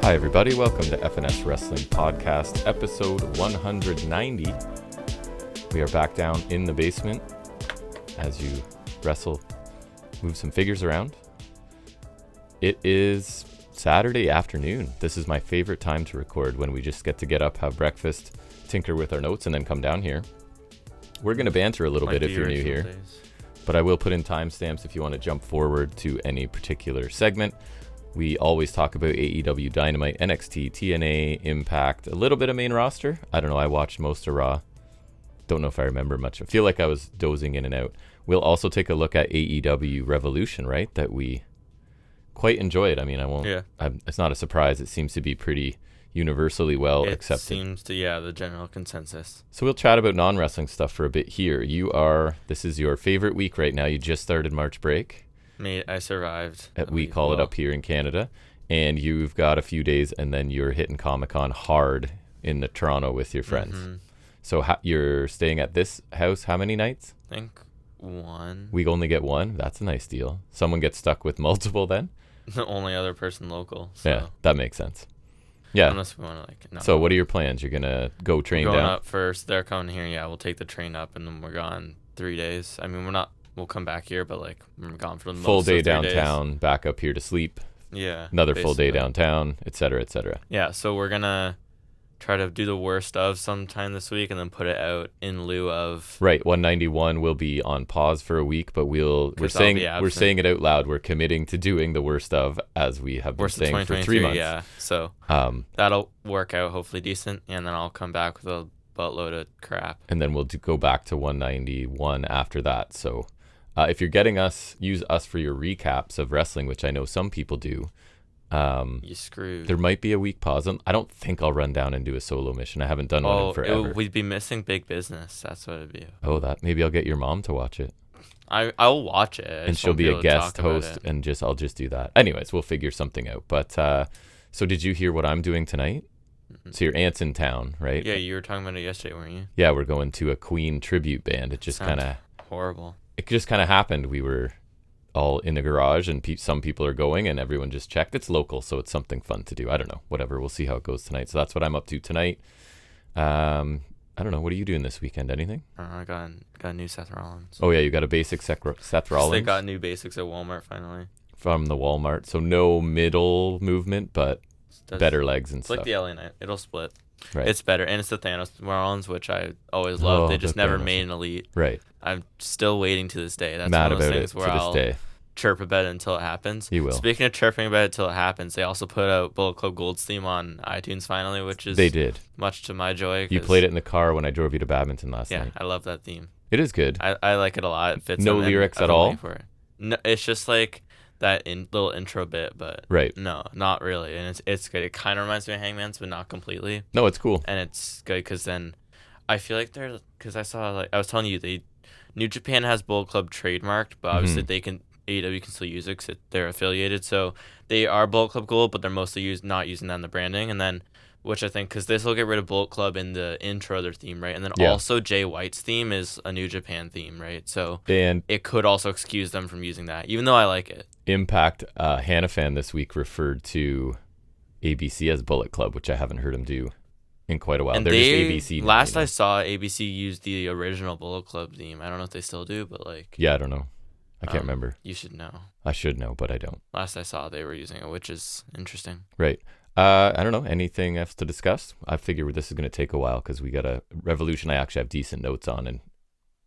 Hi, everybody. Welcome to FNS Wrestling Podcast, episode 190. We are back down in the basement as you wrestle, move some figures around. It is Saturday afternoon. This is my favorite time to record, when we just get up, have breakfast, tinker with our notes, and then come down here. We're going to banter a little bit if you're new here, but I will put in timestamps if you want to jump forward to any particular segment. We always talk about AEW Dynamite, NXT, TNA, Impact, a little bit of main roster. I don't know, I watched most of Raw. Don't know if I remember much. I feel like I was dozing in and out. We'll also take a look at AEW Revolution, right? That we quite enjoyed. I mean, it's not a surprise. It seems to be pretty universally well accepted. It seems to, the general consensus. So we'll chat about non-wrestling stuff for a bit here. This is your favorite week right now. You just started March break. I survived. We call it up here in Canada. And you've got a few days, and then you're hitting Comic-Con hard in the Toronto with your friends. Mm-hmm. So you're staying at this house how many nights? I think one. We only get one? That's a nice deal. Someone gets stuck with multiple then? The only other person local. So. Yeah, that makes sense. Yeah. Unless we want to So what are your plans? You're going to go train down? We're going up first. They're coming here. Yeah, we'll take the train up, and then we're gone 3 days. I mean, we'll come back here, but we're gone for the full day downtown, back up here to sleep. Yeah. Another full day downtown, et cetera, et cetera. Yeah, so we're going to try to do the worst of sometime this week and then put it out in lieu of. Right, 191 will be on pause for a week, but we're saying it out loud. We're committing to doing the worst of, as we have been saying for 3 months. Yeah, so that'll work out hopefully decent, and then I'll come back with a buttload of crap. And then we'll go back to 191 after that, so. If you're getting use us for your recaps of wrestling, which I know some people do. You screwed. There might be a week pause. I don't think I'll run down and do a solo mission. I haven't done one in forever. We'd be missing big business. That's what it'd be. Oh, maybe I'll get your mom to watch it. I'll watch it. And she'll be a guest host, and I'll just do that. Anyways, we'll figure something out. But so did you hear what I'm doing tonight? Mm-hmm. So your aunt's in town, right? Yeah, you were talking about it yesterday, weren't you? Yeah, we're going to a Queen tribute band. It just kind of horrible. It just kind of happened. We were all in the garage, and some people are going, and everyone just checked. It's local, so it's something fun to do. I don't know. Whatever. We'll see how it goes tonight. So that's what I'm up to tonight. I don't know. What are you doing this weekend? Anything? I got a new Seth Rollins. Oh, yeah. You got a basic Seth Rollins? They got new basics at Walmart finally. From the Walmart. So no middle movement, but better legs and stuff. It's like the LA Knight. It'll split. Right. It's better, and it's the Thanos Rollins, which I always loved. They just never made an elite. Right. I'm still waiting to this day. That's mad one of those about things it where to this I'll day. Chirp about it until it happens. You will. Speaking of chirping about it till it happens, they also put out Bullet Club Gold's theme on iTunes finally, which is they did much to my joy. You played it in the car when I drove you to badminton last night. Yeah, I love that theme. It is good. I like it a lot. It fits. No lyrics at all. For it. No, it's just like that little intro bit, but right. No, not really, and it's good. It kind of reminds me of Hangman's, but not completely. No, it's cool, and it's good because then I feel like because I saw I was telling you New Japan has Bullet Club trademarked, but obviously AEW can still use it because they're affiliated, so they are Bullet Club Gold, but they're mostly not using that in the branding, and then. Which I think, because this will get rid of Bullet Club in the intro of their theme, right? And then also Jay White's theme is a New Japan theme, right? So it could also excuse them from using that, even though I like it. Impact Hanafan this week referred to ABC as Bullet Club, which I haven't heard him do in quite a while. And they're just ABC. Last I saw, ABC used the original Bullet Club theme. I don't know if they still do, but Yeah, I don't know. I can't remember. You should know. I should know, but I don't. Last I saw, they were using it, which is interesting. Right. I don't know. Anything else to discuss? I figure this is going to take a while because we got a Revolution I actually have decent notes on, and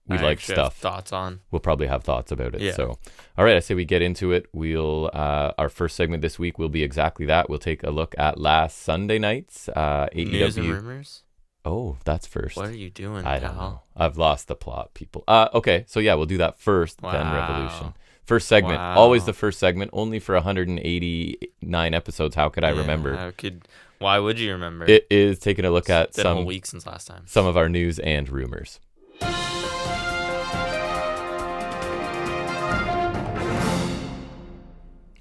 we like stuff. Thoughts on. We'll probably have thoughts about it. Yeah. So, all right. I say we get into it. We'll our first segment this week will be exactly that. We'll take a look at last Sunday night's AEW. News and rumors. Oh, that's first. What are you doing? I don't know. I've lost the plot, people. Okay. So yeah, we'll do that first, then Revolution. First segment, always the first segment, only for 189 episodes. How could I remember? Why would you remember? It is taking a look at a whole week since last time. Some of our news and rumors. All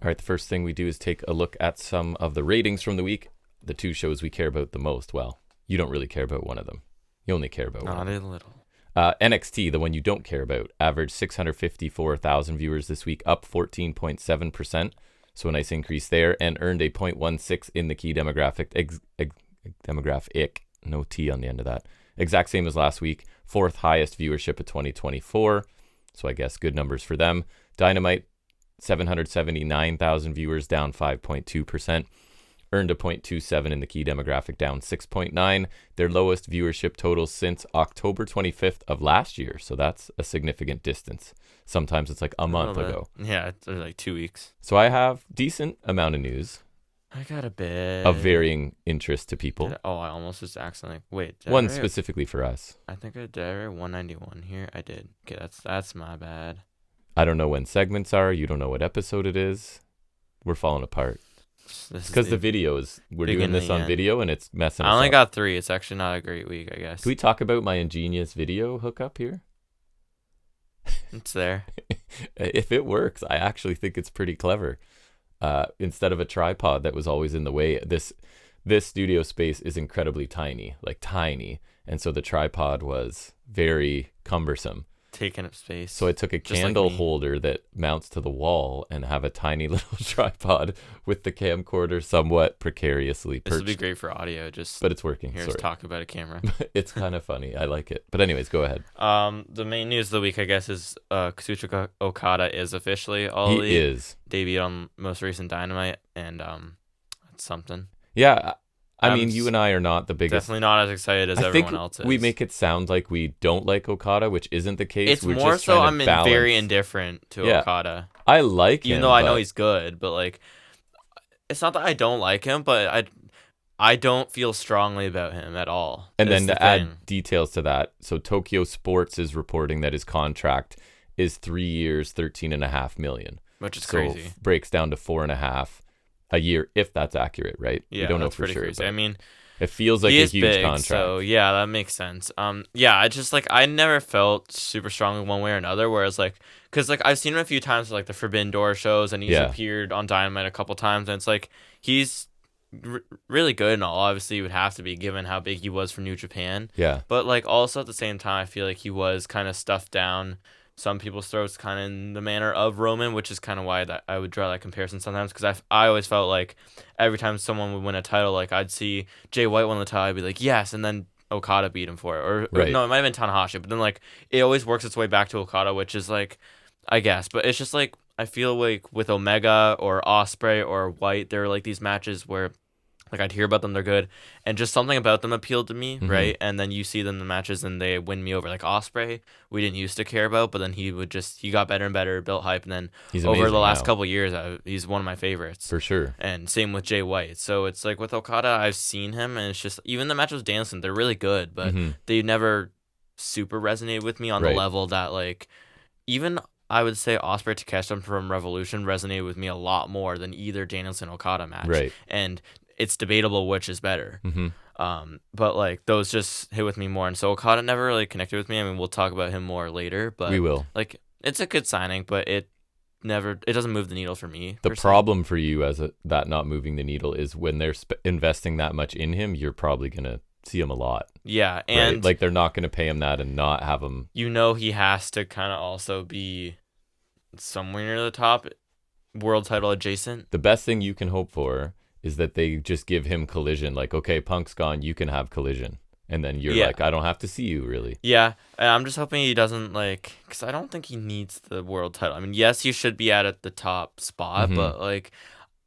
right, the first thing we do is take a look at some of the ratings from the week. The two shows we care about the most. Well, you don't really care about one of them. You only care about one. Not a little. NXT, the one you don't care about, averaged 654,000 viewers this week, up 14.7%. So a nice increase there, and earned a 0.16 in the key demographic. Demographic, no T on the end of that. Exact same as last week. 4th highest viewership of 2024. So I guess good numbers for them. Dynamite, 779,000 viewers, down 5.2%. Earned a 0.27 in the key demographic, down 6.9. Their lowest viewership totals since October 25th of last year. So that's a significant distance. Sometimes it's like a month ago. Yeah, it's like 2 weeks. So I have decent amount of news. I got a bit of varying interest to people. I almost just accidentally one specifically for us. I think I did 191 here. I did. Okay, that's my bad. I don't know when segments are. You don't know what episode it is. We're falling apart. Because the video is, we're doing this on video and it's messing us up. I only got 3. It's actually not a great week, I guess. Can we talk about my ingenious video hookup here? It's there. If it works, I actually think it's pretty clever. Instead of a tripod that was always in the way, this studio space is incredibly tiny, like tiny. And so the tripod was very cumbersome. Taking up space. So I took a candle holder that mounts to the wall and have a tiny little tripod with the camcorder somewhat precariously perched. This would be great for audio, but it's working. Here's talk about a camera. It's kind of funny. I like it. But anyways, go ahead. The main news of the week, I guess, is Kazuchika Okada is officially All Elite. He is. Debuted on most recent Dynamite, and that's something. Yeah. I mean, you and I are not the biggest. Definitely not as excited as everyone else is. We make it sound like we don't like Okada, which isn't the case. It's more so I'm very indifferent to Okada. I like him. Even though I know he's good, but like, it's not that I don't like him, but I don't feel strongly about him at all. And then to add details to that, so Tokyo Sports is reporting that his contract is 3 years, $13.5 million. Which is crazy. So breaks down to 4.5 a year, if that's accurate, right? Yeah, we don't know that's for pretty sure. crazy. I mean, it feels like a huge big, contract. So yeah, that makes sense. Yeah, I just I never felt super strongly one way or another. Whereas because I've seen him a few times at the Forbidden Door shows, and he's appeared on Dynamite a couple times, and it's he's really good and all. Obviously, he would have to be given how big he was for New Japan. Yeah. But also at the same time, I feel like he was kind of stuffed down some people's throats, kind of in the manner of Roman, which is kind of why I would draw that comparison sometimes, because I always felt like every time someone would win a title, I'd see Jay White win the title, I'd be like, yes, and then Okada beat him for it, or no, it might have been Tanahashi, but then it always works its way back to Okada, which is I guess, but it's just I feel like with Omega or Ospreay or White, there are these matches where I'd hear about them, they're good, and just something about them appealed to me, right? And then you see them in the matches and they win me over. Ospreay, we didn't used to care about, but then he got better and better, built hype, and then over the last couple years, he's one of my favorites. For sure. And same with Jay White. So it's with Okada, I've seen him, and it's just, even the matches with Danielson, they're really good, but they never super resonated with me on the level that, even I would say Ospreay Takeshita from Revolution resonated with me a lot more than either Danielson Okada match. Right. And it's debatable which is better. But those just hit with me more, and so Okada never really connected with me. I mean, we'll talk about him more later, but we will. It's a good signing, but it doesn't move the needle for me. The problem for you as that not moving the needle is when they're investing that much in him, you're probably gonna see him a lot. Yeah, and they're not gonna pay him that and not have him. He has to kind of also be somewhere near the top, world title adjacent. The best thing you can hope for is that they just give him Collision. Okay, Punk's gone, you can have Collision. And then you're I don't have to see you, really. Yeah, and I'm just hoping he doesn't, because I don't think he needs the world title. I mean, yes, he should be at the top spot, but,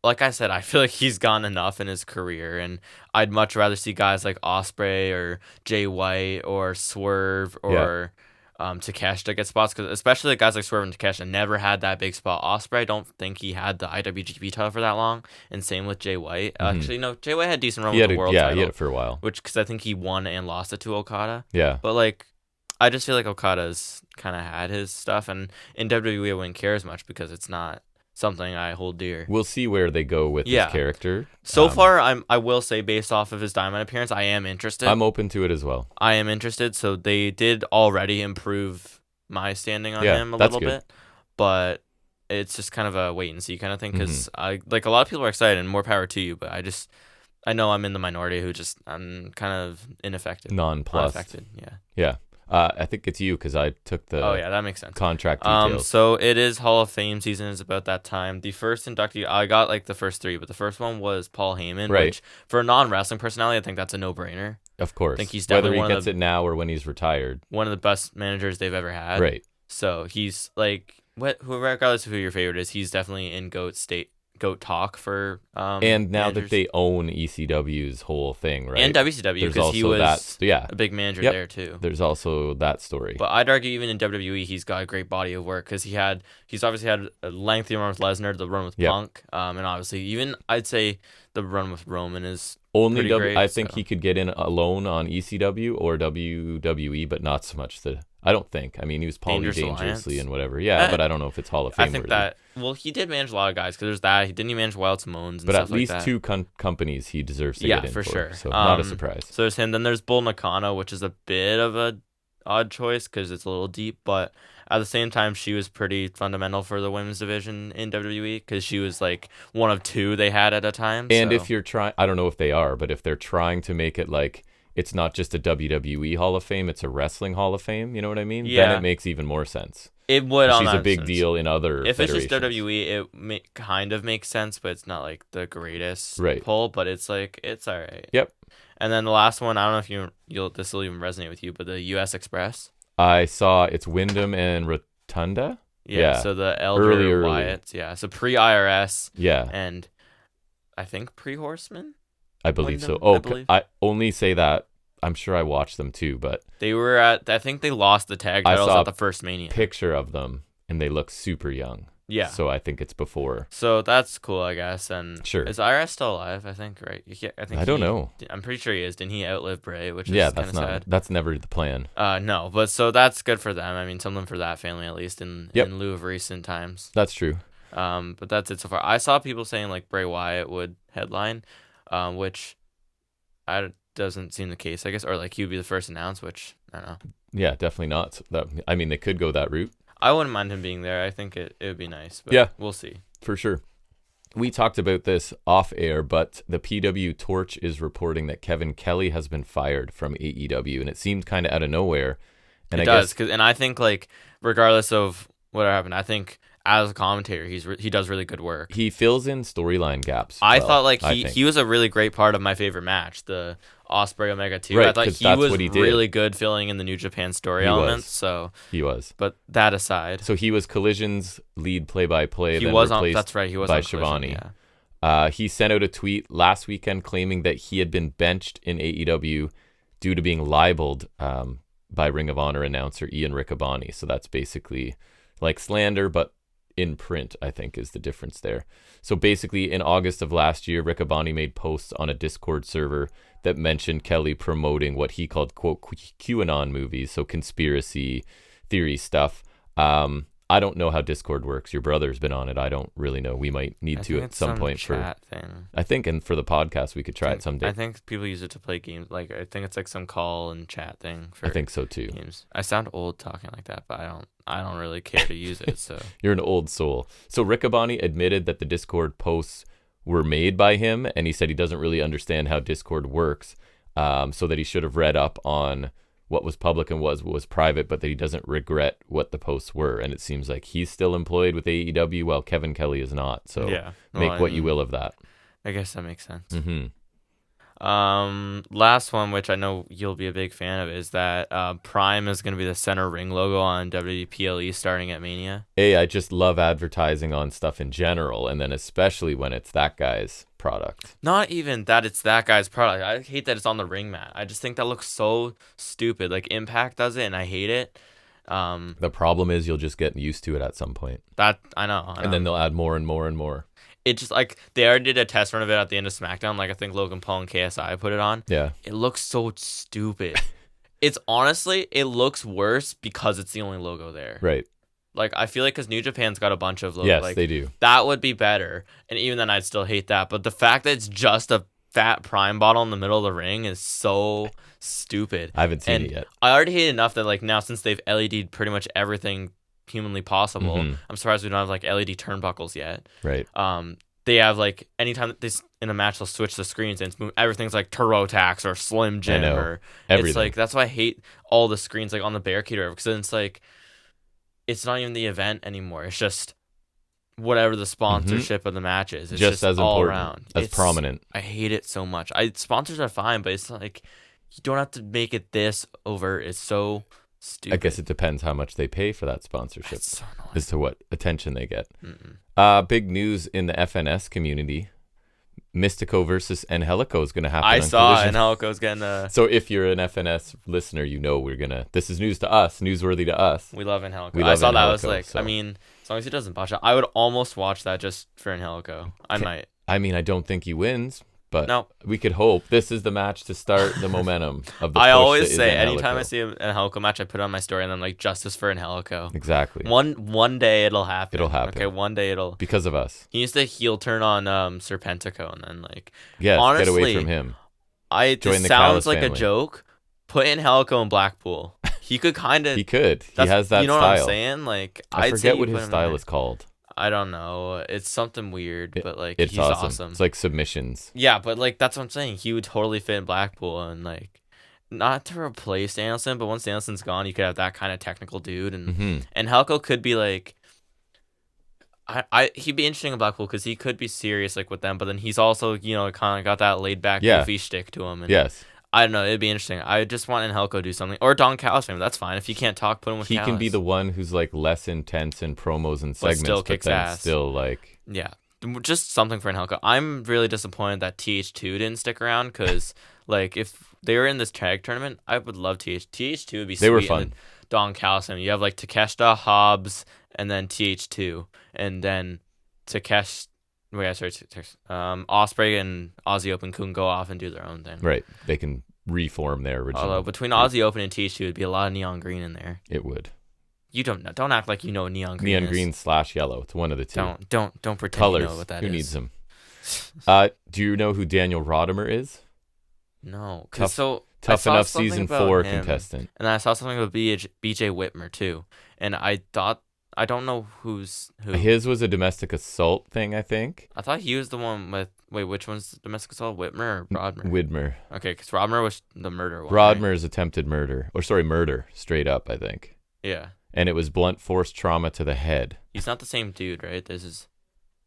like I said, I feel like he's gone enough in his career, and I'd much rather see guys like Ospreay or Jay White or Swerve or Takeshita get spots, because especially the guys like Swerve and Takeshita never had that big spot. Ospreay, I don't think he had the IWGP title for that long, and same with Jay White. Actually, no, Jay White had a decent run with the world title. Yeah, he had it for a while. Because I think he won and lost it to Okada. Yeah. But I just feel like Okada's kind of had his stuff, and in WWE I wouldn't care as much because it's not something I hold dear. We'll see where they go with his character. So far, I will say, based off of his Dynamite appearance, I am interested. I'm open to it as well. I am interested. So they did already improve my standing on him a little bit, but it's just kind of a wait and see kind of thing, because a lot of people are excited, and more power to you, but I know I'm in the minority who I'm kind of ineffective. Nonplussed. Unaffected, Yeah. I think it's you because I took the Oh yeah, that makes sense. contract details. So it is Hall of Fame season is about that time. The first inductee, I got like the first 3, but the first one was Paul Heyman, Right. which for a non-wrestling personality, I think that's a no-brainer. Of course. I think he's whether definitely he one of gets the it now or when he's retired. one of the best managers they've ever had. Right. So he's like regardless of who your favorite is, he's definitely in GOAT talk for And now managers. that they own ECW's whole thing, right? And WCW, There's because he also was that. a big manager Yep. there too. There's also that story. But I'd argue even in WWE, he's got a great body of work because he's obviously had a lengthy run with Lesnar, the run with Yep. Punk, and obviously even I'd say the run with Roman is Only pretty great, I think so. he could get in alone on ECW or WWE, but not so much I don't think. I mean, he was dangerously Alliance. and whatever. Yeah, but I don't know if it's Hall of Fame I think worthy. that he did manage a lot of guys because there's that. Didn't he manage Wild Simones and But stuff at least like that? 2 companies he deserves to Yeah, get in for sure. So not a surprise. So there's him. Then there's Bull Nakano, which is a bit of a odd choice because it's a little deep, but at the same time, she was pretty fundamental for the women's division in WWE because she was like one of 2 they had at a time. And so. if you're trying, I don't know if they are, but if they're trying to make it like it's not just a WWE Hall of Fame, it's a wrestling Hall of Fame, you know what I mean? Yeah. Then it makes even more sense. It would. She's a big deal in other If federations. it's just WWE, it kind of makes sense, but it's not like the greatest Right. pull. But it's like it's all right. Yep. And then the last one, I don't know if you'll this will even resonate with you, but the U.S. Express. I saw it's Wyndham and Rotunda. Yeah. So the elder Early. Wyatts. Yeah. So pre-IRS. Yeah. And I think pre-Horseman. I believe so. Wyndham, Oh, I believe. I only say that. I'm sure I watched them too, but They were at. I think they lost the tag titles at the first Mania. picture of them and they look super young. Yeah. So I think it's before. So that's cool, I guess. And Sure. Is IRS still alive? I think, right? I think. I don't know. I'm pretty sure he is. Didn't he outlive Bray? Which is Yeah, kind of sad. that's never the plan. No, but so that's good for them. I mean, something for that family at least in lieu of recent times. That's true. But that's it so far. I saw people saying like Bray Wyatt would headline, which doesn't seem the case, I guess, or like he would be the first announced, which I don't know. Yeah, definitely not. I mean, they could go that route. I wouldn't mind him being there. I think it would be nice. But Yeah, we'll see. For sure. We talked about this off air, but the PW Torch is reporting that Kevin Kelly has been fired from AEW, and it seemed kind of out of nowhere. And It does, and I think like regardless of what happened, I think as a commentator, he does really good work. He fills in storyline gaps. I thought like he was a really great part of my favorite match, the Ospreay Omega 2. Right, I thought he was really good filling in the New Japan story elements. So he was. But that aside, so he was Collision's lead play-by-play. He then was replaced on. That's right. He was by on Collision, Shivani. Yeah. He sent out a tweet last weekend claiming that he had been benched in AEW due to being libeled by Ring of Honor announcer Ian Riccaboni. So that's basically like slander, but in print, I think, is the difference there. So basically, in August of last year, Riccaboni made posts on a Discord server that mentioned Kelly promoting what he called, quote, QAnon movies, so conspiracy theory stuff. I don't know how Discord works. Your brother's been on it. I don't really know. We might need to at some point chat thing. I think, and for the podcast, we could try it someday. I think people use it to play games. Like I think it's like some call and chat thing for. I think so too. Games. I sound old talking like that, but I don't really care to use it. So you're an old soul. So Riccaboni admitted that the Discord posts were made by him, and he said he doesn't really understand how Discord works. So that he should have read up on what was public and what was private, but that he doesn't regret what the posts were. And it seems like he's still employed with AEW while Kevin Kelly is not. So make what you will of that. I guess that makes sense. Mm-hmm. Last one, which I know you'll be a big fan of, is that Prime is going to be the center ring logo on WPLE starting at Mania. Hey, I just love advertising on stuff in general, and then especially when it's that guy's product. Not even that it's that guy's product. I hate that it's on the ring mat. I just think that looks so stupid. Like Impact does it, and I hate it. The problem is you'll just get used to it at some point. That I know. And then they'll add more and more and more. It just like they already did a test run of it at the end of SmackDown. Like I think Logan Paul and KSI put it on. Yeah. It looks so stupid. It's honestly, it looks worse because it's the only logo there. Right. Like I feel like because New Japan's got a bunch of logos. Yes, like, they do. That would be better. And even then, I'd still hate that. But the fact that it's just a fat Prime bottle in the middle of the ring is so stupid. I haven't seen it yet. I already hate enough that like now since they've LED'd pretty much everything humanly possible, I'm surprised we don't have like LED turnbuckles yet. Right. they have like anytime that this in a match they'll switch the screens and everything's like Turo Tax or Slim Jim or everything. It's like that's why I hate all the screens like on the barricade or because then it's like it's not even the event anymore. It's just whatever the sponsorship of the match is. It's just as all important, around. as prominent. I hate it so much. Sponsors are fine, but it's like you don't have to make it this overt. It's so stupid. I guess it depends how much they pay for that sponsorship so as to what attention they get. Big news in the FNS community. Mystico versus Angelico is going to happen. I saw Collision. Angelico's getting So if you're an FNS listener, you know this is news to us, newsworthy to us. We love Angelico. I saw Angelico, that. I was like, so. I mean, as long as he doesn't botch it, I would almost watch that just for Angelico. I might. I mean, I don't think he wins, but no. We could hope. This is the match to start the momentum of the I push always say, Angelico. anytime I see an Angelico match, I put it on my story, and then like justice for Angelico. Exactly. One day it'll happen. It'll happen. Okay, one day it'll. Because of us. He needs to heel turn on Serpentico, and then like. Yes, honestly, get away from him. It sounds like family. A joke. Put Angelico in Blackpool. He could kind of. He could. He has that style. You know what I'm saying? Like I forget what his style is called. I don't know. It's something weird, but like it's he's awesome. It's like submissions. Yeah, but like that's what I'm saying. He would totally fit in Blackpool, and like not to replace Danielson, but once Danielson's gone, you could have that kind of technical dude, and Angelico could be like. He'd be interesting in Blackpool because he could be serious like with them, but then he's also kind of got that laid back goofy shtick to him. And yes. I don't know. It'd be interesting. I just want Angelico to do something. Or Don Callis, maybe. That's fine. If you can't talk, put him with He Callis. can be the one who's like less intense in promos and segments, still kicks ass. Still like... Yeah. Just something for Angelico. I'm really disappointed that TH2 didn't stick around because like if they were in this tag tournament, I would love TH2 would be sweet. They were fun. Don Callis. You have like Takeshita, Hobbs, and then TH2. And then Takesh... Ospreay and Aussie Open couldn't go off and do their own thing. Right. They can reform their original. Although between Aussie Open and TH2, it'd be a lot of neon green in there. It would. You don't know. Don't act like you know what neon green. Neon green / yellow. It's one of the two. Don't pretend Colors. you know what that Who is. needs them? Do you know who Daniel Rodimer is? No. Tough Enough season 4 contestant. And I saw something about BJ Whitmer too, and I don't know who's who. His was a domestic assault thing, I think. I thought he was the one with... Wait, which one's domestic assault? Whitmer or Rodmer? Widmer. Okay, because Rodmer was the murder one. Rodmer's right? attempted murder. Murder, straight up, I think. Yeah. And it was blunt force trauma to the head. He's not the same dude, right? This is...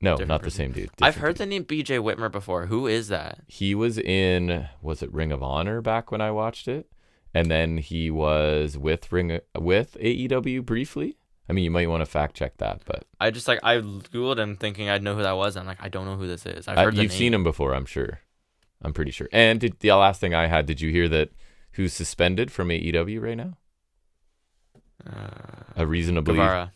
No, not the same dude. I've heard the name BJ Whitmer before. Who is that? He was in... Was it Ring of Honor back when I watched it? And then he was with AEW briefly. I mean, you might want to fact check that, but I just I googled him thinking I'd know who that was. And I'm like, I don't know who this is. I've heard the name. You've seen him before, I'm sure. I'm pretty sure. And the last thing I had, did you hear that who's suspended from AEW right now? A reasonably Guevara.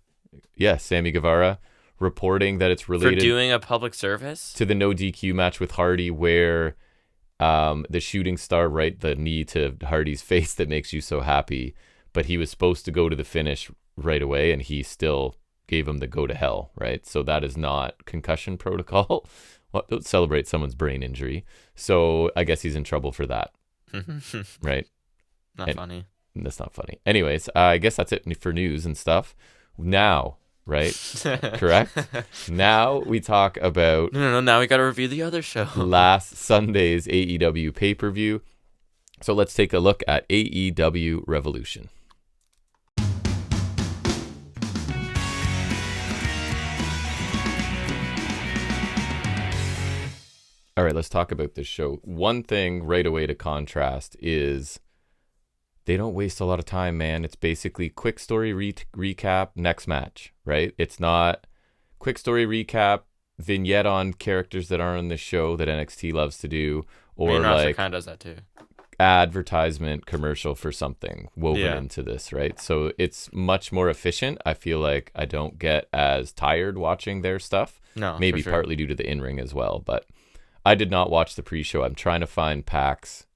Yes, Sammy Guevara, reporting that it's related for doing a public service to the no DQ match with Hardy, where the shooting star the knee to Hardy's face that makes you so happy, but he was supposed to go to the finish right away, and he still gave him the go to hell, right? So that is not concussion protocol. Well, don't celebrate someone's brain injury. So I guess he's in trouble for that, right? Funny. That's not funny. Anyways, I guess that's it for news and stuff. Now, right? Correct? Now we talk about... No. Now we got to review the other show. Last Sunday's AEW pay-per-view. So let's take a look at AEW Revolution. All right, let's talk about this show. One thing right away to contrast is they don't waste a lot of time, man. It's basically quick story recap, next match, right? It's not quick story recap, vignette on characters that aren't on the show that NXT loves to do, or like kind of does that too. Advertisement commercial for something woven into this, right? So it's much more efficient. I feel like I don't get as tired watching their stuff. No, maybe for sure. Partly due to the in-ring as well, but I did not watch the pre-show. I'm trying to find Pac's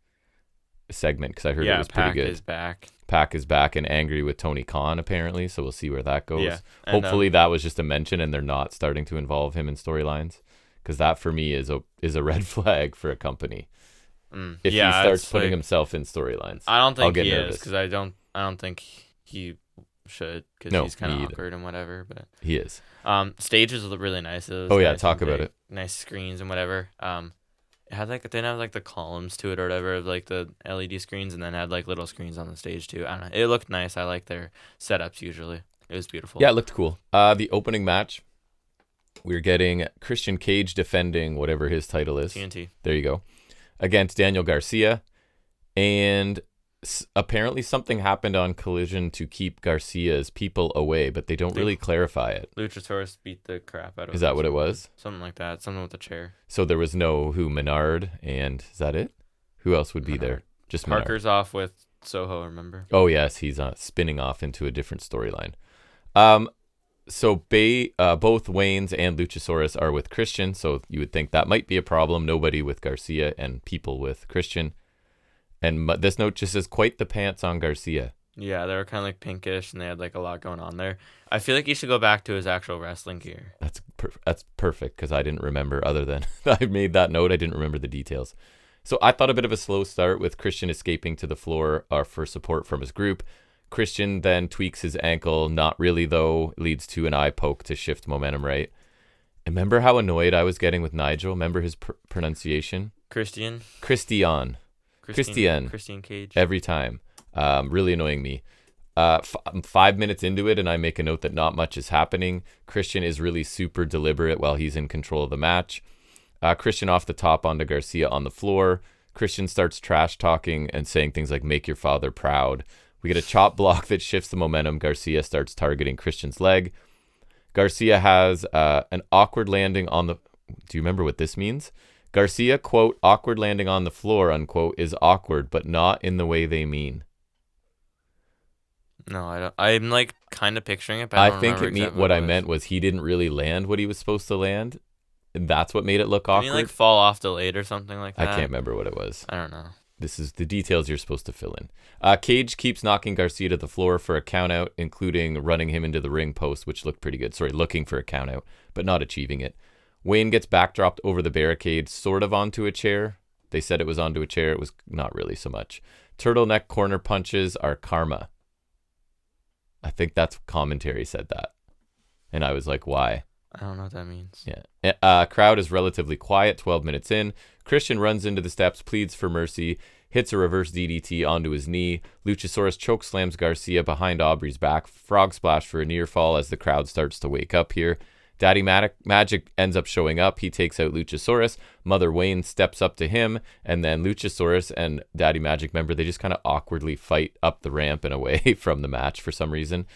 segment because I heard it was pretty good. Pac is back. Pac is back and angry with Tony Khan apparently, so we'll see where that goes. Yeah. Hopefully that was just a mention and they're not starting to involve him in storylines, because that for me is a red flag for a company. If he starts putting himself in storylines, I don't think I'll get he nervous. is, because I don't think he should, because No, he's kind of me either. awkward and whatever. But He is. stage was really nice. It was Oh, yeah, nice talk and about big, it. Nice screens and whatever. It had like, it didn't have like the columns to it or whatever of like the LED screens, and then had like little screens on the stage too. I don't know. It looked nice. I like their setups usually. It was beautiful. Yeah, it looked cool. The opening match, we're getting Christian Cage defending whatever his title is. TNT. There you go. Against Daniel Garcia. And apparently something happened on Collision to keep Garcia's people away, but they don't really clarify it. Luchasaurus beat the crap out of him. Is that what it was? Something like that. Something with the chair. So there was no Menard, and is that it? Who else would be there? Just Menard. Parker's off with Soho, remember? Oh, yes. He's spinning off into a different storyline. So both Waynes and Luchasaurus are with Christian, so you would think that might be a problem. Nobody with Garcia and people with Christian. And this note just says, quite the pants on Garcia. Yeah, they were kind of like pinkish, and they had like a lot going on there. I feel like he should go back to his actual wrestling gear. That's perfect, because I didn't remember, other than I made that note. I didn't remember the details. So I thought a bit of a slow start with Christian escaping to the floor for support from his group. Christian then tweaks his ankle. Not really, though. Leads to an eye poke to shift momentum right. And remember how annoyed I was getting with Nigel? Remember his pronunciation? Christian Cage. Every time. Really annoying me. 5 minutes into it, and I make a note that not much is happening. Christian is really super deliberate while he's in control of the match. Christian off the top onto Garcia on the floor. Christian starts trash talking and saying things like, make your father proud. We get a chop block that shifts the momentum. Garcia starts targeting Christian's leg. Garcia has an awkward landing on the... Do you remember what this means? Garcia, quote, awkward landing on the floor, unquote, is awkward, but not in the way they mean. No, I don't. I'm like kind of picturing it, but I think what I meant was he didn't really land what he was supposed to land. And that's what made it look awkward. Did he like fall off delayed or something like that? I can't remember what it was. I don't know. This is the details you're supposed to fill in. Cage keeps knocking Garcia to the floor for a count out, including running him into the ring post, which looked pretty good. Sorry, looking for a count out, but not achieving it. Wayne gets backdropped over the barricade, sort of onto a chair. They said it was onto a chair. It was not really so much. Turtleneck corner punches are karma. I think that's commentary said that. And I was like, why? I don't know what that means. Yeah. Crowd is relatively quiet 12 minutes in. Christian runs into the steps, pleads for mercy, hits a reverse DDT onto his knee. Luchasaurus chokeslams Garcia behind Aubrey's back. Frog splash for a near fall as the crowd starts to wake up here. Daddy Magic ends up showing up. He takes out Luchasaurus. Mother Wayne steps up to him, and then Luchasaurus and Daddy Magic, remember, they just kind of awkwardly fight up the ramp and away from the match for some reason.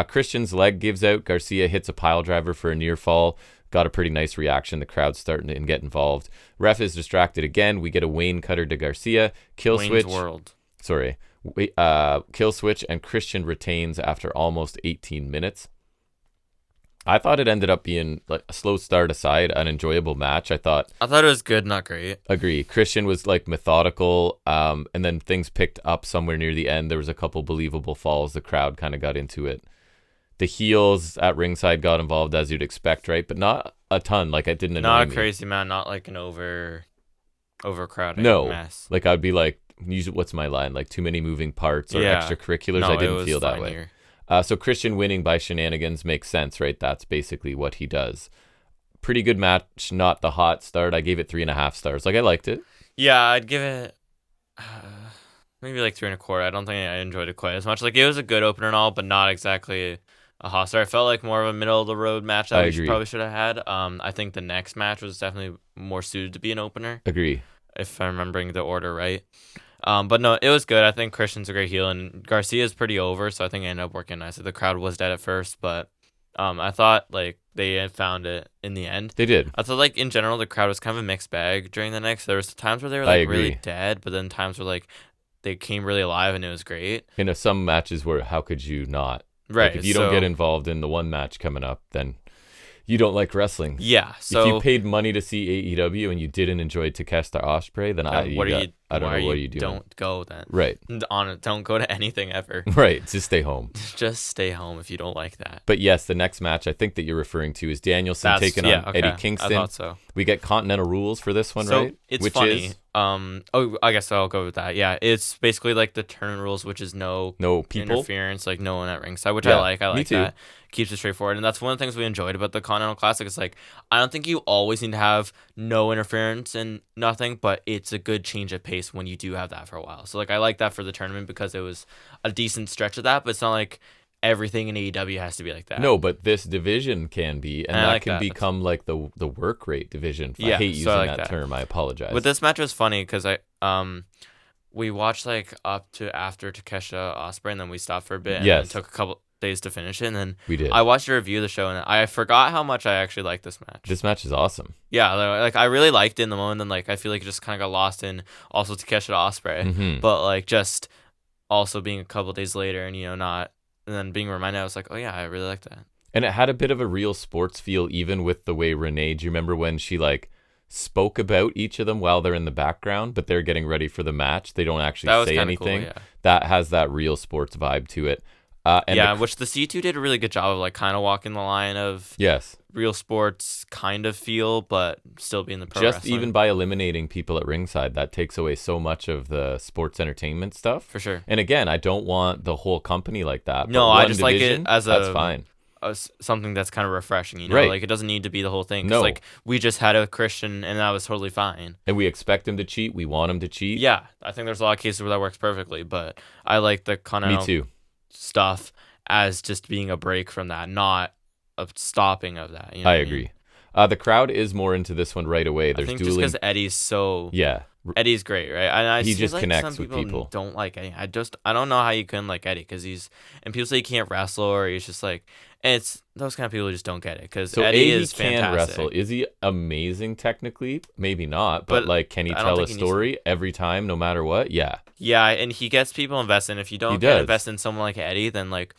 Christian's leg gives out. Garcia hits a pile driver for a near fall. Got a pretty nice reaction. The crowd's starting to get involved. Ref is distracted again. We get a Wayne cutter to Garcia. Kill switch. Kill switch, and Christian retains after almost 18 minutes. I thought it ended up being like a slow start aside, an enjoyable match. I thought it was good, not great. Agree. Christian was like methodical, and then things picked up somewhere near the end. There was a couple believable falls. The crowd kind of got into it. The heels at ringside got involved, as you'd expect, right? But not a ton. Like, it didn't annoy me. Not a crazy amount. Not like an overcrowded mess. Like, I'd be like, what's my line? Like, too many moving parts or extracurriculars. I didn't feel that way. Here. So Christian winning by shenanigans makes sense, right? That's basically what he does. Pretty good match, not the hot start. I gave it 3.5 stars. Like, I liked it. Yeah, I'd give it maybe like 3.25. I don't think I enjoyed it quite as much. Like, it was a good opener and all, but not exactly a hot start. I felt like more of a middle of the road match that probably should have had. I think the next match was definitely more suited to be an opener. Agree. If I'm remembering the order right. But no, it was good. I think Christian's a great heel, and Garcia's pretty over, so I think it ended up working nicely. The crowd was dead at first, but I thought like they had found it in the end. They did. I thought like in general the crowd was kind of a mixed bag during the night. So there was times where they were like really dead, but then times where like they came really alive and it was great. Some matches where how could you not? Right. Like, if you don't get involved in the one match coming up, then you don't like wrestling. Yeah. So if you paid money to see AEW and you didn't enjoy Takeshita Ospreay, then I don't know what you do. Don't go then. Right. Don't go to anything ever. Right. Just stay home. Just stay home if you don't like that. But yes, the next match I think that you're referring to is Danielson taking on Eddie Kingston. I thought so. We get Continental Rules for this one, right? It's funny. I guess I'll go with that. Yeah, it's basically like the tournament rules, which is no people interference, like no one at ringside, which Yeah, I like. I me like too. that. Keeps it straightforward, and that's one of the things we enjoyed about the Continental Classic. It's like I don't think you always need to have no interference and nothing, but it's a good change of pace when you do have that for a while. So like I like that for the tournament because it was a decent stretch of that, but it's not like everything in AEW has to be like that. No, but this division can be, and I that like can that. become like the work rate division. I Yeah, hate so using I like that that. term. I apologize. But this match was funny because we watched like up to after Takesha Ospreay, and then we stopped for a bit, and then Yes. it took a couple days to finish it, and then We did. I watched a review of the show, and I forgot how much I actually liked this match. This match is awesome. Yeah, like I really liked it in the moment, and like I feel like it just kind of got lost in also Takesha Ospreay, Mhm. but like just also being a couple days later, and not, and then being reminded, I was like, oh yeah, I really like that. And it had a bit of a real sports feel, even with the way Renee, do you remember when she like spoke about each of them while they're in the background, but they're getting ready for the match? They don't actually That was say kinda anything. cool, yeah. That has that real sports vibe to it. And Yeah, which the C2 did a really good job of like kind of walking the line of yes, real sports kind of feel, but still being the pro just wrestling. even by eliminating people at ringside, that takes away so much of the sports entertainment stuff. For sure. And again, I don't want the whole company like that. No, but I one just like it division, as that's fine. Something that's kind of refreshing, Right. Like it doesn't need to be the whole thing. 'Cause, No. like we just had a Christian, and that was totally fine. And we expect him to cheat. We want him to cheat. Yeah, I think there's a lot of cases where that works perfectly, but I like the Me Continental too. stuff as just being a break from that, not a stopping of that. I what mean? agree. The crowd is more into this one right away. I There's think just dueling. because Eddie's so Yeah. Eddie's great, right? And I He see, just like, connects some with people. Don't like Eddie. I don't know how you couldn't like Eddie because and people say he can't wrestle or he's just like, and it's those kind of people who just don't get it because So Eddie he is can fantastic. wrestle. Is he amazing technically? Maybe not. But like, can he I don't tell a think he needs to. story every time, no matter what? Yeah. Yeah, and he gets people invested. And if you don't does. invest in someone like Eddie, then like,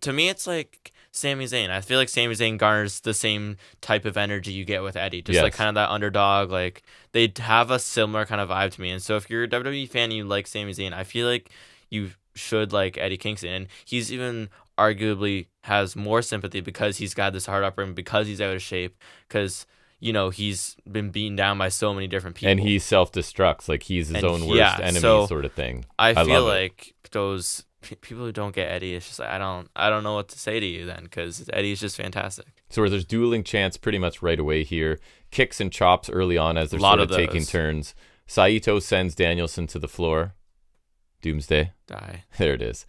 to me, it's like Sami Zayn. I feel like Sami Zayn garners the same type of energy you get with Eddie, just like Yes. kind of that underdog. Like they have a similar kind of vibe to me. And so if you're a WWE fan and you like Sami Zayn, I feel like you should like Eddie Kingston, and he's even arguably has more sympathy because he's got this hard upbringing, because he's out of shape, because he's been beaten down by so many different people, And he self-destructs. Like he's his And own worst yeah, enemy, so sort of thing. I feel love it. like those people who don't get Eddie, it's just like I don't know what to say to you then, because Eddie's just fantastic. So where there's dueling chants pretty much right away here. Kicks and chops early on as they're A lot sort of of taking those. turns. Saito sends Danielson to the floor. Doomsday. Die. There it is.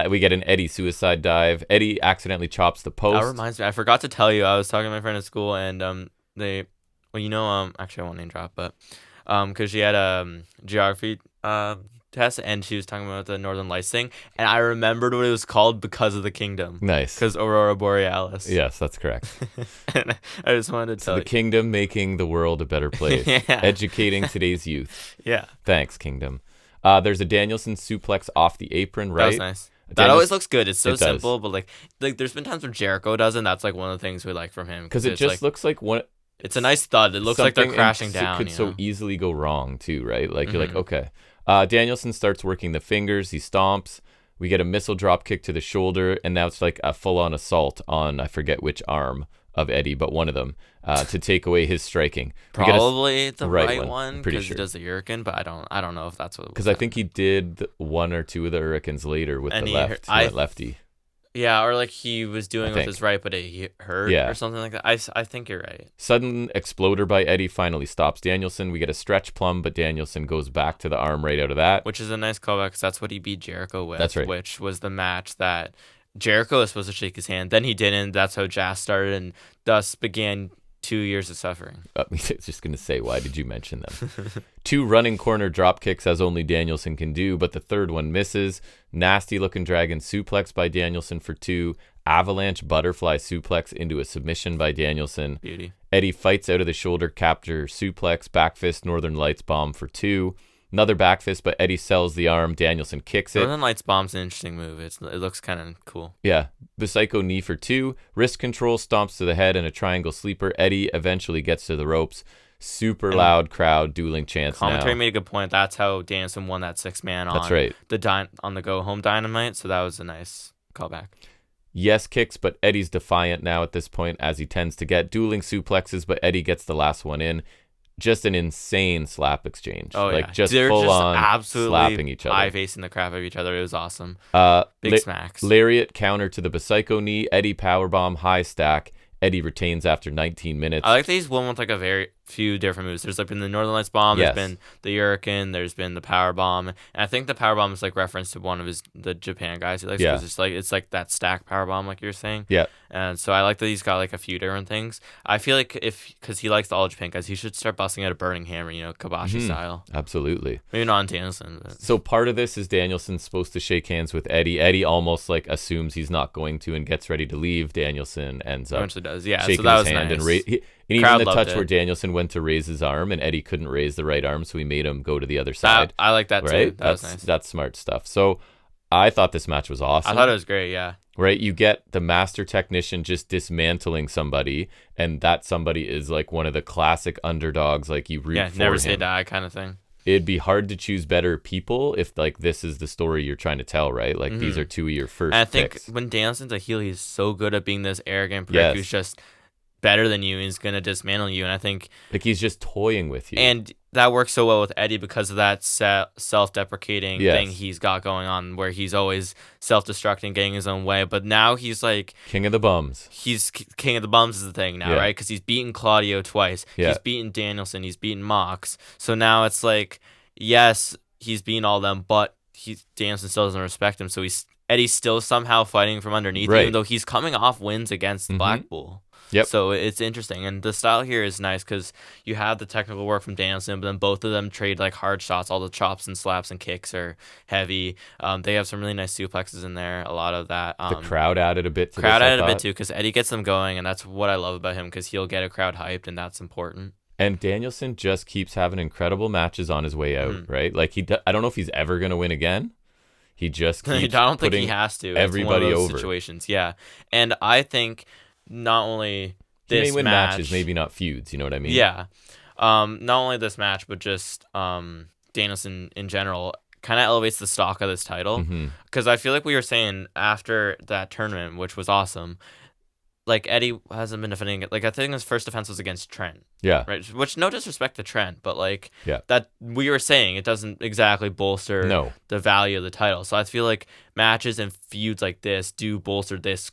We get an Eddie suicide dive. Eddie accidentally chops the post. That reminds me, I forgot to tell you, I was talking to my friend at school, and actually I won't name drop, but because she had a geography test, and she was talking about the Northern Lights thing, and I remembered what it was called because of the kingdom. Nice. Because Aurora Borealis. Yes, that's correct. And I just wanted to So tell the kingdom making the world a better place. Yeah. Educating today's youth. Yeah. Thanks, kingdom. There's a Danielson suplex off the apron, right? That was nice. That Daniels- always looks good. It's so It does. simple, but like there's been times where Jericho does, and that's like one of the things we like from him. Because it it's just like, looks like one. it's a nice thud. It looks like they're something crashing it down. could so easily go wrong too, right? Like you're like, Mhm. okay. Danielson starts working the fingers. He stomps. We get a missile drop kick to the shoulder, and now it's like a full-on assault on I forget which arm of Eddie, but one of them to take away his striking. We get a- Probably the right right one, one pretty because sure. he does the Hurricane, but I don't know if that's what. Because I think he did one or two of the Hurricanes later with And the he left. hurt- He went lefty. yeah, or like he was doing with think. his right, but he hurt Yeah. or something like that. I think you're right. Sudden exploder by Eddie finally stops Danielson. We get a stretch plum, but Danielson goes back to the arm right out of that. Which is a nice callback because that's what he beat Jericho with. That's right. Which was the match that Jericho was supposed to shake his hand, then he didn't. That's how Jazz started, and thus began 2 years of suffering. I was just going to say, why did you mention them? 2 running corner drop kicks as only Danielson can do, but the third one misses. Nasty looking dragon suplex by Danielson for 2. Avalanche butterfly suplex into a submission by Danielson. Beauty. Eddie fights out of the shoulder capture suplex, back fist Northern Lights bomb for 2. Another back fist, but Eddie sells the arm. Danielson kicks it. Northern Lights bomb's an interesting move. It looks kind of cool. Yeah. Psycho knee for 2. Wrist control stomps to the head and a triangle sleeper. Eddie eventually gets to the ropes. Super loud crowd, dueling chants Commentary now. made a good point. That's how Danielson won that 6-man on That's right. on the go home Dynamite. So that was a nice callback. Yes kicks, but Eddie's defiant now at this point, as he tends to get. Dueling suplexes, but Eddie gets the last one in. just an insane slap exchange. Oh, like yeah. just They're full just on absolutely slapping each other. eye-facing the crap out of each other. It was awesome. Big smacks. Lariat counter to the Psycho knee. Eddie powerbomb, high stack. Eddie retains after 19 minutes. I like that he's won with like a very few different moves. There's like been the Northern Lights bomb, Yes. there's been the Hurricane, there's been the power bomb, and I think the power bomb is like reference to one of the Japan guys he likes because it's like that stack power bomb like you were saying. Yeah. And so I like that he's got like a few different things. I feel like because he likes the All Japan guys, he should start busting out a burning hammer, Kobashi style. Absolutely. Maybe not on Danielson. But. So part of this is Danielson's supposed to shake hands with Eddie. Eddie almost like assumes he's not going to and gets ready to leave. Danielson ends up eventually does. Yeah, shaking so that his was hand nice. and even Crowd the loved touch it. where Danielson went to raise his arm and Eddie couldn't raise the right arm, so he made him go to the other side. I like that right? too. That was nice. That's smart stuff. So I thought this match was awesome. I thought it was great. Yeah. Right, you get the master technician just dismantling somebody, and that somebody is like one of the classic underdogs. Like you root for never him. say die kind of thing. It'd be hard to choose better people if like this is the story you're trying to tell, right? Like these are two of your first. And I think picks. when Danielson's a heel, he's so good at being this arrogant prick who's just better than you and he's gonna dismantle you. And I think like he's just toying with you. And that works so well with Eddie because of that self-deprecating thing he's got going on, where he's always self-destructing, getting his own way. But now he's like king of the bums. He's king of the bums is the thing now, right? Because he's beaten Claudio twice. He's beaten Danielson. He's beaten Mox. So now it's like, yes, he's beaten all them, but Danielson still doesn't respect him. So Eddie's still somehow fighting from underneath, even though he's coming off wins against Black Bull. Yep. So it's interesting. And the style here is nice because you have the technical work from Danielson, but then both of them trade like hard shots. All the chops and slaps and kicks are heavy. They have some really nice suplexes in there. A lot of that. The crowd added a bit to a bit too because Eddie gets them going, and that's what I love about him because he'll get a crowd hyped, and that's important. And Danielson just keeps having incredible matches on his way out, right? Like I don't know if he's ever going to win again. He just keeps I don't think he has to. Everybody it's one of those over. Situations, yeah. And I think not only this he may win match, matches, maybe not feuds. You know what I mean? Yeah. Not only this match, but just Danielson in general kind of elevates the stock of this title. Because I feel like we were saying after that tournament, which was awesome, like Eddie hasn't been defending it. Like I think his first defense was against Trent. Yeah. Right. Which no disrespect to Trent, but like yeah. that we were saying it doesn't exactly bolster the value of the title. So I feel like matches and feuds like this do bolster this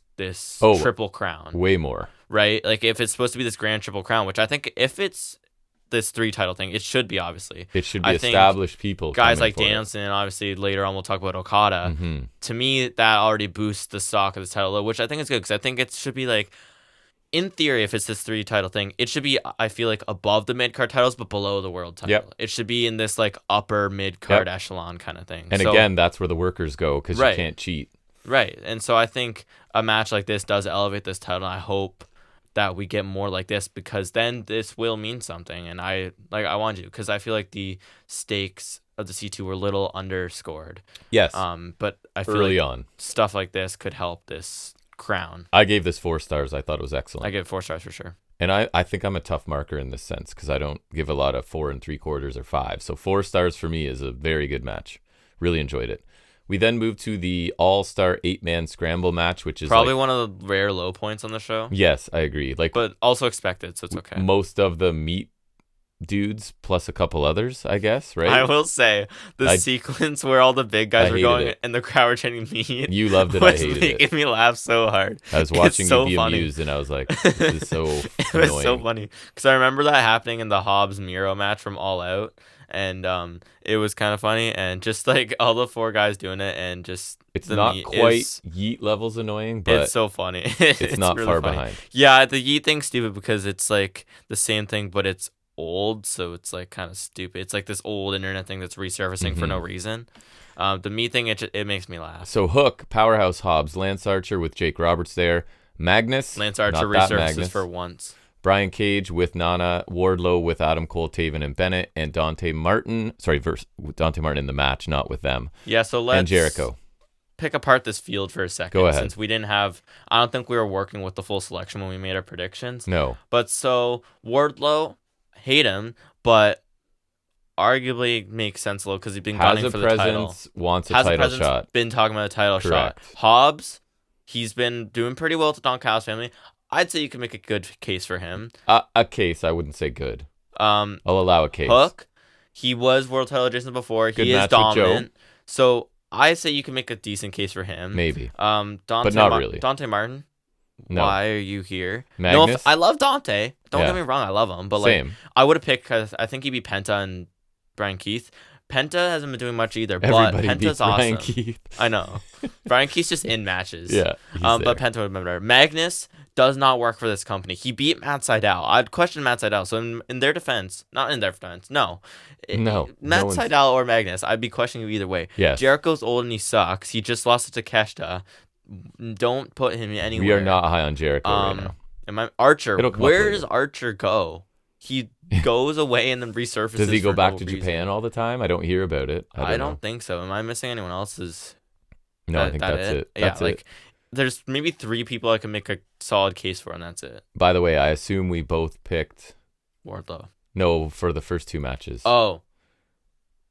triple crown. Way more. Right? Like if it's supposed to be this grand triple crown, which I think if it's this 3 title thing, it should be obviously. It should be established people. Guys like Danielson, and obviously later on we'll talk about Okada. To me, that already boosts the stock of this title, which I think is good because I think it should be like, in theory, if it's this 3 title thing, it should be, I feel like, above the mid card titles but below the world title. Yep. It should be in this like upper mid card echelon kind of thing. And again, that's where the workers go because you can't cheat. Right. And so I think a match like this does elevate this title. And I hope that we get more like this because then this will mean something. And I want you because I feel like the stakes of the C2 were a little underscored. Yes. But I feel early like on stuff like this could help this crown. I gave this 4 stars. I thought it was excellent. I give it 4 stars for sure. And I think I'm a tough marker in this sense because I don't give a lot of 4 3/4 or 5. So 4 stars for me is a very good match. Really enjoyed it. We then move to the All-Star 8-man scramble match, which is probably one of the rare low points on the show. Yes, I agree. But also expected, so it's okay. Most of the meat dudes plus a couple others, I guess, right? I will say the sequence where all the big guys were going and the crowd were chanting meat. You loved it. I hated it. Making me laugh so hard. I was watching you be funny. amused, and I was like, "This is so it annoying." was so funny because I remember that happening in the Hobbs Miro match from All Out, and it was kind of funny, and just like all the 4 guys doing it, and just it's not quite yeet levels annoying, but it's so funny. it's not really far behind. Yeah, the yeet thing's stupid because it's like the same thing, but it's old, so it's like kind of stupid. It's like this old internet thing that's resurfacing for no reason. The meat thing, it makes me laugh. So Hook, Powerhouse Hobbs, Lance Archer with Jake Roberts there, Magnus. Lance Archer resurfaces for once. Brian Cage with Nana, Wardlow with Adam Cole, Taven, and Bennett, and Dante Martin. Sorry, Dante Martin in the match, not with them. Yeah, so let's and Jericho pick apart this field for a second. Go ahead. Since we didn't have, I don't think we were working with the full selection when we made our predictions. No. But so Wardlow, hate him, but arguably makes sense a little because he's been gunning for the title. Wants a title shot. Been talking about a title Correct. shot. Hobbs, he's been doing pretty well with the Don Callis family. I'd say you can make a good case for him. A case, I wouldn't say good. I'll allow a case. Hook, he was world title adjacent before. Good He is match with Joe. dominant. So I say you can make a decent case for him. Maybe. But not really. Dante Martin. No. Why are you here? Magnus? I love Dante. Don't Yeah. get me wrong, I love him. But Same. I would have picked because I think he beat Penta and Brian Keith. Penta hasn't been doing much either, Everybody but beats Penta's awesome. Brian Keith. I know. Brian Keith's just in matches. Yeah. But Penta would have been better. Magnus does not work for this company. He beat Matt Sydal. I'd question Matt Sydal. So in their defense, not in their defense, no. Matt Sydal or Magnus, I'd be questioning you either way. Yes. Jericho's old and he sucks. He just lost to Takeshita. Don't put him anywhere. We are not high on Jericho right now. Archer, It'll come up where later. does Archer go? He goes away and then resurfaces. Does he go for back no to reason. Japan all the time? I don't hear about it. I don't think so. Am I missing anyone else's? know. I think that's it. That's it. There's maybe 3 people I can make a solid case for, and that's it. By the way, I assume we both picked Wardlow. No, for the first 2 matches. Oh.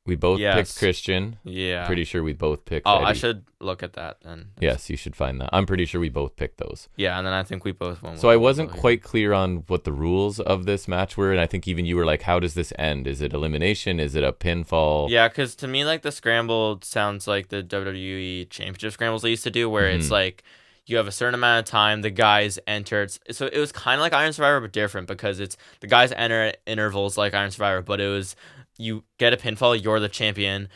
We both picked Christian. Yeah. Pretty sure we both picked Oh, Eddie. I should look at that then. Yes, you should find that. I'm pretty sure we both picked those. Yeah, and then I think we both won. So I wasn't quite clear on what the rules of this match were, and I think even you were like, how does this end? Is it elimination? Is it a pinfall? Yeah, because to me, the scramble sounds like the WWE Championship scrambles they used to do, where it's you have a certain amount of time, the guys enter. So it was kind of like Iron Survivor, but different because it's the guys enter at intervals like Iron Survivor, but it was you get a pinfall, you're the champion,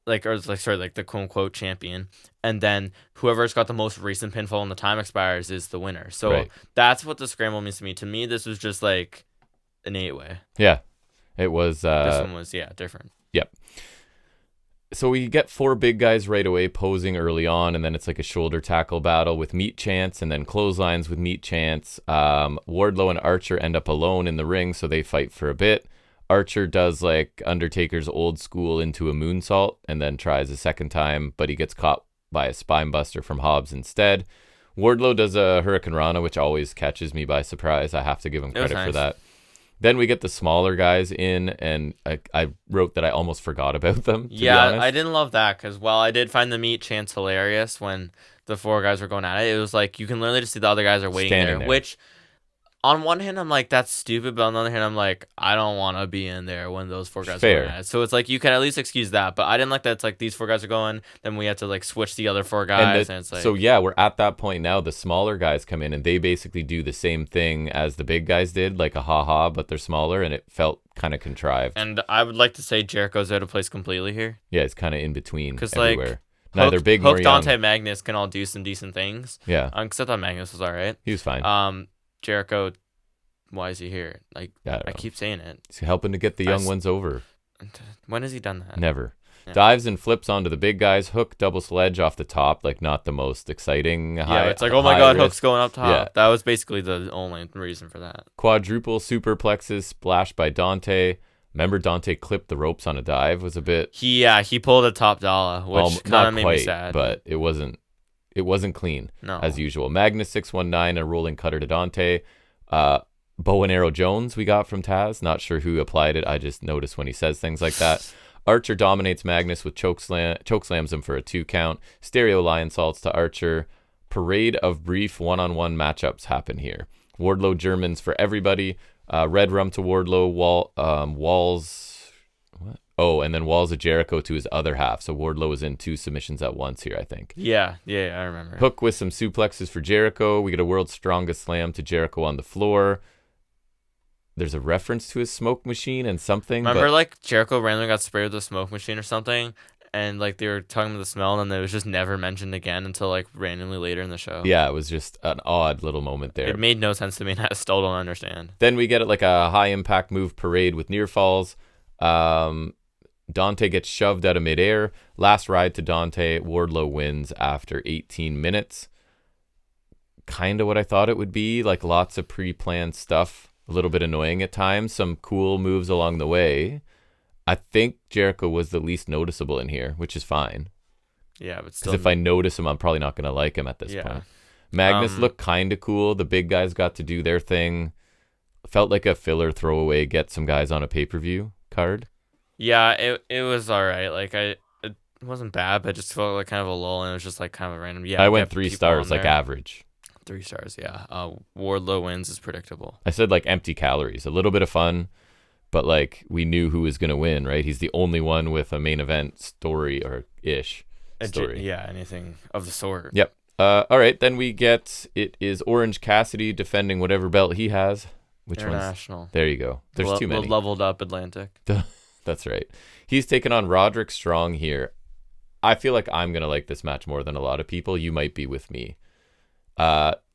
the quote unquote champion, and then whoever's got the most recent pinfall when the time expires is the winner. So that's what the scramble means to me. To me, this was just like an 8-way. Yeah, it was. This one was different. Yep. So we get 4 big guys right away posing early on, and then it's like a shoulder tackle battle with Meat Chance, and then clotheslines with Meat Chance. Wardlow and Archer end up alone in the ring, so they fight for a bit. Archer does like Undertaker's old school into a moonsault, and then tries a second time, but he gets caught by a spine buster from Hobbs instead. Wardlow does a Hurricane Rana, which always catches me by surprise. I have to give him credit for that. Then we get the smaller guys in, and I wrote that I almost forgot about them. Yeah, I didn't love that because while I did find the Meat Chance hilarious when the 4 guys were going at it, it was like you can literally just see the other guys are waiting Standing there. which on one hand I'm like, that's stupid, but on the other hand I'm like, I don't want to be in there when those 4 guys are going at it. So it's like you can at least excuse that, but I didn't like that it's like these 4 guys are going, then we have to like switch the other 4 guys, and it's like... So yeah, we're at that point now. The smaller guys come in and they basically do the same thing as the big guys did, like a ha-ha, but they're smaller, and it felt kind of contrived. And I would like to say Jericho's out of place completely here. Yeah, it's kind of in between because everywhere. Neither big nor young. Dante, Magnus can all do some decent things. Yeah. Except that Magnus was all right. He was fine. Jericho, why is he here? Like, I keep saying it. He's helping to get the young ones over. When has he done that? Never. Yeah. Dives and flips onto the big guys. Hook double sledge off the top. Like, not the most exciting. It's like, oh my god, risk. Hook's going up top. Yeah. That was basically the only reason for that. Quadruple superplexes splashed by Dante. Remember Dante clipped the ropes on a dive? Was a bit... He pulled a top dollar, which kind of made me sad. But it wasn't clean, as usual. Magnus 619, a rolling cutter to Dante. Bow and Arrow Jones we got from Taz. Not sure who applied it. I just noticed when he says things like that. Archer dominates Magnus with chokeslams him for a 2 count. Stereo lion salts to Archer. Parade of brief one-on-one matchups happen here. Wardlow Germans for everybody. Red Rum to Wardlow. Walls. What? Oh, and then Walls of Jericho to his other half. So Wardlow is in 2 submissions at once here, I think. Yeah, I remember. Hook with some suplexes for Jericho. We get a World's Strongest Slam to Jericho on the floor. There's a reference to his smoke machine and something. Remember, Jericho randomly got sprayed with a smoke machine or something, and they were talking about the smell, and then it was just never mentioned again until randomly later in the show. Yeah, it was just an odd little moment there. It made no sense to me, and I still don't understand. Then we get a high impact move parade with near falls. Dante gets shoved out of midair. Last ride to Dante. Wardlow wins after 18 minutes. Kind of what I thought it would be. Lots of pre-planned stuff. A little bit annoying at times. Some cool moves along the way. I think Jericho was the least noticeable in here, which is fine. Yeah, but still... Because if I notice him, I'm probably not going to like him at this point. Magnus looked kind of cool. The big guys got to do their thing. Felt like a filler throwaway, get some guys on a pay-per-view card. Yeah, it was all right. It wasn't bad, but it just felt like kind of a lull, and it was just kind of a random... Yeah, I went 3 stars, average. 3 stars, yeah. Wardlow wins is predictable. I said empty calories. A little bit of fun. but like we knew who was going to win, right? He's the only one with a main event story or ish story. Yeah, anything of the sort. Yep. All right, then it is Orange Cassidy defending whatever belt he has. Which International. There you go. There's too many. Leveled up Atlantic. That's right. He's taking on Roderick Strong here. I feel like I'm going to like this match more than a lot of people. You might be with me.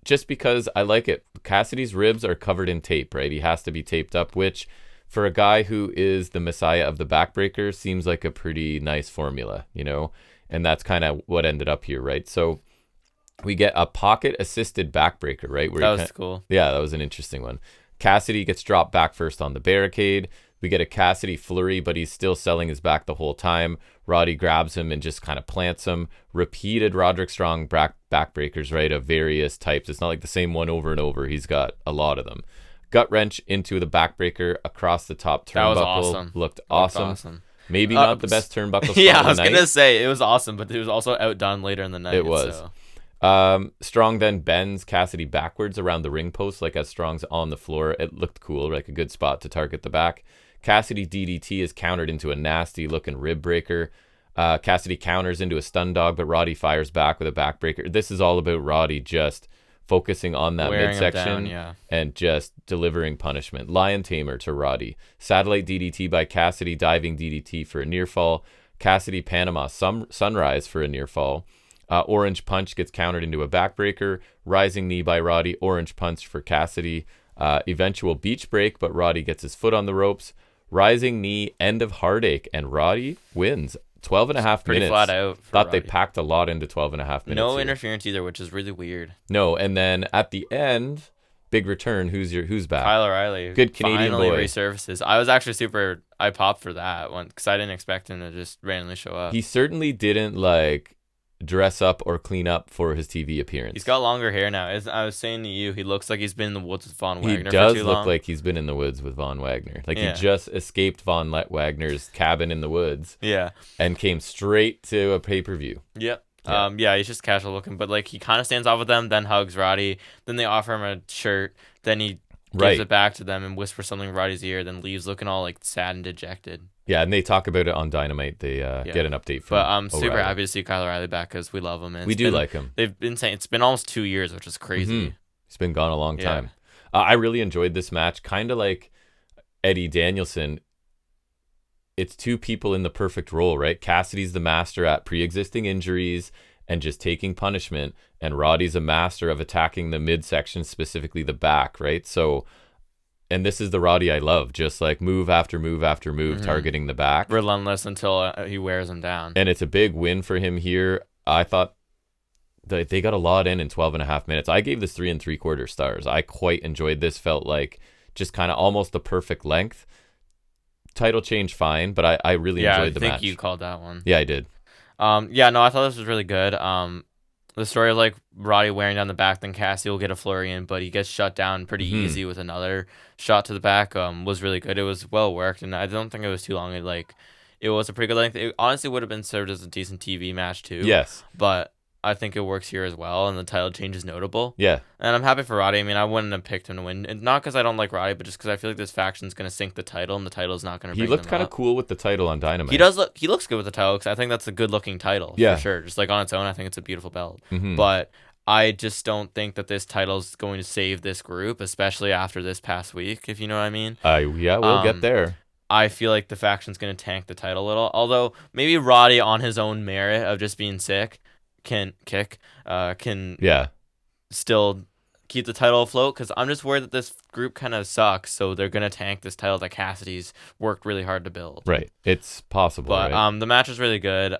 Just because I like it. Cassidy's ribs are covered in tape, right? He has to be taped up, which for a guy who is the messiah of the backbreaker seems like a pretty nice formula, you know? And that's kind of what ended up here, right? So we get a pocket-assisted backbreaker, right? That was cool. Yeah, that was an interesting one. Cassidy gets dropped back first on the barricade. We get a Cassidy flurry, but he's still selling his back the whole time. Roddy grabs him and just kind of plants him. Repeated Roderick Strong backbreakers, right, of various types. It's not like the same one over and over. He's got a lot of them. Gut wrench into the backbreaker across the top turnbuckle. That was awesome. Looked awesome. Maybe not the best turnbuckle spot yeah, I was going to say, it was awesome, but it was also outdone later in the night. It was. So. Strong then bends Cassidy backwards around the ring post, like as Strong's on the floor. It looked cool, like a good spot to target the back. Cassidy DDT is countered into a nasty looking rib breaker. Cassidy counters into a stun dog, but Roddy fires back with a backbreaker. This is all about Roddy just focusing on that midsection and just delivering punishment. Lion Tamer to Roddy. Satellite DDT by Cassidy, diving DDT for a near fall. Cassidy Panama Sunrise for a near fall. Orange Punch gets countered into a backbreaker. Rising knee by Roddy. Orange Punch for Cassidy. Eventual beach break, but Roddy gets his foot on the ropes. Rising knee, end of heartache, and Roddy wins. 12 and a half pretty minutes. Flat out. Thought Roddy. They packed a lot into 12 and a half minutes. No here. interference either, which is really weird. No, and then at the end, big return. Who's back? Kyle O'Reilly. Good Canadian finally boy. Resurfaces. I was actually I popped for that one because I didn't expect him to just randomly show up. He certainly didn't dress up or clean up for his TV appearance. He's got longer hair now. As I was saying to you, he looks like he's been in the woods with Von Wagner. He does look like he's been in the woods with Von Wagner. He just escaped Von Wagner's cabin in the woods. Yeah. And came straight to a pay-per-view. Yep. Yeah. He's just casual looking, but he kind of stands off with them, then hugs Roddy, then they offer him a shirt, then he gives it back to them and whispers something in Roddy's ear, then leaves looking all sad and dejected. Yeah, and they talk about it on Dynamite. They get an update from But I'm super happy to see Kyle O'Reilly back because we love him. And we do like him. They've been saying it's been almost 2 years, which is crazy. Mm-hmm. He's been gone a long time. I really enjoyed this match. Kind of like Eddie Danielson. It's two people in the perfect role, right? Cassidy's the master at pre-existing injuries and just taking punishment, and Roddy's a master of attacking the midsection, specifically the back, right? So... And this is the Roddy I love, just move after move after move, targeting the back. Relentless until he wears him down. And it's a big win for him here. I thought that they got a lot in 12 and a half minutes. I gave this 3 3/4 stars. I quite enjoyed this. Felt like just kind of almost the perfect length. Title change, fine, but I really enjoyed the match. I think you called that one. Yeah, I did. I thought this was really good. The story of Roddy wearing down the back, then Cassie will get a flurry in, but he gets shut down pretty easy with another shot to the back. Was really good. It was well worked, and I don't think it was too long. It was a pretty good length. It honestly would have been served as a decent TV match too. Yes, but I think it works here as well, and the title change is notable. Yeah. And I'm happy for Roddy. I mean, I wouldn't have picked him to win. And not because I don't like Roddy, but just because I feel like this faction's going to sink the title, and the title's not going to bring He looked kind of cool with the title on Dynamite. He looks good with the title, because I think that's a good-looking title, for sure. Just on its own, I think it's a beautiful belt. Mm-hmm. But I just don't think that this title's going to save this group, especially after this past week, if you know what I mean. Yeah, we'll get there. I feel like the faction's going to tank the title a little. Although, maybe Roddy, on his own merit of just being sick, can still keep the title afloat, because I'm just worried that this group kind of sucks, so they're gonna tank this title that Cassidy's worked really hard to build. Right, it's possible. But right? The match was really good.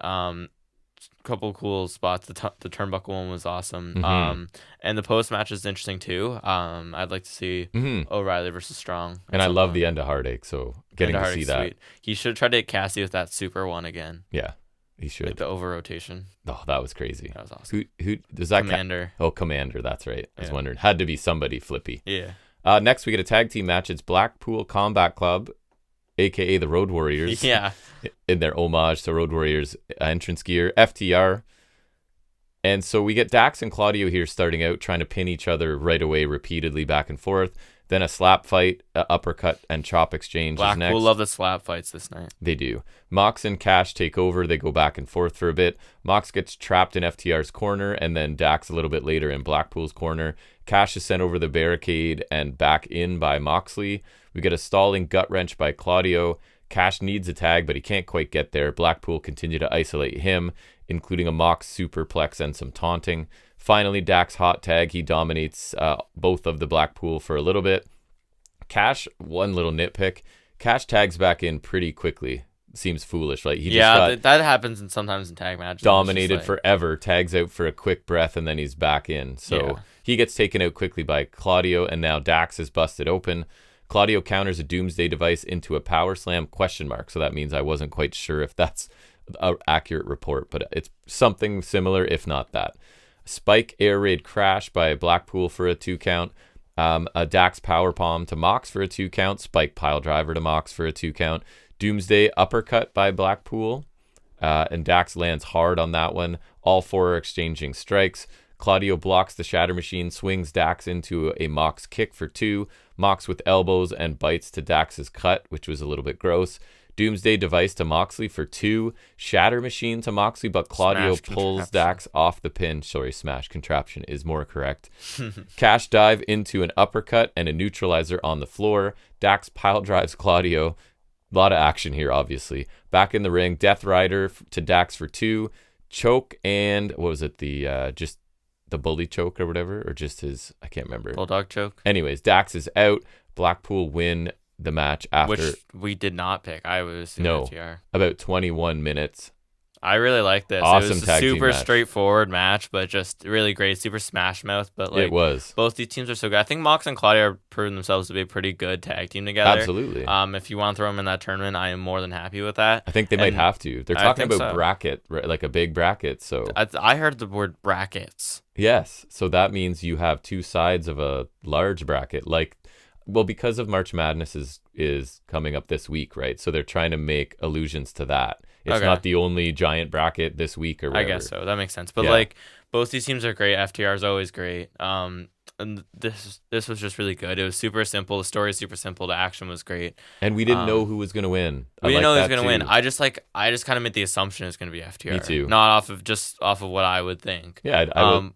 Couple cool spots. The turnbuckle one was awesome. Mm-hmm. And the post match is interesting too. I'd like to see O'Reilly versus Strong. And I love the end of Heartache, so getting to see that. Sweet. He should try to hit Cassidy with that super one again. Yeah. He should. The over rotation. Oh, that was crazy. That was awesome. Who does that? Commander. Commander. That's right. I was wondering. Had to be somebody flippy. Yeah. Next, we get a tag team match. It's Blackpool Combat Club, aka the Road Warriors. Yeah. In their homage to Road Warriors entrance gear, FTR. And so we get Dax and Claudio here starting out, trying to pin each other right away, repeatedly back and forth. Then a slap fight, uppercut, and chop exchange is next. Blackpool love the slap fights this night. They do. Mox and Cash take over. They go back and forth for a bit. Mox gets trapped in FTR's corner, and then Dax a little bit later in Blackpool's corner. Cash is sent over the barricade and back in by Moxley. We get a stalling gut wrench by Claudio. Cash needs a tag, but he can't quite get there. Blackpool continue to isolate him, including a Mox superplex and some taunting. Finally, Dax hot tag. He dominates both of the Blackpool for a little bit. Cash, one little nitpick. Cash tags back in pretty quickly. Seems foolish, right? He just that happens sometimes in tag matches. Dominated forever, tags out for a quick breath, and then he's back in. So he gets taken out quickly by Claudio, and now Dax is busted open. Claudio counters a Doomsday device into a power slam ? So that means I wasn't quite sure if that's an accurate report, but it's something similar, if not that. Spike air raid crash by Blackpool for a 2 count. A Dax powerbomb to Mox for a 2 count. Spike pile driver to Mox for a 2 count. Doomsday uppercut by Blackpool. And Dax lands hard on that one. All 4 are exchanging strikes. Claudio blocks the Shatter Machine, swings Dax into a Mox kick for 2. Mox with elbows and bites to Dax's cut, which was a little bit gross. Doomsday device to Moxley for 2. Shatter Machine to Moxley, but Claudio pulls Dax off the pin. Sorry, smash contraption is more correct. Cash dive into an uppercut and a neutralizer on the floor. Dax pile drives Claudio. A lot of action here, obviously. Back in the ring, Death Rider to Dax for 2. Choke and, what was it, just the bully choke or whatever? Or just his, I can't remember. Bulldog choke. Anyways, Dax is out. Blackpool win the match after, which we did not pick. I was about 21 minutes. I really like this. Awesome. It was a super straightforward match, but just really great, super smash mouth. But like, it was. Both these teams are so good. I think Mox and Claudia are proving themselves to be a pretty good tag team together. Absolutely. If you want to throw them in that tournament, I am more than happy with that. I think they might have to. They're talking about bracket, like a big bracket. So I heard the word brackets. Yes. So that means you have 2 sides of a large bracket, because of March Madness is coming up this week, right? So they're trying to make allusions to that. It's not the only giant bracket this week or whatever. I guess so. That makes sense. But both these teams are great. FTR is always great. And this was just really good. It was super simple. The story is super simple. The action was great. And we didn't know who was going to win. We didn't know who was going to win. I just kind of made the assumption it's going to be FTR. Me too. Not off of what I would think. Yeah.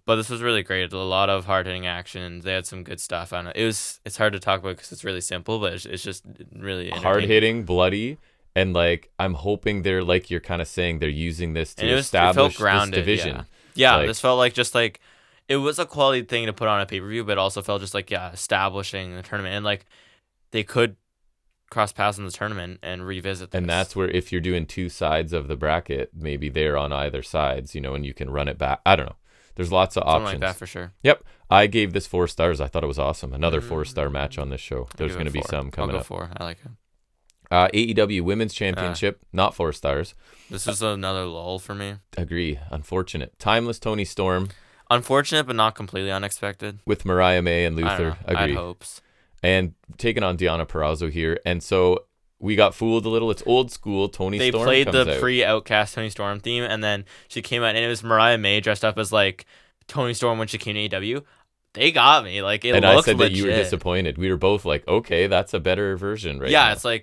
But this was really great. A lot of hard hitting action. They had some good stuff. I don't know. It's hard to talk about because it's really simple, but it's just really hard hitting, bloody. And I'm hoping they're you're kind of saying they're using this to establish this division. Yeah, this felt like it was a quality thing to put on a pay-per-view, but it also felt just establishing the tournament. And they could cross paths in the tournament and revisit this. And that's where if you're doing 2 sides of the bracket, maybe they're on either sides, and you can run it back. I don't know. There's lots of options. Something like that for sure. Yep. I gave this 4 stars. I thought it was awesome. Another 4-star match on this show. There's going to be some coming up. 4. I like it. AEW Women's Championship, not 4 stars. This is another lull for me. Agree. Unfortunate. Timeless Toni Storm. Unfortunate, but not completely unexpected. With Mariah May and Luther. Agree. I had hopes. And taking on Deonna Purrazzo here. And so we got fooled a little. It's old school. Toni Storm comes out. They played the pre-Outcast Toni Storm theme, and then she came out, and it was Mariah May dressed up as Toni Storm when she came to AEW. They got me. It looked legit. And I said that you were disappointed. We were both okay, that's a better version right now. Yeah,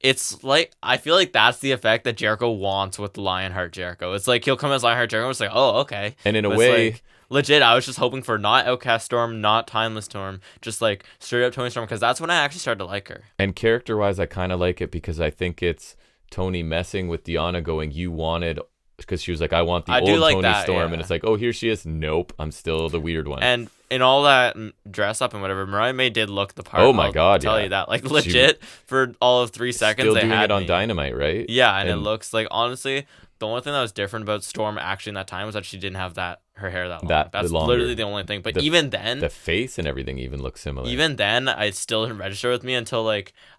it's I feel like that's the effect that Jericho wants with Lionheart Jericho. It's he'll come as Lionheart Jericho. It's okay. And in a way, legit, I was just hoping for not Outcast Storm, not Timeless Storm, just straight up Toni Storm, because that's when I actually started to like her. And character-wise, I kind of like it because I think it's Toni messing with Deonna going, you wanted, because she was I want the old Toni Storm, and it's here she is. Nope, I'm still the weird one. And in all that dress up and whatever, Mariah May did look the part. Oh my God, I'll tell you that. Legit, for all of 3 seconds, still they doing had it on Dynamite, right? Yeah, and it looks honestly, the only thing that was different about Storm actually in that time was that she didn't have her hair that long. That's literally the only thing. But even then, the face and everything even looks similar. Even then, it still didn't register with me until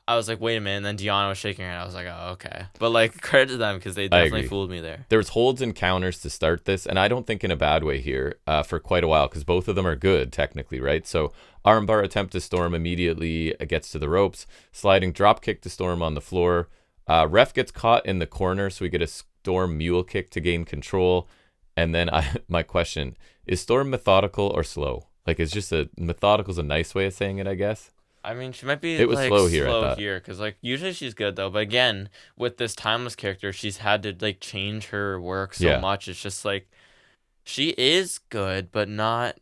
I was wait a minute, and then Deonna was shaking her head. I was oh, okay. But credit to them because they definitely fooled me there. There was holds and counters to start this, and I don't think in a bad way here for quite a while because both of them are good technically, right? So armbar attempt to Storm immediately gets to the ropes, sliding drop kick to Storm on the floor. Ref gets caught in the corner, so we get a Storm mule kick to gain control. And then my question, is Storm methodical or slow? It's just methodical is a nice way of saying it, I guess. I mean, she might be It was like slow here, I thought. because like usually she's good though. But again, with this timeless character, she's had to like change her work so much. It's just like she is good, but not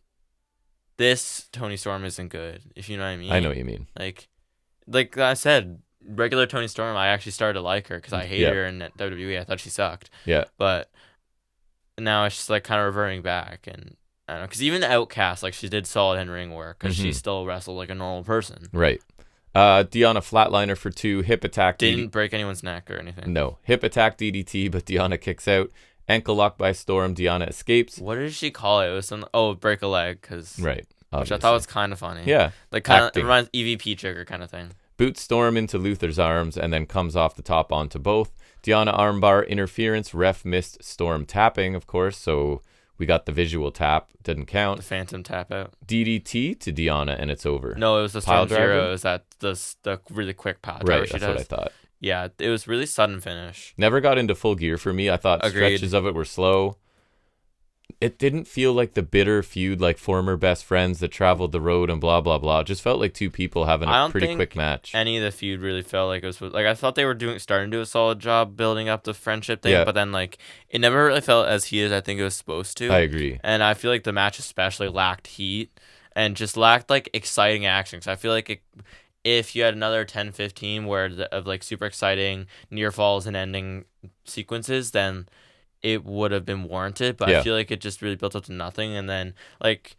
this Toni Storm isn't good. If you know what I mean. I know what you mean. Like I said, regular Toni Storm, I actually started to like her because I hated her in WWE. I thought she sucked. Yeah. But now it's just like kind of reverting back, and I don't know, because even Outcast, like she did solid in ring work because she still wrestled like a normal person. Right. Deanna flatliner for 2, hip attack. Didn't break anyone's neck or anything. No, hip attack DDT, but Deanna kicks out. Ankle lock by Storm. Deanna escapes. What did she call it? It was some break a leg, right. Which I thought was kind of funny. Yeah. Like kind of reminds EVP trigger kind of thing. Boots Storm into Luther's arms and then comes off the top onto both. Deanna armbar interference. Ref missed Storm tapping, of course, so we got the visual tap. Didn't count. The phantom tap out. DDT to Deanna and it's over. No, it was the Storm Zero. It was the really quick pile driver she does. What I thought. Yeah, it was really sudden finish. Never got into full gear for me. I thought stretches of it were slow. It didn't feel like the bitter feud, like former best friends that traveled the road and blah, blah, blah. It just felt like two people having a pretty quick match. Any of the feud really felt like it was like I thought they were starting to do a solid job building up the friendship thing, but then like it never really felt as heated as I think it was supposed to. I agree. And I feel like the match especially lacked heat and just lacked like exciting action. So I feel like if you had another 10-15 of like super exciting near falls and ending sequences, then it would have been warranted, but I feel like it just really built up to nothing. And then like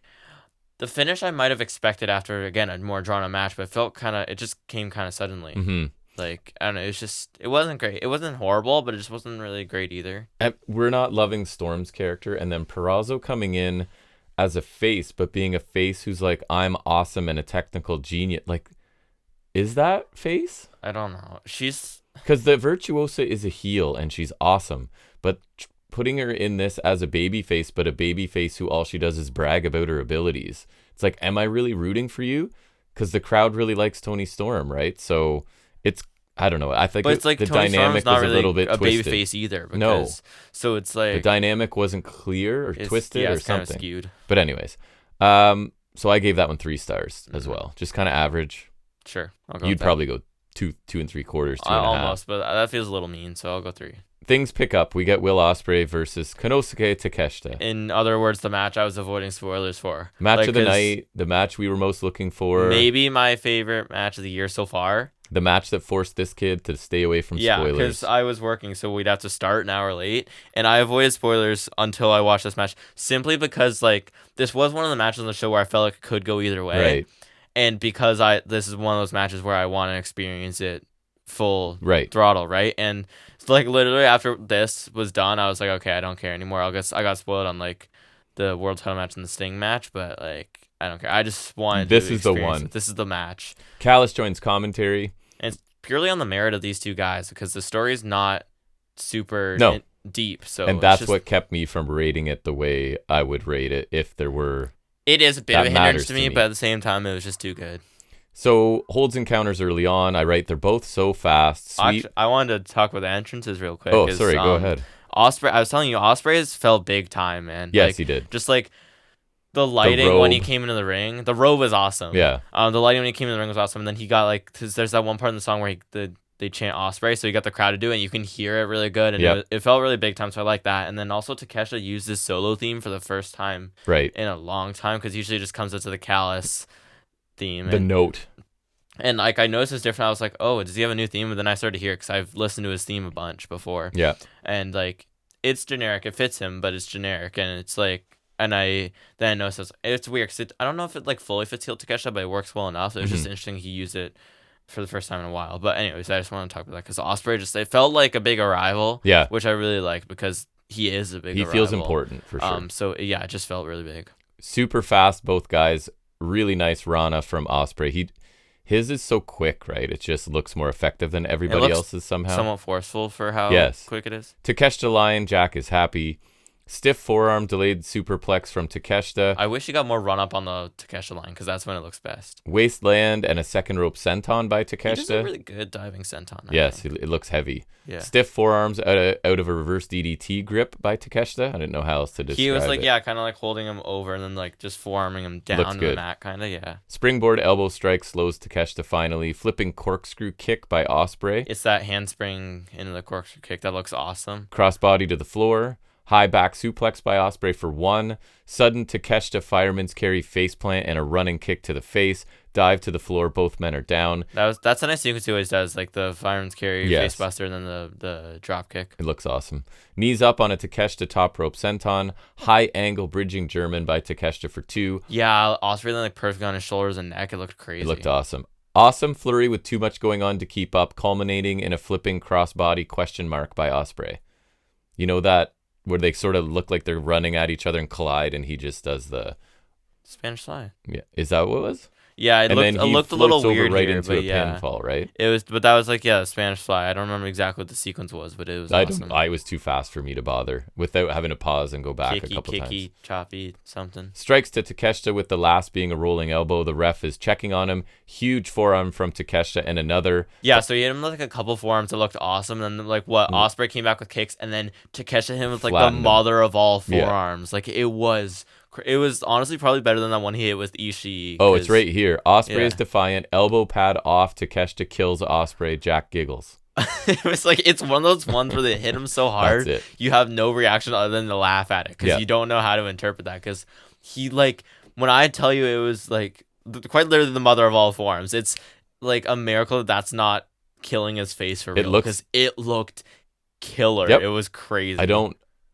the finish I might have expected after, again, a more drawn out match, but it just came kind of suddenly. Mm-hmm. Like, I don't know, it wasn't great. It wasn't horrible, but it just wasn't really great either. And we're not loving Storm's character, and then Purrazzo coming in as a face, but being a face who's like, I'm awesome and a technical genius. Like, is that face? I don't know. Because the Virtuosa is a heel and she's awesome, but putting her in this as a baby face, but a baby face who all she does is brag about her abilities. It's like, am I really rooting for you? Because the crowd really likes Toni Storm, right? So it's, I don't know. I think but it's like the Toni dynamic Storm's not was really a little bit a twisted. baby face either. No. So it's like the dynamic wasn't clear or twisted or it's kind something. of skewed. But anyways, so I gave that one 3 stars as well. Just kind of average. Sure. You'd probably go 2 3/4, 2.5. Almost, but that feels a little mean, so I'll go 3. Things pick up. We get Will Ospreay versus Konosuke Takeshita. In other words, the match I was avoiding spoilers for. Match of the night, the match we were most looking for. Maybe my favorite match of the year so far. The match that forced this kid to stay away from spoilers. Yeah, because I was working, so we'd have to start an hour late, and I avoided spoilers until I watched this match, simply because like this was one of the matches on the show where I felt like it could go either way. Right. And because this is one of those matches where I want to experience it full throttle, right? And it's like literally after this was done, I was like, okay, I don't care anymore. I got spoiled on like the world title match and the Sting match, but like I don't care. I just wanted this to is the experience one. it. This is the match. Callis joins commentary. And it's purely on the merit of these two guys because the story is not super deep. So and that's what kept me from rating it the way I would rate it if there were. It is a bit of a hindrance to me, but at the same time, it was just too good. So holds encounters early on. I write they're both so fast. Sweet. I wanted to talk about the entrances real quick. Oh, sorry. Go ahead. Ospreay. I was telling you, Ospreay's fell big time, man. Yes, he did. Just like the lighting when he came into the ring, the robe was awesome. Yeah. The lighting when he came into the ring was awesome, and then he got like, cause there's that one part in the song where they chant Ospreay, so you got the crowd to do it, and you can hear it really good, and it felt really big time, so I like that. And then also Takeshita used his solo theme for the first time in a long time, because usually it just comes into the Callis theme. The note. And like I noticed it's different. I was like, oh, does he have a new theme? But then I started to hear it because I've listened to his theme a bunch before. Yeah. And like it's generic. It fits him, but it's generic, and it's like, and I noticed it's weird because I don't know if it like fully fits heel Takeshita, but it works well enough. It was just interesting he used it for the first time in a while. But anyways, I just want to talk about that because Ospreay it felt like a big arrival. Yeah. Which I really liked because he is a big arrival. He feels important for sure. So yeah, it just felt really big. Super fast, both guys. Really nice Rana from Ospreay. His is so quick, right? It just looks more effective than everybody else's somehow. Somewhat forceful for how quick it is. Takeshita Lion, Jack is happy. Stiff forearm delayed superplex from Takeshita. I wish he got more run up on the Takeshita line because that's when it looks best. Wasteland and a second rope senton by Takeshita. He does a really good diving senton. Yes, it looks heavy. Yeah. Stiff forearms out of a reverse DDT grip by Takeshita. I didn't know how else to describe it. He was like, kind of like holding him over and then like just forearming him down to the mat, kind of, yeah. Springboard elbow strike slows Takeshita finally. Flipping corkscrew kick by Ospreay. It's that handspring into the corkscrew kick that looks awesome. Crossbody to the floor. High back suplex by Ospreay for 1. Sudden Takeshita fireman's carry faceplant and a running kick to the face. Dive to the floor. Both men are down. That's a nice sequence he always does, like the fireman's carry, facebuster, and then the drop kick. It looks awesome. Knees up on a Takeshita top rope senton. High angle bridging German by Takeshita for 2. Yeah, Ospreay like perfect on his shoulders and neck. It looked crazy. It looked awesome. Awesome flurry with too much going on to keep up, culminating in a flipping crossbody question mark by Ospreay. You know that where they sort of look like they're running at each other and collide, and he just does the Spanish fly. Yeah, is that what it was? Yeah, it looked a little weird right here, into but a pinfall, right? It was, but that was like Spanish fly. I don't remember exactly what the sequence was, but it was awesome. I was too fast for me to bother without having to pause and go back a couple times. Kicky, choppy, something. Strikes to Takeshita with the last being a rolling elbow. The ref is checking on him. Huge forearm from Takeshita and another. Yeah, so he hit him with like a couple forearms that looked awesome. And then like Ospreay came back with kicks, and then Takeshita hit him with like the mother of all forearms. Yeah. Like it was honestly probably better than that one he hit with Ishii. Oh, it's right here. Ospreay is defiant. Elbow pad off. Takeshita kills Ospreay. Jack giggles. It was like, it's one of those ones where they hit him so hard, you have no reaction other than to laugh at it because you don't know how to interpret that. Because he, like, when I tell you it was like quite literally the mother of all forearms, it's like a miracle that's not killing his face for real because it looked killer. Yep. It was crazy.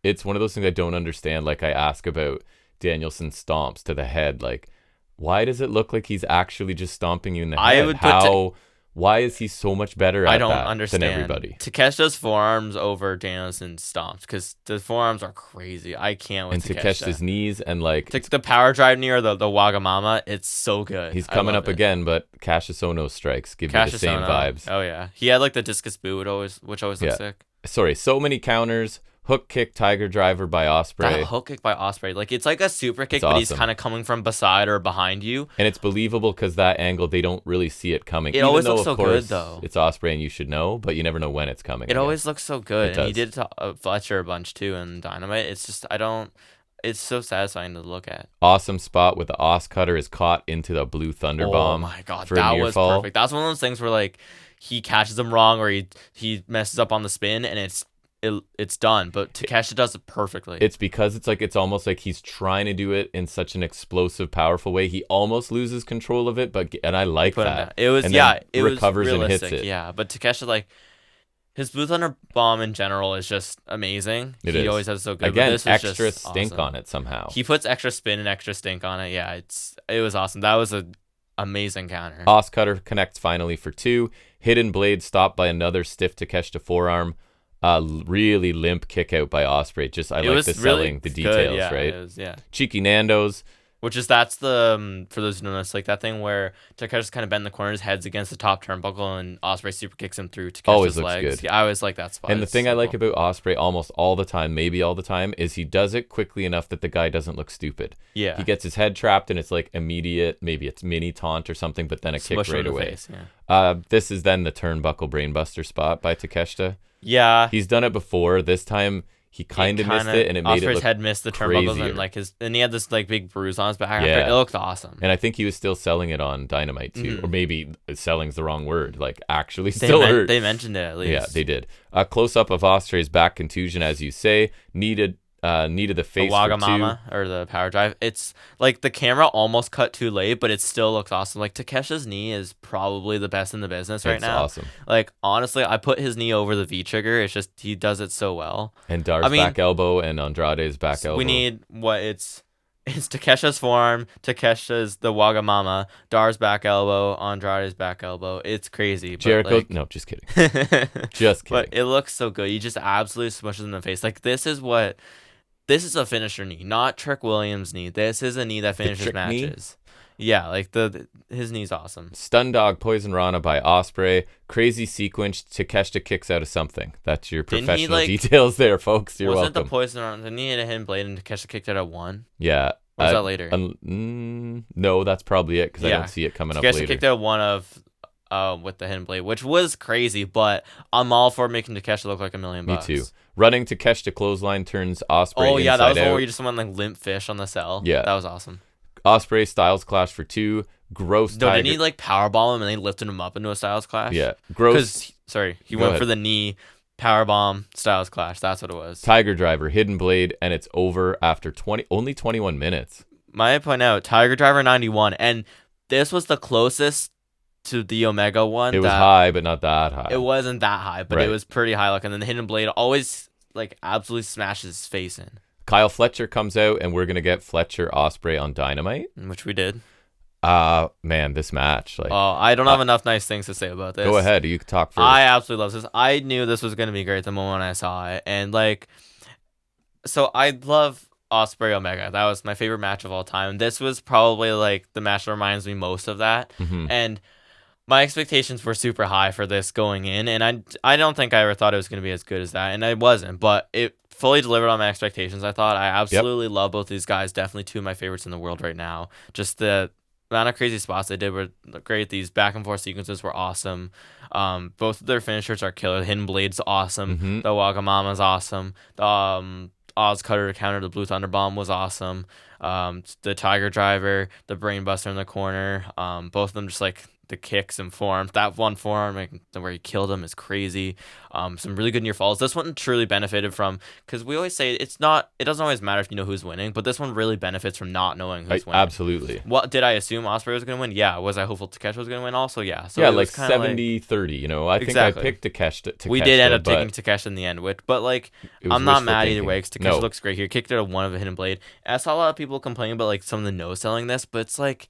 It's one of those things I don't understand. Like I ask about Danielson stomps to the head, like why does it look like he's actually just stomping you in the head? Why is he so much better at that than everybody? Takeshita's forearms over Danielson's stomps because the forearms are crazy. I can't with Takeshita's knees and like the power drive knee or the Wagamama, it's so good. He's coming up again, but Cassius Ohno strikes give you the same vibes. Oh yeah, he had like the discus boot which always looks sick. Sorry, so many counters. Hook kick, tiger driver by Ospreay. That hook kick by Ospreay, like it's like a super kick, but he's kind of coming from beside or behind you, and it's believable because that angle they don't really see it coming. It always looks so good though. It's Ospreay, and you should know, but you never know when it's coming. It always looks so good, and he did it to Fletcher a bunch too in Dynamite. It's just It's so satisfying to look at. Awesome spot with the Os Cutter is caught into the blue Thunder Bomb. Oh my god, that was perfect. That's one of those things where like he catches him wrong or he messes up on the spin and it's done, but Takeshita does it perfectly. It's because it's almost like he's trying to do it in such an explosive, powerful way. He almost loses control of it, and I like that. It was it recovers was realistic, and hits it. Yeah, but Takeshita, like his Blue Thunder Bomb in general is just amazing. He always has so good. Again, this extra stink awesome. On it somehow. He puts extra spin and extra stink on it. Yeah, it was awesome. That was an amazing counter. Os Cutter connects finally for 2. Hidden Blade stopped by another stiff Takeshita forearm. Really limp kick out by Ospreay. I like the selling, the details, yeah, right? It was, yeah. Cheeky Nando's. That's the, for those who don't know, it's like that thing where Takeshita's kind of bend the corners, heads against the top turnbuckle, and Ospreay super kicks him through Takeshita's legs. Good. Yeah, I always like that spot. And the thing I like about Ospreay almost all the time, maybe all the time, is he does it quickly enough that the guy doesn't look stupid. Yeah. He gets his head trapped and it's like immediate, maybe it's mini taunt or something, but then a kick right away. Face, yeah. This is then the turnbuckle brainbuster spot by Takeshita. Yeah. He's done it before. This time he kind of missed it, and it made it look head missed the turnbuckles and he had this like big bruise on his back. Yeah. It looked awesome. And I think he was still selling it on Dynamite too, or maybe selling's the wrong word. Like actually still hurt. They mentioned it at least. Yeah, they did. A close up of Ospreay's back contusion, as you say, needed the face the Wagamama or the power drive. It's like the camera almost cut too late, but it still looks awesome. Like Takesha's knee is probably the best in the business right now. It's awesome. Like honestly, I put his knee over the V trigger. It's just he does it so well. And Dar's back elbow and Andrade's back elbow. We need it's Takesha's forearm, Takesha's the Wagamama, Dar's back elbow, Andrade's back elbow. It's crazy. Jericho, no, just kidding. Just kidding. But it looks so good. You just absolutely smushes in the face. Like this is a finisher knee, not Trick Williams' knee. This is a knee that finishes matches. Yeah, like his knee's awesome. Stun Dog Poison Rana by Ospreay. Crazy sequence. Takeshita kicks out of something. That's your professional details there, folks. You're wasn't welcome. The Poison Rana? Didn't he hit a hidden blade and Takeshita kicked out at 1? Yeah. Or was that later? No, that's probably it because I don't see it coming up later. Takeshita kicked out 1 of with the hidden blade, which was crazy, but I'm all for making Takeshita look like $1 million. Me too. Running Takeshita clothesline turns Ospreay. Oh yeah, that was the one out. where you just went like limp fish on the cell. Yeah, that was awesome. Ospreay Styles Clash for 2. Gross. No, didn't he like powerbomb him and they lifted him up into a Styles Clash? Yeah, gross. He went for the knee, powerbomb, Styles Clash. That's what it was. Tiger Driver, hidden blade, and it's over after only 21 minutes. Might point out Tiger Driver 91, and this was the closest to the Omega one. It was high, but not that high. It wasn't that high, but It was pretty high. Like, and then the hidden blade always like absolutely smashes his face in. Kyle Fletcher comes out, and we're gonna get Fletcher Ospreay on Dynamite, which we did. Man, this match. Like, I don't have enough nice things to say about this. Go ahead, you can talk first. I absolutely love this. I knew this was gonna be great the moment I saw it, and like, so I love Ospreay Omega. That was my favorite match of all time. This was probably like the match that reminds me most of that, and my expectations were super high for this going in, and I don't think I ever thought it was going to be as good as that, and it wasn't, but it fully delivered on my expectations. I thought I absolutely love both these guys. Definitely 2 of my favorites in the world right now. Just the amount of crazy spots they did were great. These back and forth sequences were awesome. Both of their finishers are killer. The Hidden Blade's awesome. The Wagamama's awesome. The Oz Cutter to counter the Blue Thunder Bomb was awesome. The Tiger Driver, the Brainbuster in the corner. Both of them just like the kicks and forearms. That one forearm where he killed him is crazy. Some really good near falls. This one truly benefited from, because we always say it doesn't always matter if you know who's winning, but this one really benefits from not knowing who's winning. Absolutely. What did I assume Ospreay was going to win? Yeah. Was I hopeful Takeshita was going to win? Also, yeah. So yeah, like 70-30. You know, I think I picked Takeshita. We did end up taking Takeshita in the end, but like I'm not mad either way because Takeshita looks great here. Kicked out of 1 of a hidden blade. And I saw a lot of people complaining about like some of the no selling this, but it's like.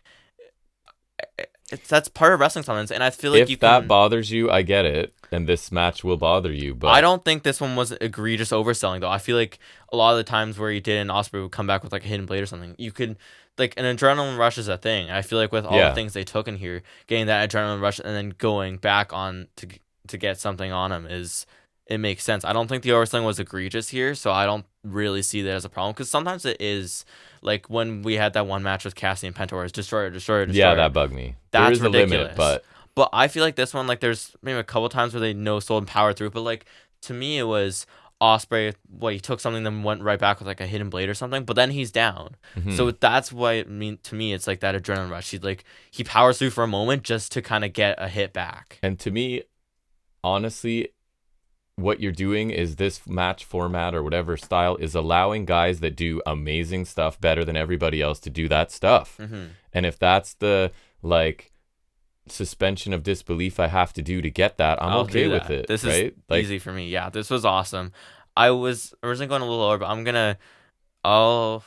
That's part of wrestling sometimes, and I feel like if that bothers you, I get it, and this match will bother you. But I don't think this one was egregious overselling though. I feel like a lot of the times where he did, and Ospreay would come back with like a hidden blade or something, you could like an adrenaline rush is a thing. I feel like with all the things they took in here, getting that adrenaline rush and then going back on to get something on him it makes sense. I don't think the overselling was egregious here, so I don't really see that as a problem because sometimes it is. Like when we had that one match with Cassie and Pentor, destroyer. Yeah, that bugged me. That's there is ridiculous. A limit, but I feel like this one, like there's maybe a couple times where they no sold and powered through, but like to me it was Ospreay. He took something, then went right back with like a hidden blade or something, but then he's down. So that's why to me it's like that adrenaline rush. He powers through for a moment just to kind of get a hit back. And to me, honestly, what you're doing is this match format or whatever style is allowing guys that do amazing stuff better than everybody else to do that stuff. And if that's the like suspension of disbelief I have to do to get that, I'm okay with it. This is easy for me. Yeah, this was awesome. I was originally going a little lower, but I'm gonna go.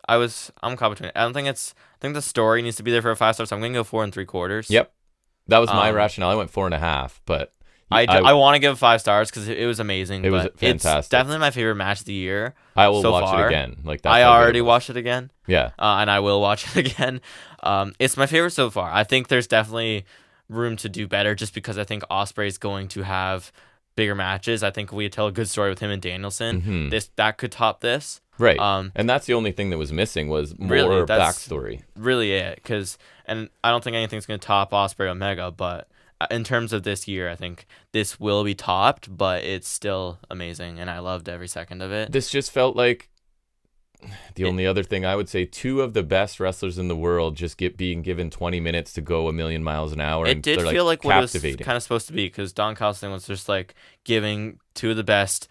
I'm caught between. I think the story needs to be there for a 5 star, so I'm gonna go 4 3/4. Yep. That was my rationale. I went 4.5, but I want to give 5 stars because it was amazing. It was fantastic. It's definitely my favorite match of the year. I will watch it again. I already watched it again. Yeah. And I will watch it again. It's my favorite so far. I think there's definitely room to do better just because I think Ospreay is going to have bigger matches. I think we tell a good story with him and Danielson. That could top this. Right. And that's the only thing that was missing was more backstory. Really it. And I don't think anything's going to top Ospreay Omega, but in terms of this year, I think this will be topped, but it's still amazing, and I loved every second of it. This just felt like the only other thing I would say, 2 of the best wrestlers in the world just being given 20 minutes to go a million miles an hour. It did feel like what it was kind of supposed to be, because Don Callis thing was just like giving 2 of the best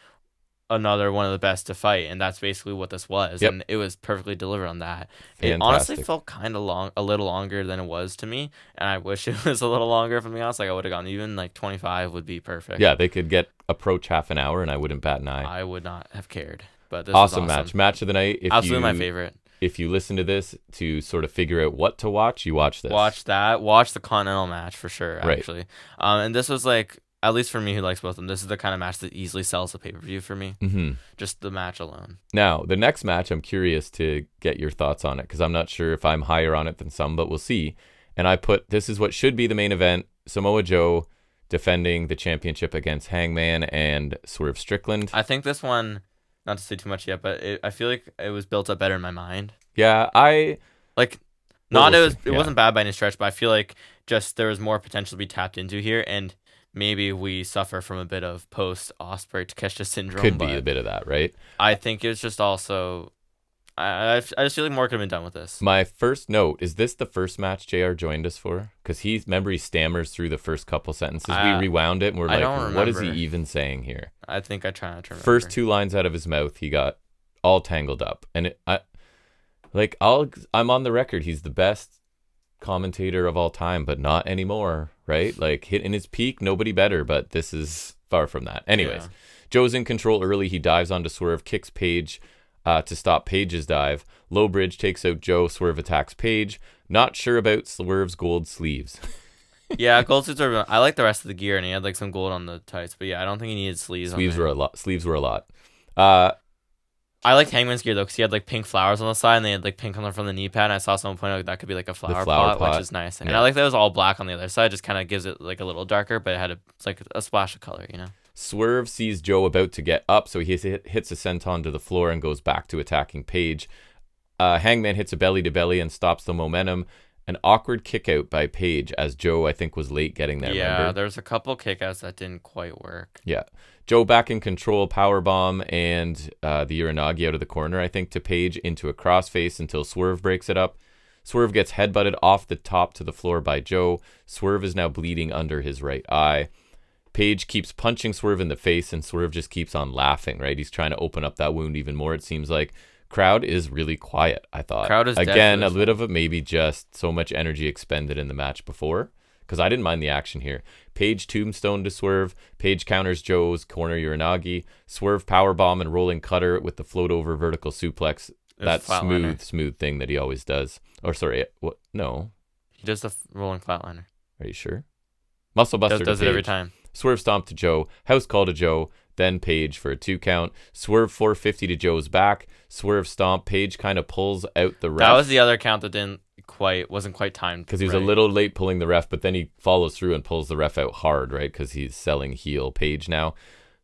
another one of the best to fight, and that's basically what this was. And it was perfectly delivered on that. Fantastic. It honestly felt kind of a little longer than it was to me, and I wish it was a little longer. If I'm being honest, like I would have gone even like 25 would be perfect. Yeah, they could approach half an hour and I wouldn't bat an eye. I would not have cared. But this awesome match of the night. Absolutely my favorite. If you listen to this to sort of figure out what to watch, you watch this. Watch the Continental match for sure, actually. And this was like, at least for me who likes both of them, this is the kind of match that easily sells the pay-per-view for me. Mm-hmm. Just the match alone. Now, the next match, I'm curious to get your thoughts on it because I'm not sure if I'm higher on it than some, but we'll see. And I put, this is what should be the main event. Samoa Joe defending the championship against Hangman and Swerve Strickland. I think this one, not to say too much yet, but I feel like it was built up better in my mind. Yeah, it wasn't bad by any stretch, but I feel like just there was more potential to be tapped into here, and maybe we suffer from a bit of post-Ospreay Takeshita syndrome. Could be a bit of that, right? I think it was just also... I just feel like more could have been done with this. My first note, is this the first match JR joined us for? Because he stammers through the first couple sentences. We rewound it and we're like, what is he even saying here? I think I try not to remember. First 2 lines out of his mouth, he got all tangled up. And I'm on the record, he's the best commentator of all time, but not anymore, right? Like, hit in his peak, nobody better, but this is far from that. Anyways, Joe's in control early. He dives onto Swerve, kicks Paige to stop Paige's dive. Low bridge takes out Joe. Swerve attacks Paige. Not sure about Swerve's gold sleeves. Yeah, gold sleeves are... I like the rest of the gear, and he had like some gold on the tights, but yeah, I don't think he needed sleeves. Sleeves were a lot. I liked Hangman's gear though, because he had like pink flowers on the side, and they had like pink on the from the knee pad. And I saw someone point out that could be like a flower pot, which is nice. And I like that it was all black on the other side, just kind of gives it like a little darker, but it had it's like a splash of color, you know. Swerve sees Joe about to get up, so he hits a senton to the floor and goes back to attacking Paige. Hangman hits a belly to belly and stops the momentum. An awkward kick out by Paige as Joe, I think, was late getting there. Yeah, remember? There's a couple kickouts that didn't quite work. Yeah. Joe back in control, powerbomb, and the Uranagi out of the corner, I think, to Paige into a crossface until Swerve breaks it up. Swerve gets headbutted off the top to the floor by Joe. Swerve is now bleeding under his right eye. Paige keeps punching Swerve in the face, and Swerve just keeps on laughing, right? He's trying to open up that wound even more, it seems like. Crowd is really quiet, I thought. Crowd is again a bit of it, maybe just so much energy expended in the match before, because I didn't mind the action here. Paige tombstone to Swerve. Paige counters Joe's corner Uranagi. Swerve powerbomb and rolling cutter with the float over vertical suplex. That smooth thing that he always does. Or sorry, what? No, he does the rolling flatliner. Are you sure? Muscle buster does it every time. Swerve stomp to Joe. House call to Joe. Then Paige for a 2 count. Swerve 450 to Joe's back. Swerve stomp. Paige kind of pulls out the ref. That was the other count that wasn't quite timed. Because he was a little late pulling the ref, but then he follows through and pulls the ref out hard, right? Because he's selling heel Paige now.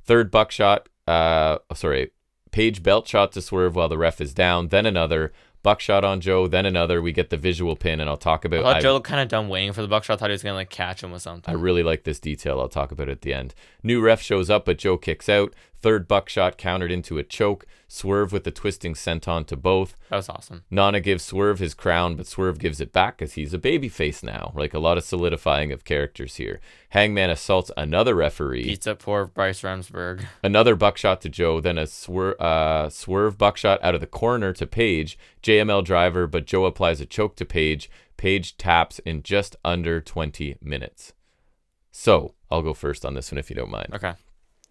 Third buckshot. Paige belt shot to Swerve while the ref is down. Then another. Buckshot on Joe, then another. We get the visual pin, and I'll talk about... I thought Joe looked kind of dumb waiting for the buckshot. I thought he was going to like catch him with something. I really like this detail. I'll talk about it at the end. New ref shows up, but Joe kicks out. Third buckshot countered into a choke. Swerve with the twisting senton to both. That was awesome. Nana gives Swerve his crown, but Swerve gives it back because he's a babyface now. Like a lot of solidifying of characters here. Hangman assaults another referee. Beats up poor Bryce Remsburg. Another buckshot to Joe, then a Swerve buckshot out of the corner to Paige. JML driver, but Joe applies a choke to Paige. Paige taps in just under 20 minutes. So, I'll go first on this one if you don't mind. Okay.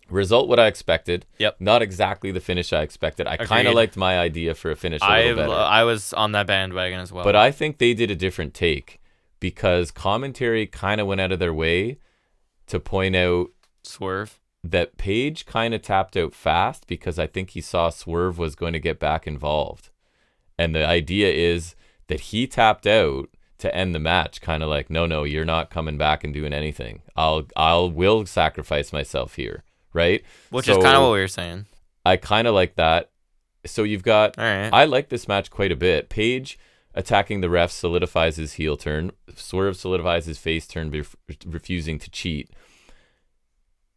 Result what I expected. Yep. Not exactly the finish I expected. I kind of liked my idea for a finish a little better. I was on that bandwagon as well. But I think they did a different take because commentary kind of went out of their way to point out Swerve that Paige kind of tapped out fast because I think he saw Swerve was going to get back involved. And the idea is that he tapped out to end the match, kind of like, no, you're not coming back and doing anything. Will sacrifice myself here. Right? Which is kind of what we were saying. I kind of like that. So you've got... All right. I like this match quite a bit. Paige attacking the ref solidifies his heel turn. Swerve solidifies his face turn, refusing to cheat.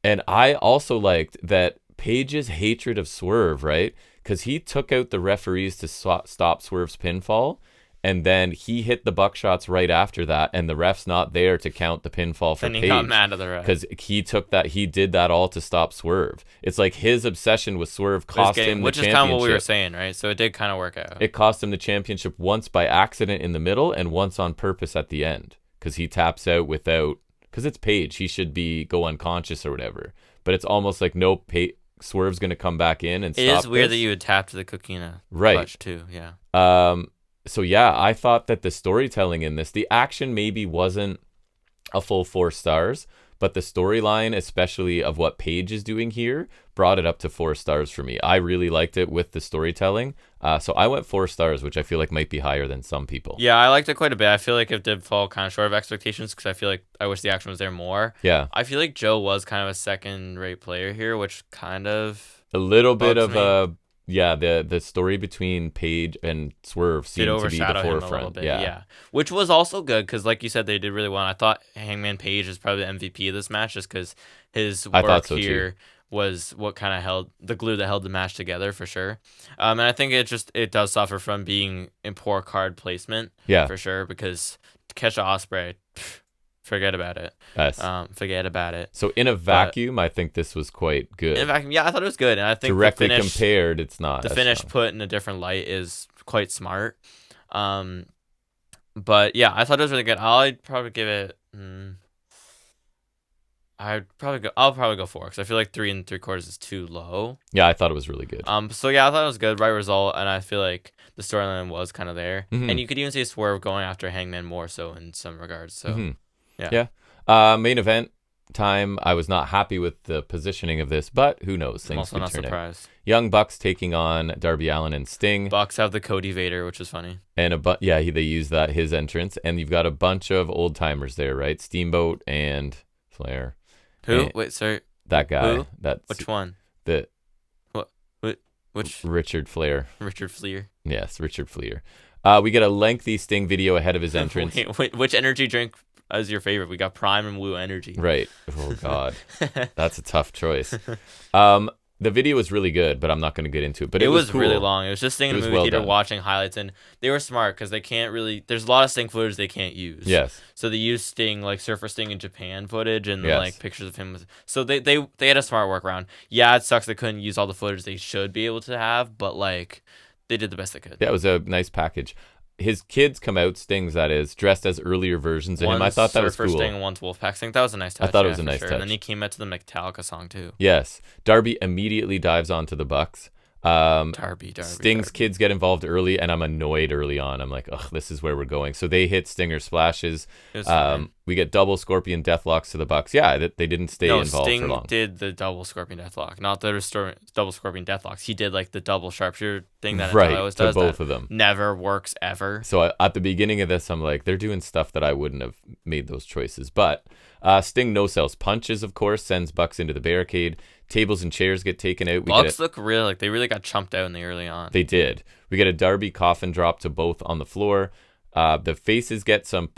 And I also liked that Paige's hatred of Swerve, right? Because he took out the referees to stop Swerve's pinfall. And then he hit the buckshots right after that, and the ref's not there to count the pinfall for Paige. And he got mad at the ref. Because he did that all to stop Swerve. It's like his obsession with Swerve cost him the championship. Which is kind of what we were saying, right? So it did kind of work out. It cost him the championship once by accident in the middle and once on purpose at the end. Because he taps out without... Because it's Paige. He should go unconscious or whatever. But it's almost like, nope, Swerve's going to come back in and stop It is weird this. that you would tap to the Coquina clutch too, yeah. So yeah, I thought that the storytelling in this, the action maybe wasn't a full 4 stars, but the storyline, especially of what Paige is doing here, brought it up to 4 stars for me. I really liked it with the storytelling. So I went 4 stars, which I feel like might be higher than some people. Yeah, I liked it quite a bit. I feel like it did fall kind of short of expectations because I feel like I wish the action was there more. Yeah. I feel like Joe was kind of a second-rate player here, which kind of A little bit bugs of me. the story between Paige and Swerve Did seemed to be the overshadow him a little forefront. bit, Yeah. which was also good because, like you said, they did really well. And I thought Hangman Page is probably the MVP of this match just because his I work thought so here too. was what kind of held the glue that held the match together for sure. And I think it does suffer from being in poor card placement Yeah. for sure because to catch Osprey, forget about it. Yes. Forget about it. So in a vacuum, I think this was quite good. In fact, yeah, I thought it was good, and I think Directly the finish, compared, it's not. the as finish strong. put in a different light is quite smart. But yeah, I thought it was really good. I'd probably give it. I'll probably go 4 because I feel like 3 3/4 is too low. Yeah, I thought it was really good. So yeah, I thought it was good, right result, and I feel like the storyline was kind of there, Mhm. and you could even see Swerve going after Hangman more so in some regards. So Mhm. yeah. Main event time. I was not happy with the positioning of this, but who knows? I'm Things also could not turn out. surprised. Young Bucks taking on Darby Allin and Sting, Bucks have the Cody Vader, which is funny. and they use that his entrance, and you've got a bunch of old timers there, right? Steamboat and Flair. Who? And Wait, sorry. that guy. Who? That's Which one? the Which Richard Flair. Richard Fleer? Yes, Richard Fleer. We get a lengthy Sting video ahead of his entrance. Wait, which energy drink is your favorite? We got Prime and Woo Energy. Right. Oh God, that's a tough choice. The video was really good, but I'm not going to get into it. But it was was cool. really long. It was just staying in It the was movie well theater done. watching highlights, and they were smart because they can't really. There's a lot of Sting footage they can't use. Yes. So they used Sting like Surfer Sting in Japan footage and Yes. like pictures of him. So they had a smart workaround. Yeah, it sucks they couldn't use all the footage they should be able to have, but like they did the best they could. That was a nice package. His kids come out, Sting's that is, dressed as earlier versions of him. I thought that was Surfer cool. Sting, one's Wolfpack Sting. That was a nice touch. I thought it yeah, was a for nice sure. touch. And then he came out to the Metallica song too. Yes. Darby immediately dives onto the Bucks. Darby. Sting's kids get involved early, and I'm annoyed early on. I'm like, ugh, this is where we're going. So they hit Stinger splashes. It was fine. We get double Scorpion Deathlocks to the Bucks. Yeah, they didn't stay involved Sting for long. did the double Scorpion Deathlock, not the double Scorpion Deathlocks. He did like the double sharpshooter thing that Right, always to does. both that of them. never works ever. So at the beginning of this, I'm like, they're doing stuff that I wouldn't have made those choices. But Sting no-sells punches, of course, sends Bucks into the barricade. Tables and chairs get taken out. Bucks look real, like they really got chumped out in the early on. They did. We get a Darby coffin drop to both on the floor. The faces get some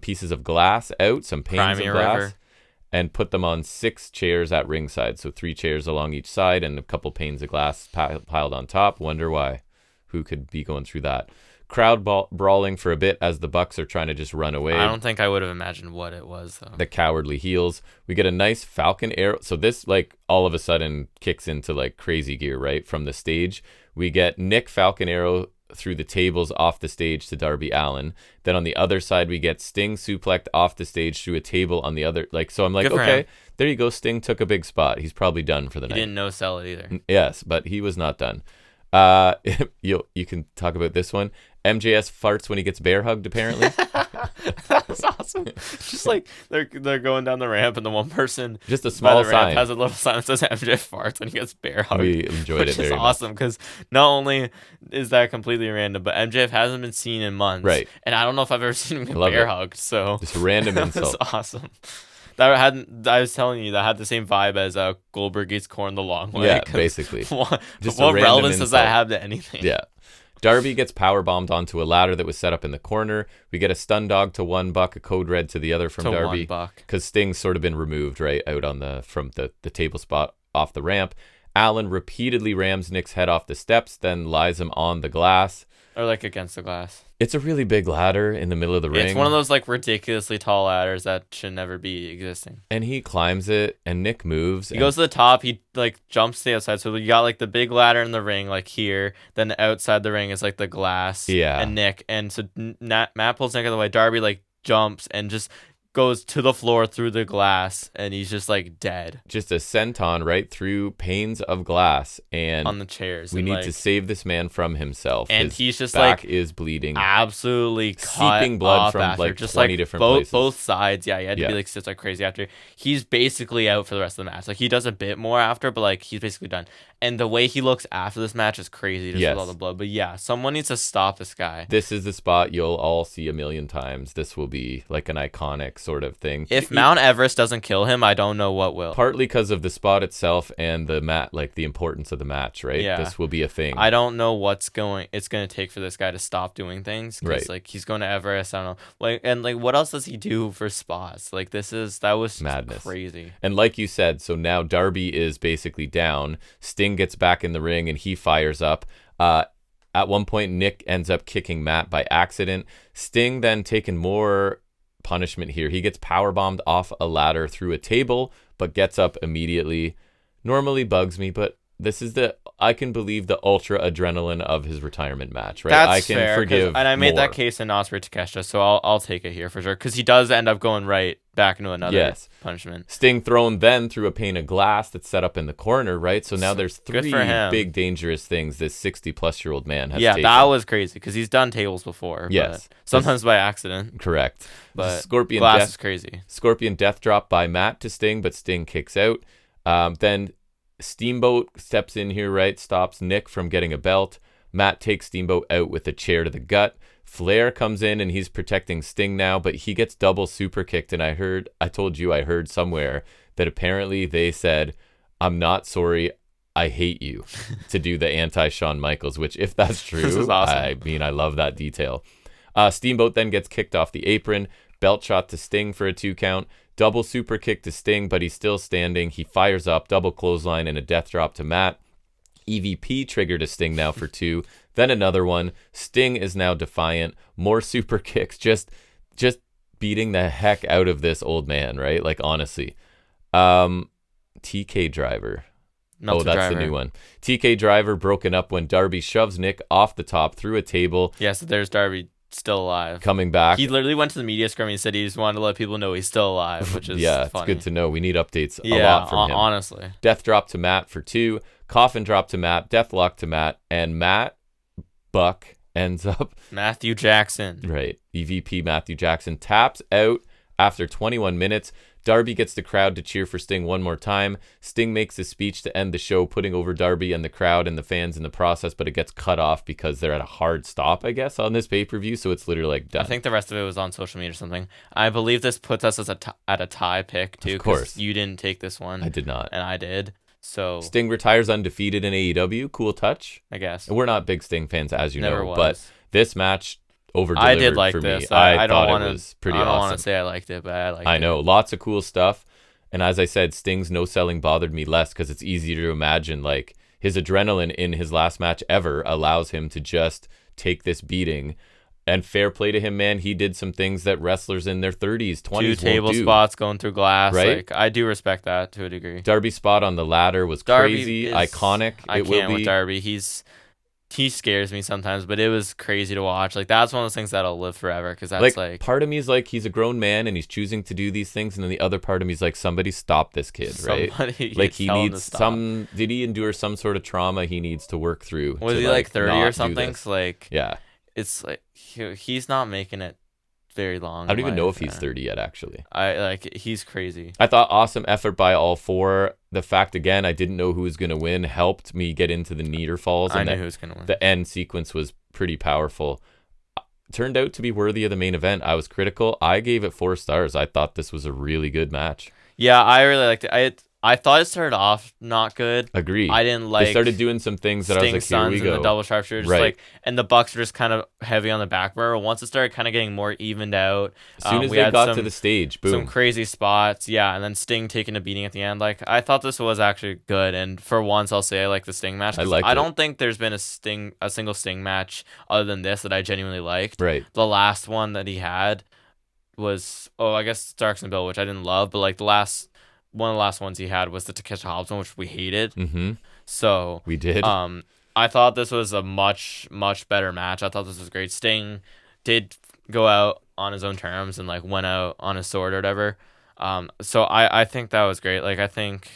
pieces of glass out, some panes of glass, River. and put them on 6 chairs at ringside. So 3 chairs along each side and a couple panes of glass piled on top. Wonder why. Who could be going through that? Crowd brawling for a bit as the Bucks are trying to just run away. I don't think I would have imagined what it was though. The cowardly heels. We get a nice Falcon arrow. So this like all of a sudden kicks into like crazy gear, right? From the stage. We get Nick Falcon arrow through the tables off the stage to Darby Allin. Then on the other side, we get Sting suplexed off the stage through a table on the other. Like, so I'm like, Good for okay, him. there you go. Sting took a big spot. He's probably done for the He night. didn't no sell it either. Yes, but he was not done. You can talk about this one. MJS farts when he gets bear hugged, apparently. That was awesome. Just like they're going down the ramp and the one person Just a by small the ramp sign. has a little sign that says MJ farts when he gets bear hugged. We enjoyed which it very is much. awesome because not only is that completely random, but MJF hasn't been seen in months. Right. And I don't know if I've ever seen him get Love bear it. hugged. So Just a random that was insult. awesome. I was telling you that had the same vibe as Goldberg eats corn the long way. Yeah, 'cause basically. What Just a what random relevance does that insult. have to anything? Yeah. Darby gets powerbombed onto a ladder that was set up in the corner. We get a stun dog to one Buck, a code red to the other from To Darby. $1. Because Sting's sort of been removed, right, out on from the table spot off the ramp. Allen repeatedly rams Nick's head off the steps, then lies him on the glass. Or like against the glass. It's a really big ladder in the middle of the ring. It's one of those like ridiculously tall ladders that should never be existing. And he climbs it, and Nick moves. He goes to the top, he like jumps to the outside. So you got like the big ladder in the ring, like here. Then outside the ring is like the glass. Yeah. And Nick. And so Matt pulls Nick out of the way. Darby like jumps and just goes to the floor through the glass, and he's just like dead. Just a senton right through panes of glass, and on the chairs. We need to save this man from himself. And His he's just back like is bleeding, absolutely seeping blood from after. like just 20 like different places. Both sides. Yeah, he had to be like sit like crazy after. He's basically out for the rest of the match. Like he does a bit more after, but like he's basically done. And the way he looks after this match is crazy, just with all the blood. But yeah, someone needs to stop this guy. This is the spot you'll all see a million times. This will be like an iconic sort of thing. If Mount Everest doesn't kill him, I don't know what will. Partly because of the spot itself and the like the importance of the match, right? Yeah. This will be a thing. I don't know it's going to take for this guy to stop doing things. Right. Like he's going to Everest. I don't know. Like, and like, what else does he do for spots? Like that was madness. Crazy. And like you said, so now Darby is basically down. Sting gets back in the ring and he fires up. At one point, Nick ends up kicking Matt by accident. Sting then taking more punishment here. He gets powerbombed off a ladder through a table, but gets up immediately. Normally bugs me, but this is I can believe the ultra adrenaline of his retirement match, right? That's I can fair, forgive and I made more. that case in Osprey Takeshita, so I'll take it here for sure, because he does end up going right back into another punishment. Sting thrown then through a pane of glass that's set up in the corner, right? So now there's three big dangerous things this 60-plus-year-old man has taken. That was crazy, because he's done tables before. Yes. Sometimes by accident. Correct. But Scorpion glass is crazy. Scorpion death drop by Matt to Sting, but Sting kicks out. Then Steamboat steps in here, right? Stops Nick from getting a belt. Matt takes Steamboat out with a chair to the gut. Flair comes in and he's protecting Sting now, but he gets double super kicked. And I heard somewhere that apparently they said, "I'm not sorry, I hate you," to do the anti-Shawn Michaels, which if that's true, this is awesome. I mean, I love that detail. Steamboat then gets kicked off the apron. Belt shot to Sting for a 2 count. Double super kick to Sting, but he's still standing. He fires up, double clothesline, and a death drop to Matt. EVP trigger to Sting now for 2. Then another one. Sting is now defiant. More super kicks. Just beating the heck out of this old man, right? Like, honestly. TK Driver. That's the new one. TK Driver broken up when Darby shoves Nick off the top through a table. Yeah, so there's Darby still alive. Coming back. He literally went to the media scrum and he said he just wanted to let people know he's still alive, which is funny. It's good to know. We need updates a lot from him. Honestly. Death drop to Matt for 2. Coffin drop to Matt. Deathlock to Matt. And Buck ends up... Matthew Jackson. Right. EVP Matthew Jackson taps out after 21 minutes. Darby gets the crowd to cheer for Sting one more time. Sting makes a speech to end the show, putting over Darby and the crowd and the fans in the process, but it gets cut off because they're at a hard stop, I guess, on this pay-per-view, so it's literally like done. I think the rest of it was on social media or something. I believe this puts us as at a tie pick, too, because you didn't take this one. I did not. And I did, so... Sting retires undefeated in AEW. Cool touch. I guess. And we're not big Sting fans, as you Never know, was. But this match... over-delivered I did like for this. me. I thought it was pretty awesome. I don't want to say I liked it, but I liked it. I know. Lots of cool stuff. And as I said, Sting's no selling bothered me less because it's easier to imagine, like, his adrenaline in his last match ever allows him to just take this beating. And fair play to him, man. He did some things that wrestlers in their 30s, 20s 2 table spots going through glass. Right? Like, I do respect that to a degree. Darby's spot on the ladder was crazy, iconic. I can't with Darby. He scares me sometimes, but it was crazy to watch. Like, that's one of those things that'll live forever, because that's like part of me is like, he's a grown man and he's choosing to do these things, and then the other part of me is like, somebody stop this kid, right? Like, he needs did he endure some sort of trauma he needs to work through? Was he like 30 or something? So, like, yeah, it's like he's not making it very long. I don't even know if he's 30 yet, actually. He's crazy. I thought awesome effort by all 4. The fact, again, I didn't know who was going to win helped me get into the neater falls. I knew who was going to win. The end sequence was pretty powerful. Turned out to be worthy of the main event. I was critical. I gave it 4 stars. I thought this was a really good match. Yeah, I really liked it. I thought it started off not good. Agreed. I didn't like. They started doing some things that I was like, here we go. And the double sharpshooter, just like, and the Bucks were just kind of heavy on the back burner. Once it started kind of getting more evened out, as soon as they got to the stage, boom, some crazy spots, yeah, and then Sting taking a beating at the end. Like, I thought this was actually good, and for once, I'll say I like the Sting match. I don't think there's been a single Sting match other than this that I genuinely liked. Right. The last one that he had was, I guess Starks and Bill, which I didn't love, but like one of the last ones he had was the Takeshita Hobbs one, which we hated. Mm-hmm. So we did. I thought this was a much, much better match. I thought this was great. Sting did go out on his own terms and like went out on his sword or whatever. So I think that was great. Like I think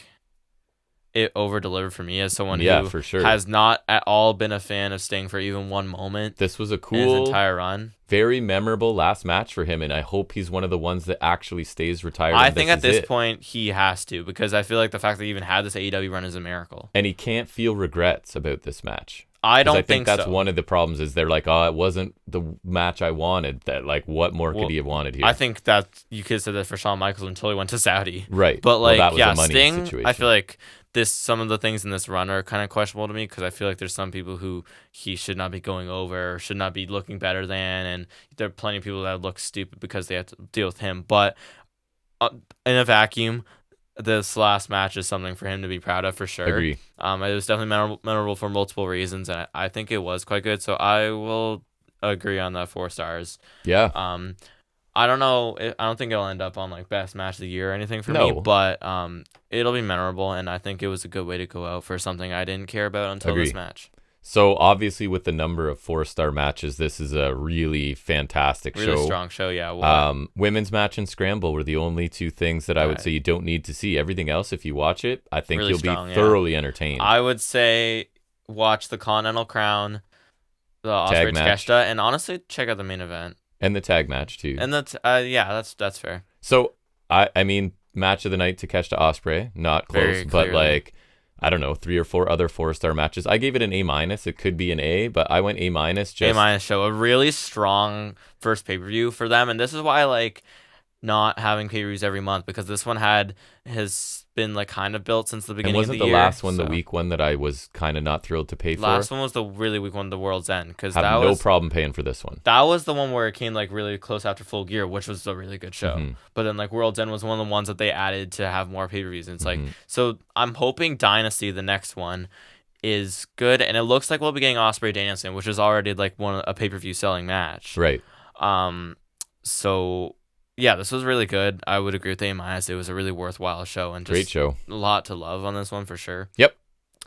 it over delivered for me as someone who for sure. has not at all been a fan of Sting for even one moment. This was a in his cool, entire run. very memorable last match for him, and I hope he's one of the ones that actually stays retired. I think at this point he has to, because I feel like the fact that he even had this AEW run is a miracle. And he can't feel regrets about this match. I don't think that's so. one of the problems is they're like, oh, it wasn't the match I wanted. That like, what more could he have wanted here? I think that you could have said that for Shawn Michaels until he went to Saudi. Right. But like, that was a money Sting, situation. I feel like some of the things in this run are kind of questionable to me, because I feel like there's some people who he should not be going over, or should not be looking better than, and there are plenty of people that look stupid because they have to deal with him. But in a vacuum, this last match is something for him to be proud of for sure. Agree. It was definitely memorable for multiple reasons, and I think it was quite good. So I will agree on that 4 stars. Yeah. I don't know. I don't think it'll end up on like best match of the year or anything for me, but it'll be memorable, and I think it was a good way to go out for something I didn't care about until this match. So obviously, with the number of 4-star matches, this is a really fantastic show. Really strong show, yeah. Women's match and Scramble were the only 2 things that I would say you don't need to see. Everything else, if you watch it, I think really you'll be thoroughly entertained. I would say watch the Continental Crown, the Ospreay Takeshita, and honestly, check out the main event. And the tag match, too. And that's fair. So, I mean, match of the night, Takeshita Ospreay, not close, but like, I don't know, 3 or 4 other 4-star matches. I gave it an A-. It could be an A, but I went A-. A- show. A really strong first pay-per-view for them, and this is why I like not having pay-per-views every month, because this one has been like kind of built since the beginning of the year. And wasn't the last one the weak one that I was kind of not thrilled to pay for? Last one was the really weak one, the World's End, because I have no problem paying for this one. That was the one where it came like really close after Full Gear, which was a really good show. Mm-hmm. But then like World's End was one of the ones that they added to have more pay-per-views. And it's like, so I'm hoping Dynasty, the next one, is good, and it looks like we'll be getting Ospreay Danielson, which is already like a pay-per-view selling match. Right. So yeah, this was really good. I would agree with A-. It was a really worthwhile show, and just great show. A lot to love on this one for sure. Yep.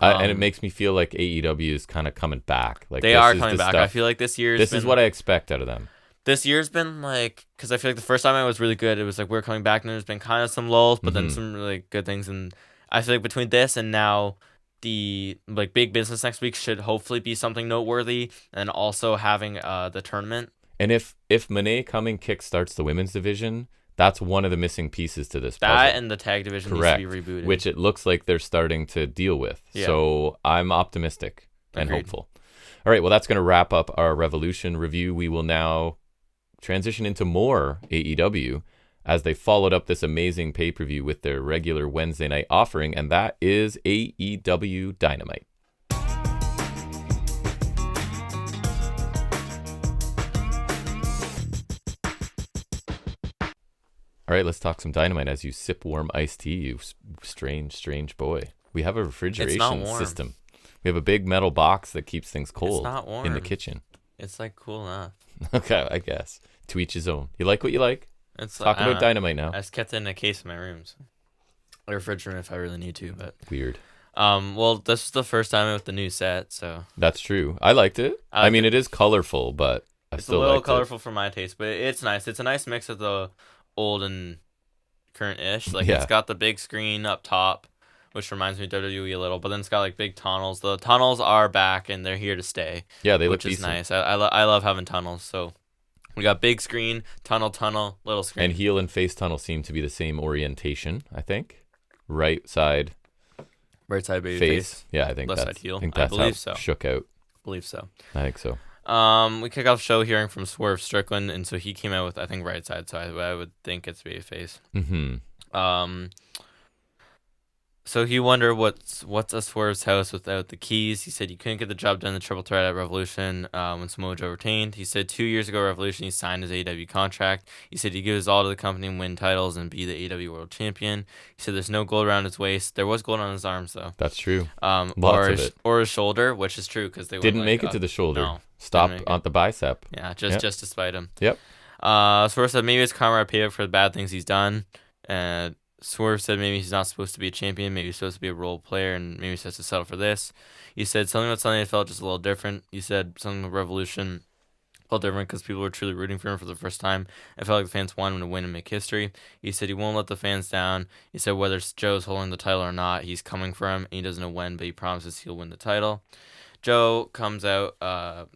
And it makes me feel like AEW is kind of coming back. Like they are coming back. Stuff. I feel like this is what I expect out of them. This year's been like, because I feel like the first time it was really good. It was like we're coming back, and there's been kind of some lulls, but then some really good things. And I feel like between this and now, the like big business next week should hopefully be something noteworthy, and also having the tournament. And if Monet coming kickstarts the women's division, that's one of the missing pieces to this puzzle. That and the tag division needs to be rebooted. Which it looks like they're starting to deal with. Yeah. So I'm optimistic and hopeful. All right, well, that's going to wrap up our Revolution review. We will now transition into more AEW as they followed up this amazing pay-per-view with their regular Wednesday night offering, and that is AEW Dynamite. All right, let's talk some Dynamite as you sip warm iced tea, you strange boy. We have a refrigeration system. We have a big metal box that keeps things cold in the kitchen. It's like cool enough. Okay, I guess. To each his own. You like what you like? Talk about Dynamite now. I just kept it in a case in my room. So. A refrigerator if I really need to, but weird. Well, this is the first time with the new set, so that's true. I liked it. I mean, it is colorful, but it's a little colorful for my taste, but it's nice. It's a nice mix of the old and current-ish. Like it's got the big screen up top, which reminds me of WWE a little, but then it's got like big tunnels. The tunnels are back and they're here to stay. Yeah, they look decent. Which is nice. I love having tunnels. So we got big screen, tunnel, little screen. And heel and face tunnel seem to be the same orientation, I think. Right side baby face. Yeah, I think left that's side heel. I think that's I believe how so. Shook out. Believe so. I think so. We kick off the show hearing from Swerve Strickland, and so he came out with, I think, right side, so I would think it's babyface. So he wondered what's a Swerve's house without the keys. He said you couldn't get the job done in the triple threat at Revolution when Samoa Joe retained. He said 2 years ago Revolution he signed his AEW contract. He said he'd give his all to the company and win titles and be the AEW World Champion. He said there's no gold around his waist. There was gold on his arms though. That's true. Lots of it. Or his shoulder, which is true because they didn't make it to the shoulder. No, Stop on the bicep. Yeah, just to spite him. Yep. Swerve said maybe it's karma paid up for the bad things he's done. And Swerve said maybe he's not supposed to be a champion, maybe he's supposed to be a role player, and maybe he's supposed to settle for this. He said something about Sunday felt just a little different. He said something about Revolution. felt different because people were truly rooting for him for the first time. I felt like the fans wanted him to win and make history. He said he won't let the fans down. He said whether Joe's holding the title or not, he's coming for him. And he doesn't know when, but he promises he'll win the title. Joe comes out and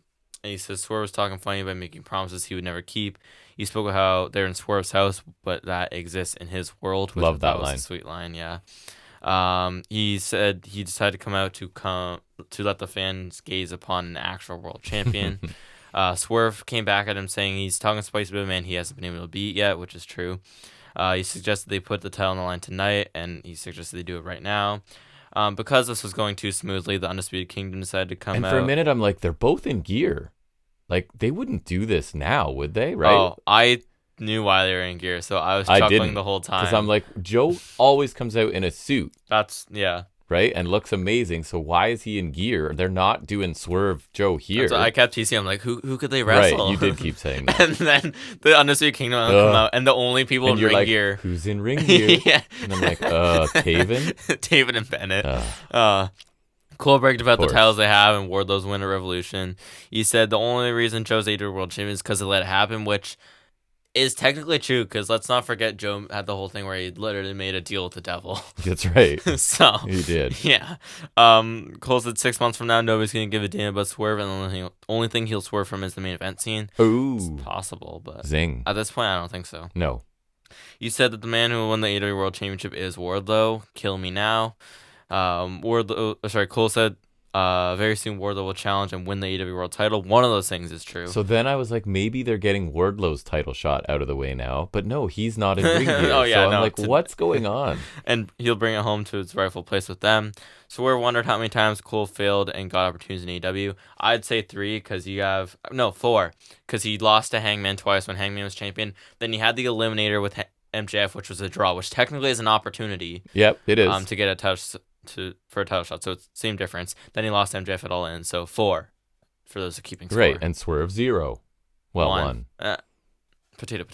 he says Swerve was talking funny by making promises he would never keep. He spoke of how they're in Swerve's house, but that exists in his world. Which Love that was line. a sweet line, yeah. He said he decided to come out to let the fans gaze upon an actual world champion. Swerve came back at him saying he's talking spicy about a man he hasn't been able to beat yet, which is true. He suggested they put the title on the line tonight, and he suggested they do it right now. Because this was going too smoothly, the Undisputed Kingdom decided to come out. And for a minute, I'm like, they're both in gear. Like, they wouldn't do this now, would they? Right? Oh, I knew why they were in gear, so I was chuckling the whole time. Because I'm like, Joe always comes out in a suit. Yeah. Right? And looks amazing. So why is he in gear? They're not doing Swerve Joe here. So I kept teasing. I'm like, who could they wrestle? Right, you did keep saying that. And then the Undisputed Kingdom will come out, and the only people in ring gear. Who's in ring gear? Yeah. And I'm like, Taven? Taven and Bennett. Cole bragged about the titles they have, and Wardlow's win at Revolution. He said the only reason Joe's AEW World Champion is because they let it happen, which is technically true, because let's not forget Joe had the whole thing where he literally made a deal with the devil. That's right. So he did. Yeah. Cole said 6 months from now, nobody's going to give a damn about Swerve, and the only thing he'll swerve from is the main event scene. Ooh. It's possible, but Zing. At this point, I don't think so. No. You said that the man who won the AEW World Championship is Wardlow. Kill me now. Cole said very soon Wardlow will challenge and win the AEW World title. One of those things is true. So then I was like, maybe they're getting Wardlow's title shot out of the way now. But no, he's not in ring gear. Oh, yeah, so I'm like, what's going on? And he'll bring it home to its rightful place with them. So we wondered how many times Cole failed and got opportunities in AEW. I'd say 3 because 4 because he lost to Hangman twice when Hangman was champion. Then he had the Eliminator with MJF, which was a draw, which technically is an opportunity. Yep, it is. To get a touch for a title shot, so it's same difference. Then he lost MJF at All In, so 4 for those keeping score. Right, and Swerve 0. Well, 1. Potato.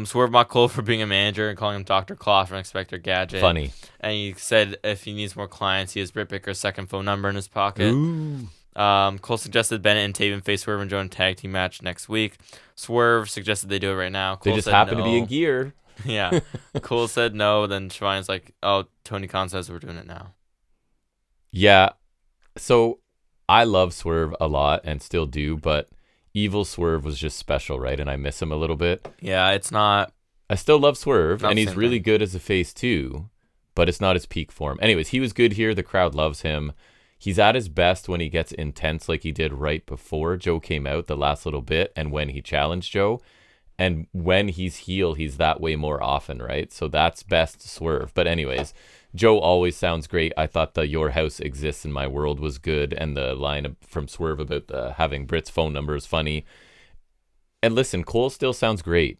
Swerve mocked Cole for being a manager and calling him Dr. Claw from Inspector Gadget. Funny. And he said if he needs more clients, he has Britt Baker's second phone number in his pocket. Ooh. Cole suggested Bennett and Taven face Swerve and Joe in a tag team match next week. Swerve suggested they do it right now. Cole they just happen to be in gear. Yeah. Cole said no. Then Shivani's like, oh, Tony Khan says we're doing it now. Yeah. So I love Swerve a lot and still do, but Evil Swerve was just special, right? And I miss him a little bit. Yeah, it's not. I still love Swerve, Not and the he's same really thing. good as a face too, but it's not his peak form. Anyways, he was good here. The crowd loves him. He's at his best when he gets intense like he did right before Joe came out the last little bit and when he challenged Joe. And when he's heel, he's that way more often, right? So that's best Swerve. But anyways, Joe always sounds great. I thought the Your House Exists in My World was good. And the line from Swerve about having Britt's phone number is funny. And listen, Cole still sounds great.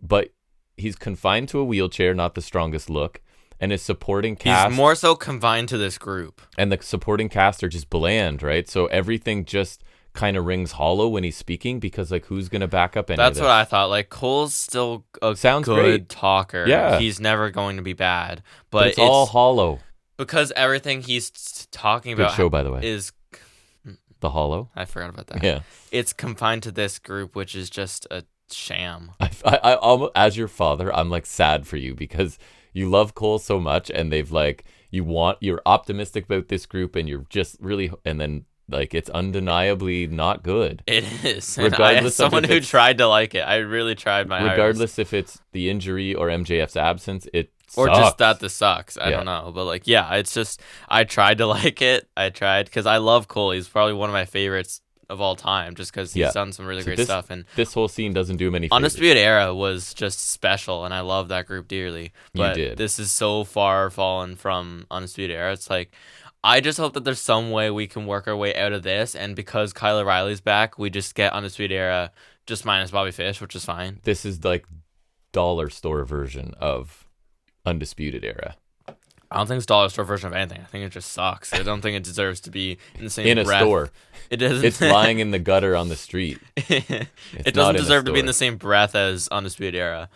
But he's confined to a wheelchair, not the strongest look. And his supporting cast... He's more so confined to this group. And the supporting cast are just bland, right? So everything just kind of rings hollow when he's speaking because, like, who's going to back up any That's of this? what I thought. Like, Cole's still a Sounds good great. talker. Yeah. He's never going to be bad. But it's all hollow. Because everything he's talking Good about show, by the way. is... The Hollow. I forgot about that. Yeah. It's confined to this group, which is just a sham. I almost, as your father, I'm like sad for you because you love Cole so much and they've like, you're optimistic about this group and you're just really, and then like it's undeniably not good. It is. And Regardless as someone of who if it's- tried to like it, I really tried my hardest. Regardless if it's the injury or MJF's absence, it Or sucks. just that this sucks. I Yeah. don't know. But like, yeah, it's just, I tried to like it. I tried because I love Cole. He's probably one of my favorites of all time just because he's Yeah. done some really So great this- stuff. And This whole scene doesn't do him any favors. Undisputed Era was just special, and I love that group dearly. You But did. this is so far fallen from Undisputed Era. It's like, I just hope that there's some way we can work our way out of this. And because Kyle O'Reilly's back, we just get Undisputed Era just minus Bobby Fish, which is fine. This is like dollar store version of Undisputed Era. I don't think it's dollar store version of anything. I think it just sucks. I don't think it deserves to be in the same In a breath. store. It doesn't. It's lying in the gutter on the street. It not doesn't in a deserve to be in store. the same breath as Undisputed Era.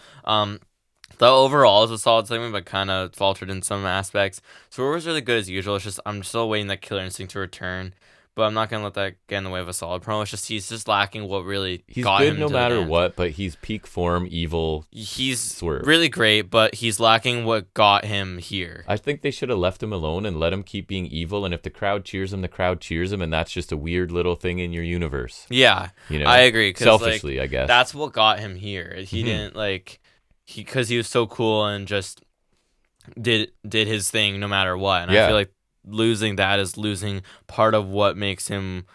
Though overall, it's a solid segment, but kind of faltered in some aspects. So it was really good as usual. It's just I'm still waiting that Killer Instinct to return. but I'm not gonna let that get in the way of a solid promo. It's just he's just lacking what really He's got good him no to the matter dance. what, but he's peak form, evil. He's Swerve. really great, but he's lacking what got him here. I think they should have left him alone and let him keep being evil. And if the crowd cheers him, the crowd cheers him, and that's just a weird little thing in your universe. Yeah, You know, I agree. 'Cause, selfishly, like, I guess that's what got him here. He Mhm. didn't like because he was so cool and just did his thing no matter what. And I Yeah. feel like losing that is losing part of what makes him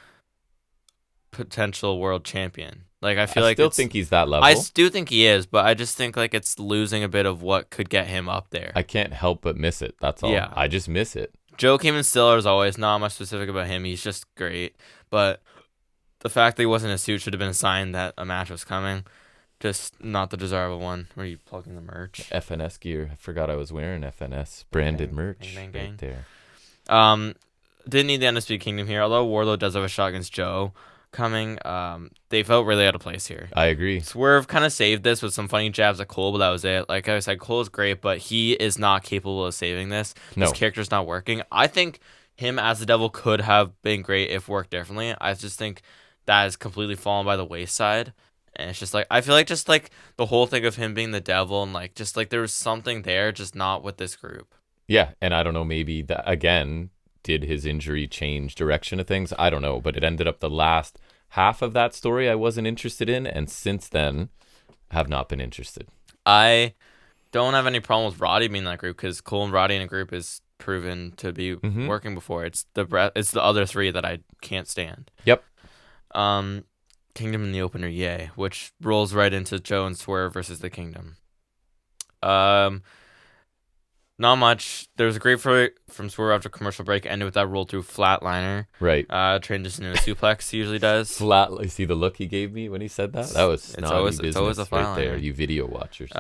potential world champion. Like I feel I like still think he's that level. I do think he is, but I just think like it's losing a bit of what could get him up there. I can't help but miss it. That's all. Yeah. I just miss it. Joakim and Stiller is always not much specific about him. He's just great, but the fact that he wasn't in a suit should have been a sign that a match was coming. Just not the desirable one. Were you plugging the merch? FNS gear. I forgot I was wearing FNS branded Bang, merch bang, bang, right bang. there. Didn't need the Undisputed Kingdom here. Although Wardlow does have a shot against Joe coming, they felt really out of place here. I agree. Swerve kind of saved this with some funny jabs at Cole, but that was it. Like I said, Cole is great, but he is not capable of saving this. No. His character's not working. I think him as the devil could have been great if worked differently. I just think that has completely fallen by the wayside. And it's just like, I feel like just like the whole thing of him being the devil and like, just like there was something there, just not with this group. Yeah, and I don't know, maybe that again, did his injury change direction of things? I don't know, but it ended up the last half of that story I wasn't interested in, and since then have not been interested. I don't have any problem with Roddy being in that group because Cole and Roddy in a group is proven to be working before. It's the other three that I can't stand. Yep. Kingdom in the opener, yay, which rolls right into Joe and Swerve versus the Kingdom. Not much. There was a great from Swerve after commercial break, ended with that roll through flatliner. Right. Transition into a suplex, he usually does. Flat. See the look he gave me when he said that? That was snotty business always a right there, flatliner. you video watchers.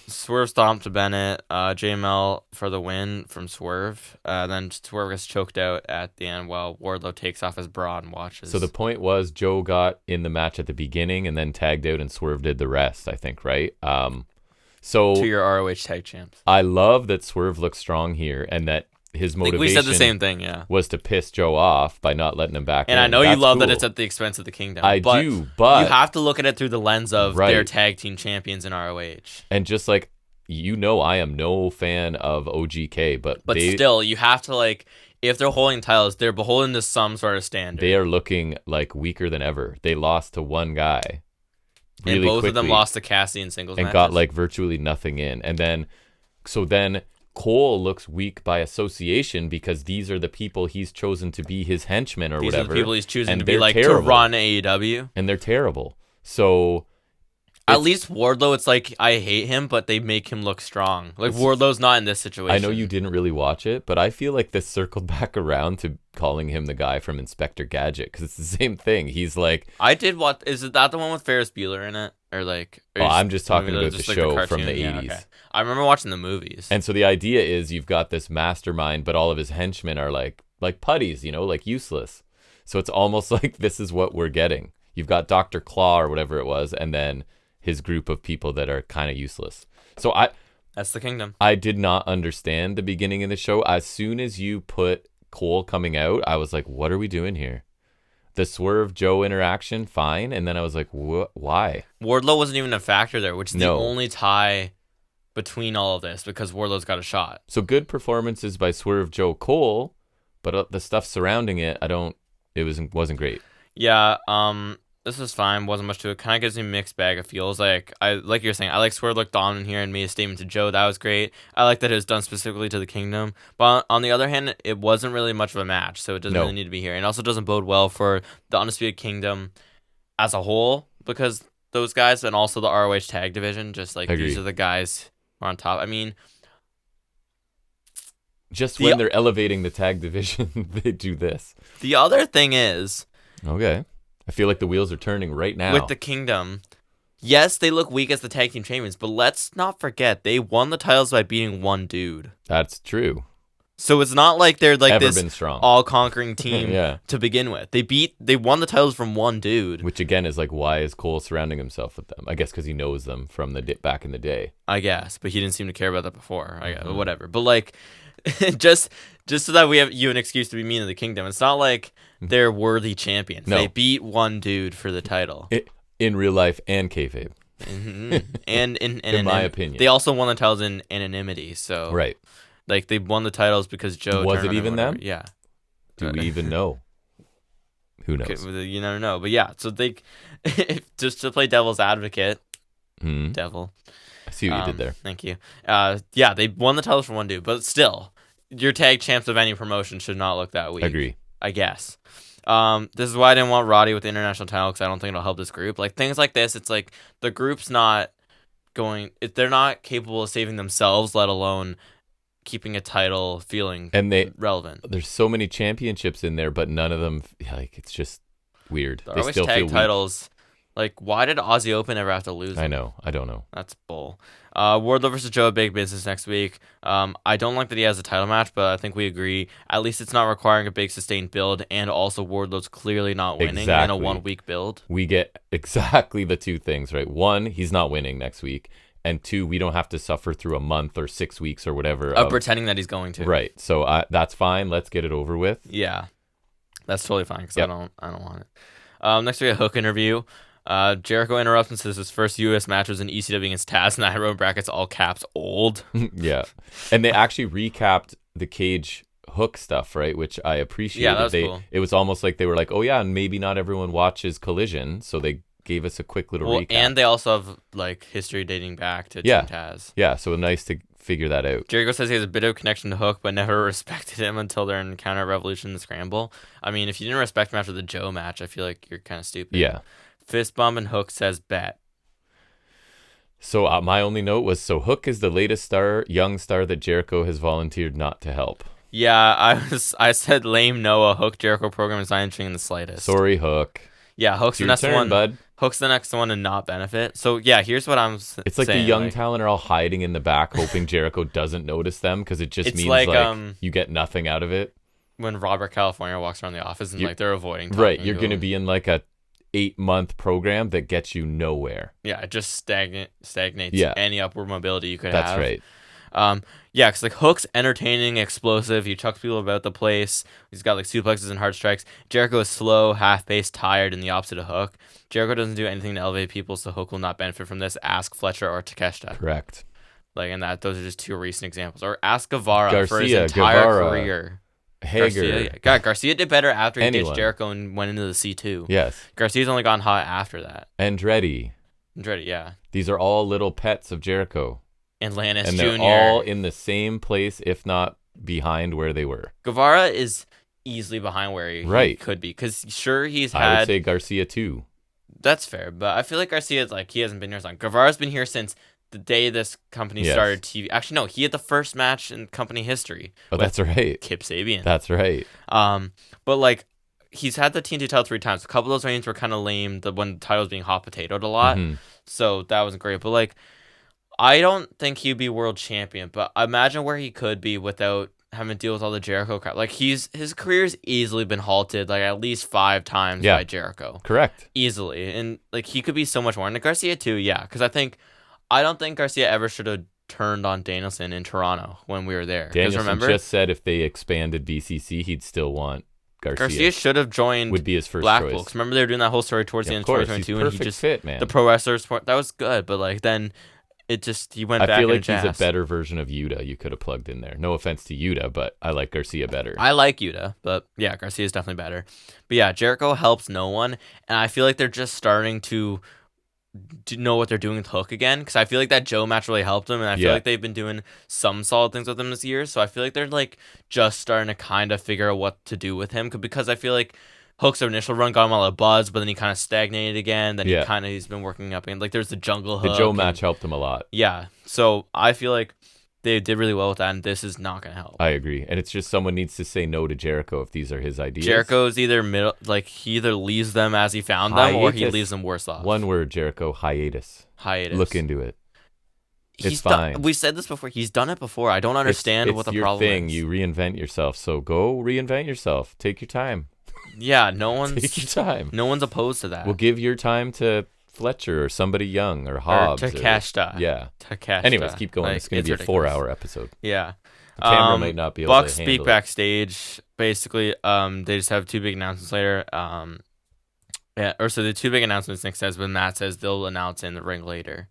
Swerve stomped to Bennett. JML for the win from Swerve. Then Swerve gets choked out at the end while Wardlow takes off his bra and watches. So the point was Joe got in the match at the beginning and then tagged out and Swerve did the rest, I think, right? So to your ROH tag champs. I love that Swerve looks strong here and that his motivation we said the same thing, yeah. was to piss Joe off by not letting him back And in. I know you That's love that cool. it's at the expense of the Kingdom. I do, but you have to look at it through the lens of Right. their tag team champions in ROH. and just like I am no fan of OGK, but Still, you have to like if they're holding titles, they're beholden to some sort of standard. they are looking like weaker than ever. They lost to one guy. Really and both quickly, of them lost to Cassie in singles and matches. got like virtually nothing in. And then Cole looks weak by association because these are the people he's chosen to be his henchmen or These whatever. are the people he's choosing and to be they're like terrible. to run AEW. And they're terrible. So At least Wardlow, it's like I hate him, but they make him look strong. Like Wardlow's not in this situation. I know you didn't really watch it, but I feel like this circled back around to calling him the guy from Inspector Gadget because it's the same thing. He's like, I did watch. Is it that the one with Ferris Bueller in it, or like? Or I'm just talking maybe about just the like show from cartoon? the Yeah, 80s. okay. I remember watching the movies. And so the idea is you've got this mastermind, but all of his henchmen are like putties, like useless. So it's almost like this is what we're getting. You've got Dr. Claw or whatever it was, and then his group of people that are kind of useless. So That's the Kingdom. I did not understand the beginning of the show. As soon as you put Cole coming out, I was like, what are we doing here? The Swerve Joe interaction, fine. And then I was like, why? Wardlow wasn't even a factor there, which is No. the only tie between all of this because Wardlow's got a shot. So good performances by Swerve Joe Cole, but the stuff surrounding it, wasn't great. Yeah, this was fine. Wasn't much to it. Kind of gives me a mixed bag of feels. Like you're saying, I like Swerve looked dominant here and made a statement to Joe. That was great. I like that it was done specifically to the Kingdom. But on the other hand, it wasn't really much of a match, so it doesn't really need to be here. And also doesn't bode well for the Undisputed Kingdom as a whole because those guys and also the ROH tag division, just like these are the guys who are on top. I mean, just when they're elevating the tag division, they do this. The other thing is, okay, I feel like the wheels are turning right now. with the Kingdom, yes, they look weak as the tag team champions, but let's not forget they won the titles by beating one dude. That's true. So it's not like they're like Ever this been strong. all-conquering team Yeah. to begin with. They won the titles from one dude. Which again is like, why is Cole surrounding himself with them? I guess because he knows them from back in the day. I guess, but he didn't seem to care about that before. Whatever. But like, just just so that we have you an excuse to be mean to the Kingdom. It's not like they're worthy champions. No. They beat one dude for the title. In real life and kayfabe. And in my opinion. they also won the titles in anonymity. So Right. like they won the titles because Joe. Was turned it on even them? Yeah. Do we even know? Who knows? Okay, you never know. But yeah, so they just to play devil's advocate. Devil. I see what you did there. Thank you. Yeah, they won the titles for one dude, but still, your tag champs of any promotion should not look that weak. Agree. I guess. This is why I didn't want Roddy with the international title, because I don't think it'll help this group. Like things like this, it's like the group's not going. They're not capable of saving themselves, let alone keeping a title feeling relevant. There's so many championships in there, but none of them. Like it's just weird. They always still tag titles. Like, why did Aussie Open ever have to lose? I know. I don't know. That's bull. Wardlow versus Joe, big business next week. I don't like that he has a title match, but I think we agree. At least it's not requiring a big sustained build, and also Wardlow's clearly not winning in a 1 week build. We get exactly the two things, right? One, he's not winning next week. And two, we don't have to suffer through a month or 6 weeks or whatever. Of pretending that he's going to. Right. So that's fine. Let's get it over with. Yeah. That's totally fine, because I don't want it. Next we have a Hook interview. Jericho interrupts and says his first U.S. match was in ECW against Taz, and I wrote in brackets all caps old. Yeah, and they actually recapped the Cage Hook stuff, right? Which I appreciated. Yeah, that was cool. It was almost like they were like, oh yeah, and maybe not everyone watches Collision, so they gave us a quick little recap. And they also have like history dating back to Team Taz. Yeah, so nice to figure that out. Jericho says he has a bit of a connection to Hook, but never respected him until their encounter at Revolution and Scramble. I mean, if you didn't respect him after the Joe match, I feel like you're kind of stupid. Yeah. Fist bump and Hook says bet. So my only note was, Hook is the latest young star that Jericho has volunteered not to help. Yeah, I said lame Noah. Hook Jericho program is not interesting in the slightest. Sorry, Hook. Yeah, Hook's the next one. Bud. Hook's the next one to not benefit. So yeah, here's what I'm saying. It's like the young talent are all hiding in the back, hoping Jericho doesn't notice them, because it just means like you get nothing out of it. When Robert California walks around the office and like they're avoiding. Right, you're going to be in like a 8-month program that gets you nowhere. Yeah, it just stagnates any upward mobility you could have. That's right. Yeah, because like Hook's entertaining, explosive. He chucks people about the place. He's got like suplexes and hard strikes. Jericho is slow, half-paced, tired, and the opposite of Hook. Jericho doesn't do anything to elevate people, so Hook will not benefit from this. Ask Fletcher or Takeshita. Correct. Like, and those are just two recent examples. Or ask Guevara for his entire career. Hager. Garcia did better after he ditched Jericho and went into the C2. Yes. Garcia's only gone hot after that. Andretti, yeah. These are all little pets of Jericho. Atlantis and Jr. they're all in the same place, if not behind where they were. Guevara is easily behind where he could be, because sure he's had. I would say Garcia too. That's fair, but I feel like Garcia's like he hasn't been here as long. Guevara's been here since the day this company started TV. Actually, no, he had the first match in company history. Oh, that's right. Kip Sabian. That's right. But like he's had the TNT title 3 times. A couple of those reigns were kind of lame. When the title was being hot potatoed a lot, so that wasn't great. But like, I don't think he'd be world champion. But imagine where he could be without having to deal with all the Jericho crap. Like his career's easily been halted like at least 5 times by Jericho. Correct. Easily, and like he could be so much more. And Garcia too, yeah. Because I don't think Garcia ever should have turned on Danielson in Toronto when we were there. Danielson just said if they expanded BCC, he'd still want Garcia. Garcia should have joined. Would be his first Blackpool. choice. Because remember they were doing that whole story towards the end of 2022, and he just fit, man. The pro wrestler sport that was good, but like then he went back. I feel like he's a better version of Yuta. You could have plugged in there. No offense to Yuta, but I like Garcia better. I like Yuta, but yeah, Garcia is definitely better. But yeah, Jericho helps no one, and I feel like they're just starting to know what they're doing with Hook again, because I feel like that Joe match really helped him, and I feel like they've been doing some solid things with him this year. So I feel like they're like just starting to kind of figure out what to do with him, because I feel like Hook's initial run got him all a buzz, but then he kind of stagnated again. Then he's been working up, and like there's the Jungle Hook. The Joe match helped him a lot. Yeah, so I feel like they did really well with that, and this is not going to help. I agree, and it's just someone needs to say no to Jericho if these are his ideas. Jericho's either he either leaves them as he found them, or he leaves them worse off. One word, Jericho: hiatus. Look into it. It's fine. We said this before. He's done it before. I don't understand what the problem is. It's your thing. You reinvent yourself. So go reinvent yourself. Take your time. Yeah, no one's take your time. No one's opposed to that. We'll give your time to Fletcher or somebody young or Hobbs. Or Takeshita. Yeah. Takeshita. Anyways, keep going. It's going to be a 4-hour episode. Yeah. The camera might not be able Bucks to handle speak backstage. Basically, they just have two big announcements later. So the two big announcements Nick says, but Matt says they'll announce in the ring later.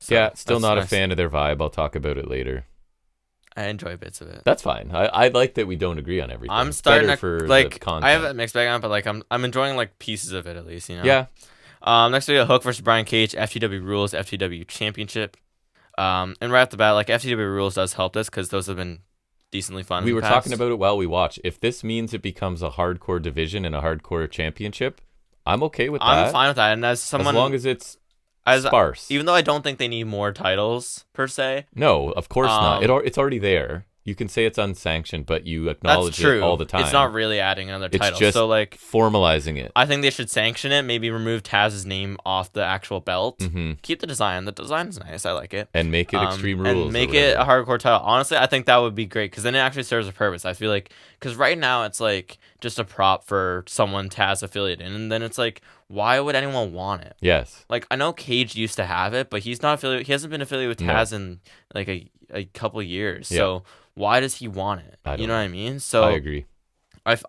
So yeah, still not nice. a fan of their vibe. I'll talk about it later. I enjoy bits of it. That's fine. I like that we don't agree on everything. I'm starting Better to for like. the content. I have a mixed bag on it, but like I'm enjoying like pieces of it at least. Yeah. Next we got Hook versus Brian Cage, FTW Rules, FTW Championship. And right off the bat, like FTW Rules does help this because those have been decently fun. We were talking about it while we watch. If this means it becomes a hardcore division and a hardcore championship, I'm okay with that. I'm fine with that. And as long as it's sparse. Even though I don't think they need more titles per se. No, of course not. It's already there. You can say it's unsanctioned, but you acknowledge it all the time. It's not really adding another title. It's just so like formalizing it. I think they should sanction it. Maybe remove Taz's name off the actual belt. Mm-hmm. Keep the design. The design's nice. I like it. And make it Extreme Rules. And make it a hardcore title. Honestly, I think that would be great because then it actually serves a purpose. I feel like because right now it's like just a prop for someone Taz affiliated, and then it's like, why would anyone want it? Yes. Like I know Cage used to have it, but he's not affiliated. He hasn't been affiliated with Taz in like a couple years. Yeah. So why does he want it? You know what I mean? So I agree.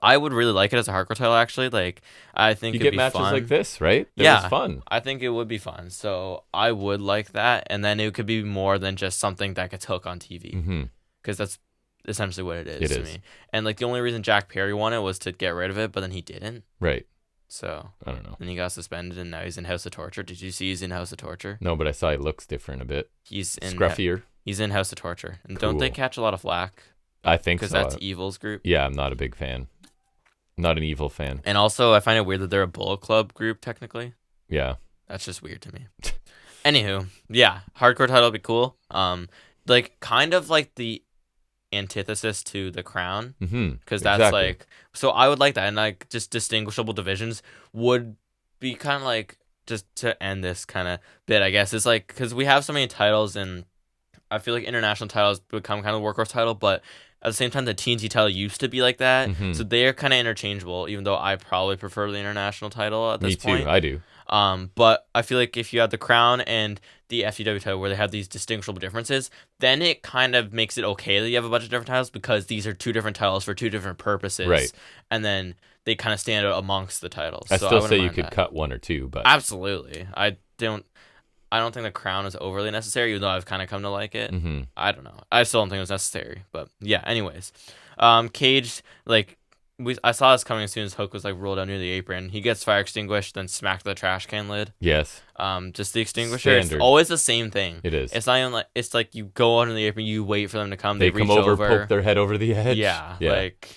I would really like it as a hardcore title. Actually, like I think you it'd get be matches fun. like this, right? It's fun. I think it would be fun. So I would like that, and then it could be more than just something that gets Hook on TV, because that's essentially what it is to me. And like the only reason Jack Perry won it was to get rid of it, but then he didn't. Right. So I don't know. And he got suspended, and now he's in House of Torture. Did you see he's in House of Torture? No, but I saw he looks different a bit. He's in scruffier. He's in House of Torture, and Cool. Don't they catch a lot of flack? I think so. Because that's Evil's group. Yeah, I'm not a big fan. Not an Evil fan. And also, I find it weird that they're a Bullet Club group, technically. Yeah. That's just weird to me. Anywho, yeah, hardcore title would be cool. Like, kind of like the antithesis to the Crown. Because that's like... So I would like that. And, like, just distinguishable divisions would be kind of like... Just to end this kind of bit, I guess, it's like... Because we have so many titles, and I feel like international titles become kind of workhorse title, but... At the same time, the TNT title used to be like that, so they're kind of interchangeable. Even though I probably prefer the international title at this point. Me too, I do. But I feel like if you have the Crown and the FTW title, where they have these distinguishable differences, then it kind of makes it okay that you have a bunch of different titles because these are two different titles for two different purposes, right? And then they kind of stand out amongst the titles. I still say you could cut one or two, but absolutely, I don't think the Crown is overly necessary, even though I've kind of come to like it. I don't know. I still don't think it was necessary. But yeah, anyways. Cage, like, I saw this coming as soon as Hook was, like, rolled out near the apron. He gets fire extinguished, then smacked the trash can lid. Yes. Just the extinguisher. Standard. It's always the same thing. It is. It's not even like, it's like you go under the apron, you wait for them to come. They reach come over, poke their head over the edge. Yeah. Like,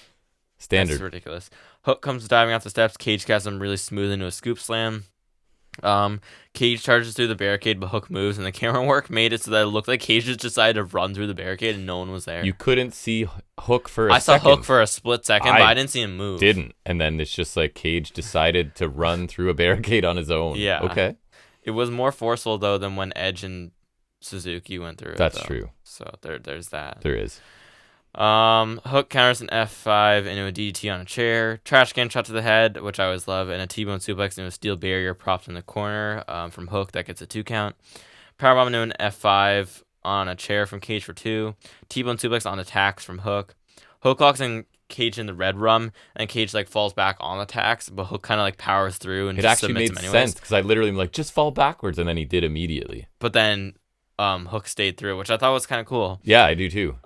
standard. That's ridiculous. Hook comes diving off the steps. Cage casts him really smooth into a scoop slam. Cage charges through the barricade, but Hook moves, and the camera work made it so that it looked like Cage just decided to run through the barricade and no one was there. You couldn't see Hook for a second. I saw Hook for a split second, but I didn't see him move. Didn't. And then it's just like Cage decided to run through a barricade on his own. Yeah. Okay. It was more forceful, though, than when Edge and Suzuki went through it. That's true. So there's that. There is. Hook counters an F5 into a DDT on a chair. Trash can shot to the head, which I always love, and a T-bone suplex into a steel barrier propped in the corner from Hook. That gets a 2 count. Powerbomb into an F5 on a chair from Cage for 2. T-bone suplex on attacks from Hook. Hook locks in Cage in the red rum, and Cage like falls back on the attacks, but Hook kind of like powers through and it just actually submits made him anyways. sense because I literally am like, just fall backwards, and then he did immediately. But then Hook stayed through, which I thought was kind of cool. Yeah, I do too.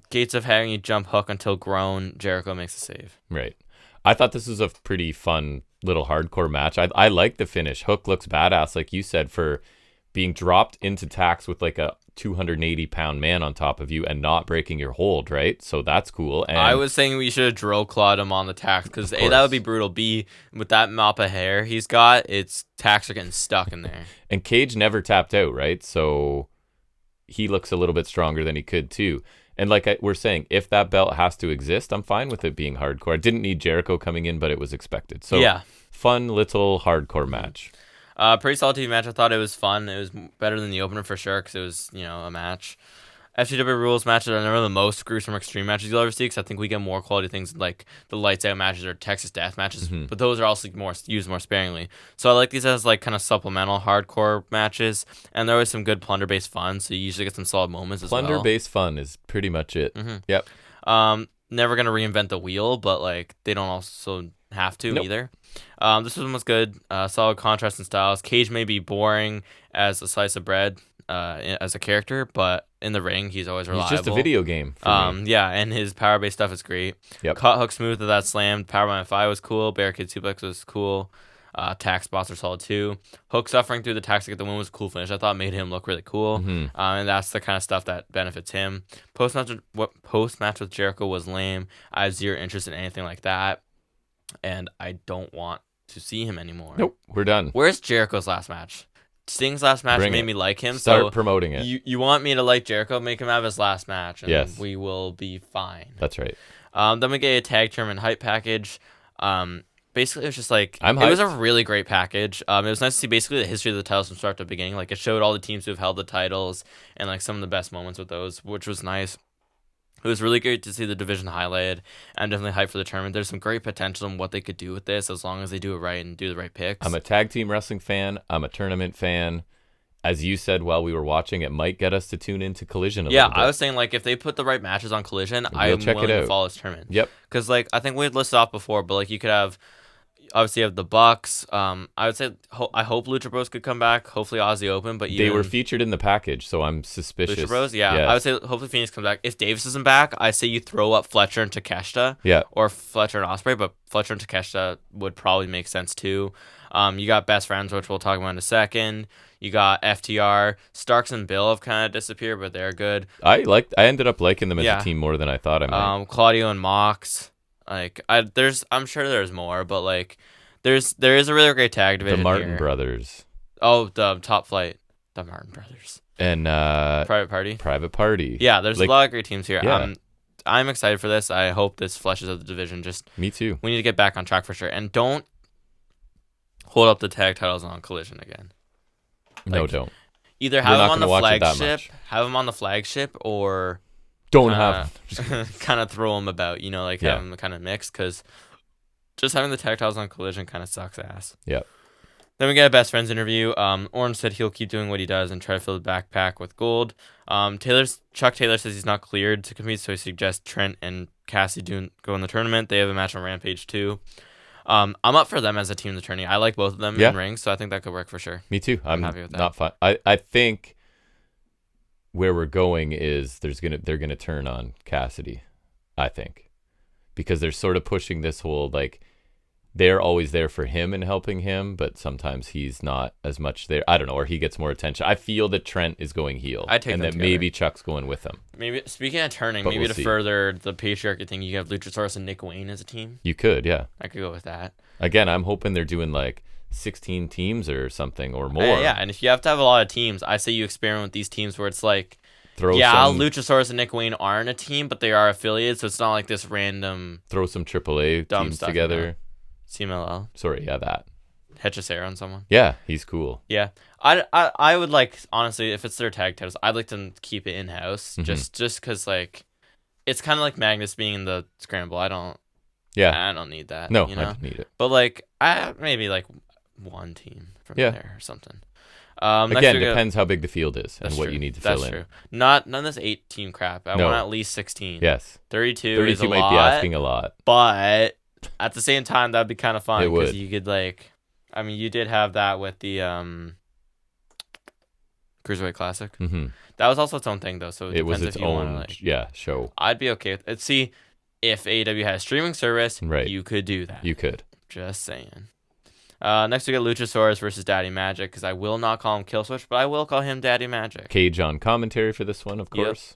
Gates of having you jump Hook until grown. Jericho makes a save. Right. I thought this was a pretty fun little hardcore match. I like the finish. Hook looks badass, like you said, for being dropped into tacks with like a 280-pound man on top of you and not breaking your hold, right? So that's cool. And I was saying we should have drill clawed him on the tacks because A, that would be brutal. B, with that mop of hair he's got, its tacks are getting stuck in there. And Cage never tapped out, right? So he looks a little bit stronger than he could too. And like we're saying, if that belt has to exist, I'm fine with it being hardcore. I didn't need Jericho coming in, but it was expected. So yeah, fun little hardcore match. Pretty solid TV match. I thought it was fun. It was better than the opener for sure because it was, a match. FTW rules matches are never the most gruesome extreme matches you'll ever see, because I think we get more quality things like the lights out matches or Texas death matches, but those are also used more sparingly. So I like these as like kind of supplemental hardcore matches, and there was some good plunder-based fun, so you usually get some solid moments as well. Plunder-based fun is pretty much it. Yep. Never gonna reinvent the wheel, but like they don't also have to either. This one was good. Solid contrast in styles. Cage may be boring as a slice of bread as a character, but in the ring he's always reliable. He's just a video game for me. Yeah, and his power based stuff is great. Yep. Caught hook smooth with that slammed. Powerbomb F5 was cool. Barricade suplex was cool. Tax spots are solid too. Hook suffering through the tax to get the win was a cool finish. I thought made him look really cool. And that's the kind of stuff that benefits him. Post match with Jericho was lame. I have zero interest in anything like that, and I don't want to see him anymore. Nope, we're done. Where's Jericho's last match? Sting's last match made me like him. Start promoting it. You want me to like Jericho? Make him have his last match, and yes, we will be fine. That's right. Then we get a tag tournament hype package. Basically, it was just like it was a really great package. It was nice to see basically the history of the titles from start to beginning. Like it showed all the teams who have held the titles and like some of the best moments with those, which was nice. It was really great to see the division highlighted. I'm definitely hyped for the tournament. There's some great potential in what they could do with this as long as they do it right and do the right picks. I'm a tag team wrestling fan. I'm a tournament fan. As you said while we were watching, it might get us to tune into Collision a little bit. I was saying, like, if they put the right matches on Collision, I'm willing to follow this tournament. Yep. Because, like, I think we had listed off before, but, like, you could have, obviously, you have the Bucks. I would say, I hope Lucha Bros could come back. Hopefully, Aussie Open. But they were featured in the package, so I'm suspicious. Lucha Bros, yeah. Yes. I would say, hopefully, Phoenix comes back. If Davis isn't back, I say you throw up Fletcher and Takeshita. Yeah. Or Fletcher and Ospreay, but Fletcher and Takeshita would probably make sense, too. You got Best Friends, which we'll talk about in a second. You got FTR. Starks and Bill have kind of disappeared, but they're good. I ended up liking them as a team more than I thought I might. Claudio and Mox. Like I'm sure there's more, but like there is a really great tag division. The Martin Brothers. Oh, the Top Flight. The Martin Brothers. And Private Party. Yeah, there's a lot of great teams here. Yeah. I'm excited for this. I hope this fleshes out the division. Me too. We need to get back on track for sure. And don't hold up the tag titles on Collision again. No, don't. Either have them on the flagship, or don't have kind of throw them about. You know, like have them kind of mixed, because just having the tag titles on Collision kind of sucks ass. Yep. Then we get a Best Friends interview. Orange said he'll keep doing what he does and try to fill the backpack with gold. Chuck Taylor says he's not cleared to compete, so he suggests Trent and Cassie go in the tournament. They have a match on Rampage too. I'm up for them as a team in the tourney. I like both of them in rings, so I think that could work for sure. Me too. I'm happy with that. Not fun. I think where we're going is they're gonna turn on Cassidy. I think, because they're sort of pushing this whole like they're always there for him and helping him, but sometimes he's not as much there. I don't know, or he gets more attention. I feel that Trent is going heel, and that maybe Chuck's going with him. Maybe speaking of turning, but maybe to further the patriarchy thing, you have Luchasaurus and Nick Wayne as a team. You could, yeah. I could go with that. Again, I'm hoping they're doing like 16 teams or something or more. Yeah, and if you have to have a lot of teams, I say you experiment with these teams where it's like, Luchasaurus and Nick Wayne aren't a team, but they are affiliates, so it's not like this random. Throw some AAA teams together. CMLL. Sorry, that. Hechicero on someone. Yeah, he's cool. Yeah, I would like, honestly, if it's their tag titles, I'd like to keep it in house, just because like it's kind of like Magnus being in the scramble. I don't need that. No, you know? I don't need it. But like maybe like one team from there or something. Again, depends how big the field is and what you need to fill in. That's true. None of this 8-team crap. I want at least 16. Yes. 32 is a lot. 32 might be asking a lot. But at the same time, that'd be kind of fun because you could like, I mean, you did have that with the Cruiserweight Classic. Mm-hmm. That was also its own thing though, so it was depends its if you own want to like. Show. I'd be okay with it. See, if AEW had a streaming service, you could do that. You could. Just saying. Next we get Luchasaurus versus Daddy Magic, because I will not call him Killswitch, but I will call him Daddy Magic. Cage on commentary for this one, of course.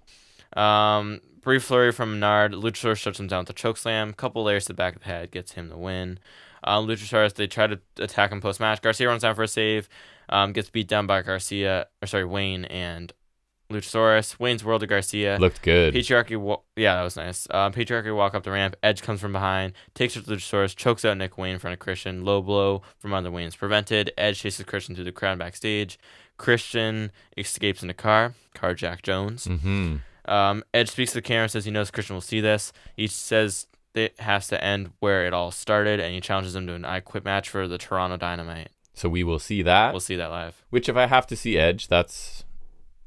Yep. Brief flurry from Menard. Luchasaurus shuts him down with a chokeslam. Couple layers to the back of the head gets him the win. Luchasaurus, they try to attack him post-match. Garcia runs down for a save. Gets beat down by Wayne and Luchasaurus. Wayne's World to Garcia. Looked good. Patriarchy, that was nice. Patriarchy walk up the ramp. Edge comes from behind. Takes her to Luchasaurus. Chokes out Nick Wayne in front of Christian. Low blow from under Wayne's prevented. Edge chases Christian through the crowd backstage. Christian escapes in a car. Jack Jones. Mm-hmm. Edge speaks to the camera and says he knows Christian will see this. He says it has to end where it all started, and he challenges him to an I Quit match for the Toronto Dynamite. So we will see that. We'll see that live. Which, if I have to see Edge, that's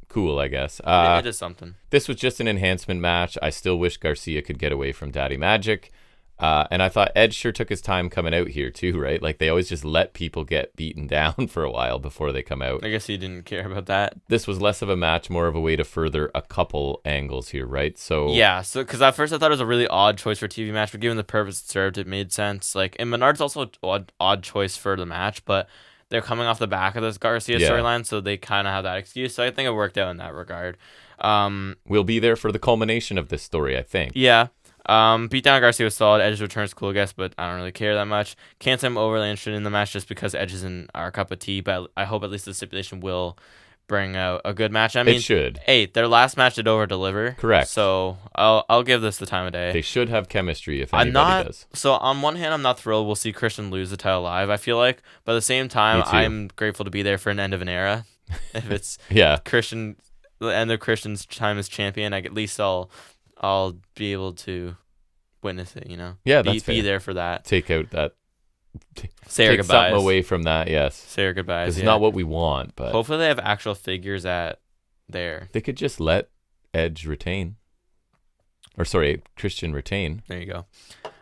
cool, I guess. It is something. This was just an enhancement match. I still wish Garcia could get away from Daddy Magic. And I thought Edge sure took his time coming out here too, right? Like they always just let people get beaten down for a while before they come out. I guess he didn't care about that. This was less of a match, more of a way to further a couple angles here, right? So yeah, because at first I thought it was a really odd choice for a TV match, but given the purpose it served, it made sense. Like, and Menard's also an odd choice for the match, but they're coming off the back of this Garcia storyline, so they kind of have that excuse. So I think it worked out in that regard. We'll be there for the culmination of this story, I think. Yeah. Beatdown Garcia was solid. Edge's return's cool, I guess, but I don't really care that much. Can't say I'm overly interested in the match just because Edge isn't our cup of tea, but I hope at least the stipulation will bring out a good match. I mean, it should. Hey, their last match did over deliver. Correct. So I'll give this the time of day. They should have chemistry if anybody does. So on one hand, I'm not thrilled we'll see Christian lose the title live, I feel like. But at the same time, I'm grateful to be there for an end of an era. If it's Christian, the end of Christian's time as champion, at least I'll be able to witness it, you know? Yeah, that's fair. Be there for that. Take out that. Say our take goodbyes. something away from that, yes. Say our goodbyes. It's not what we want, but hopefully they have actual figures at there. They could just let Edge retain. Or sorry, Christian retain. There you go.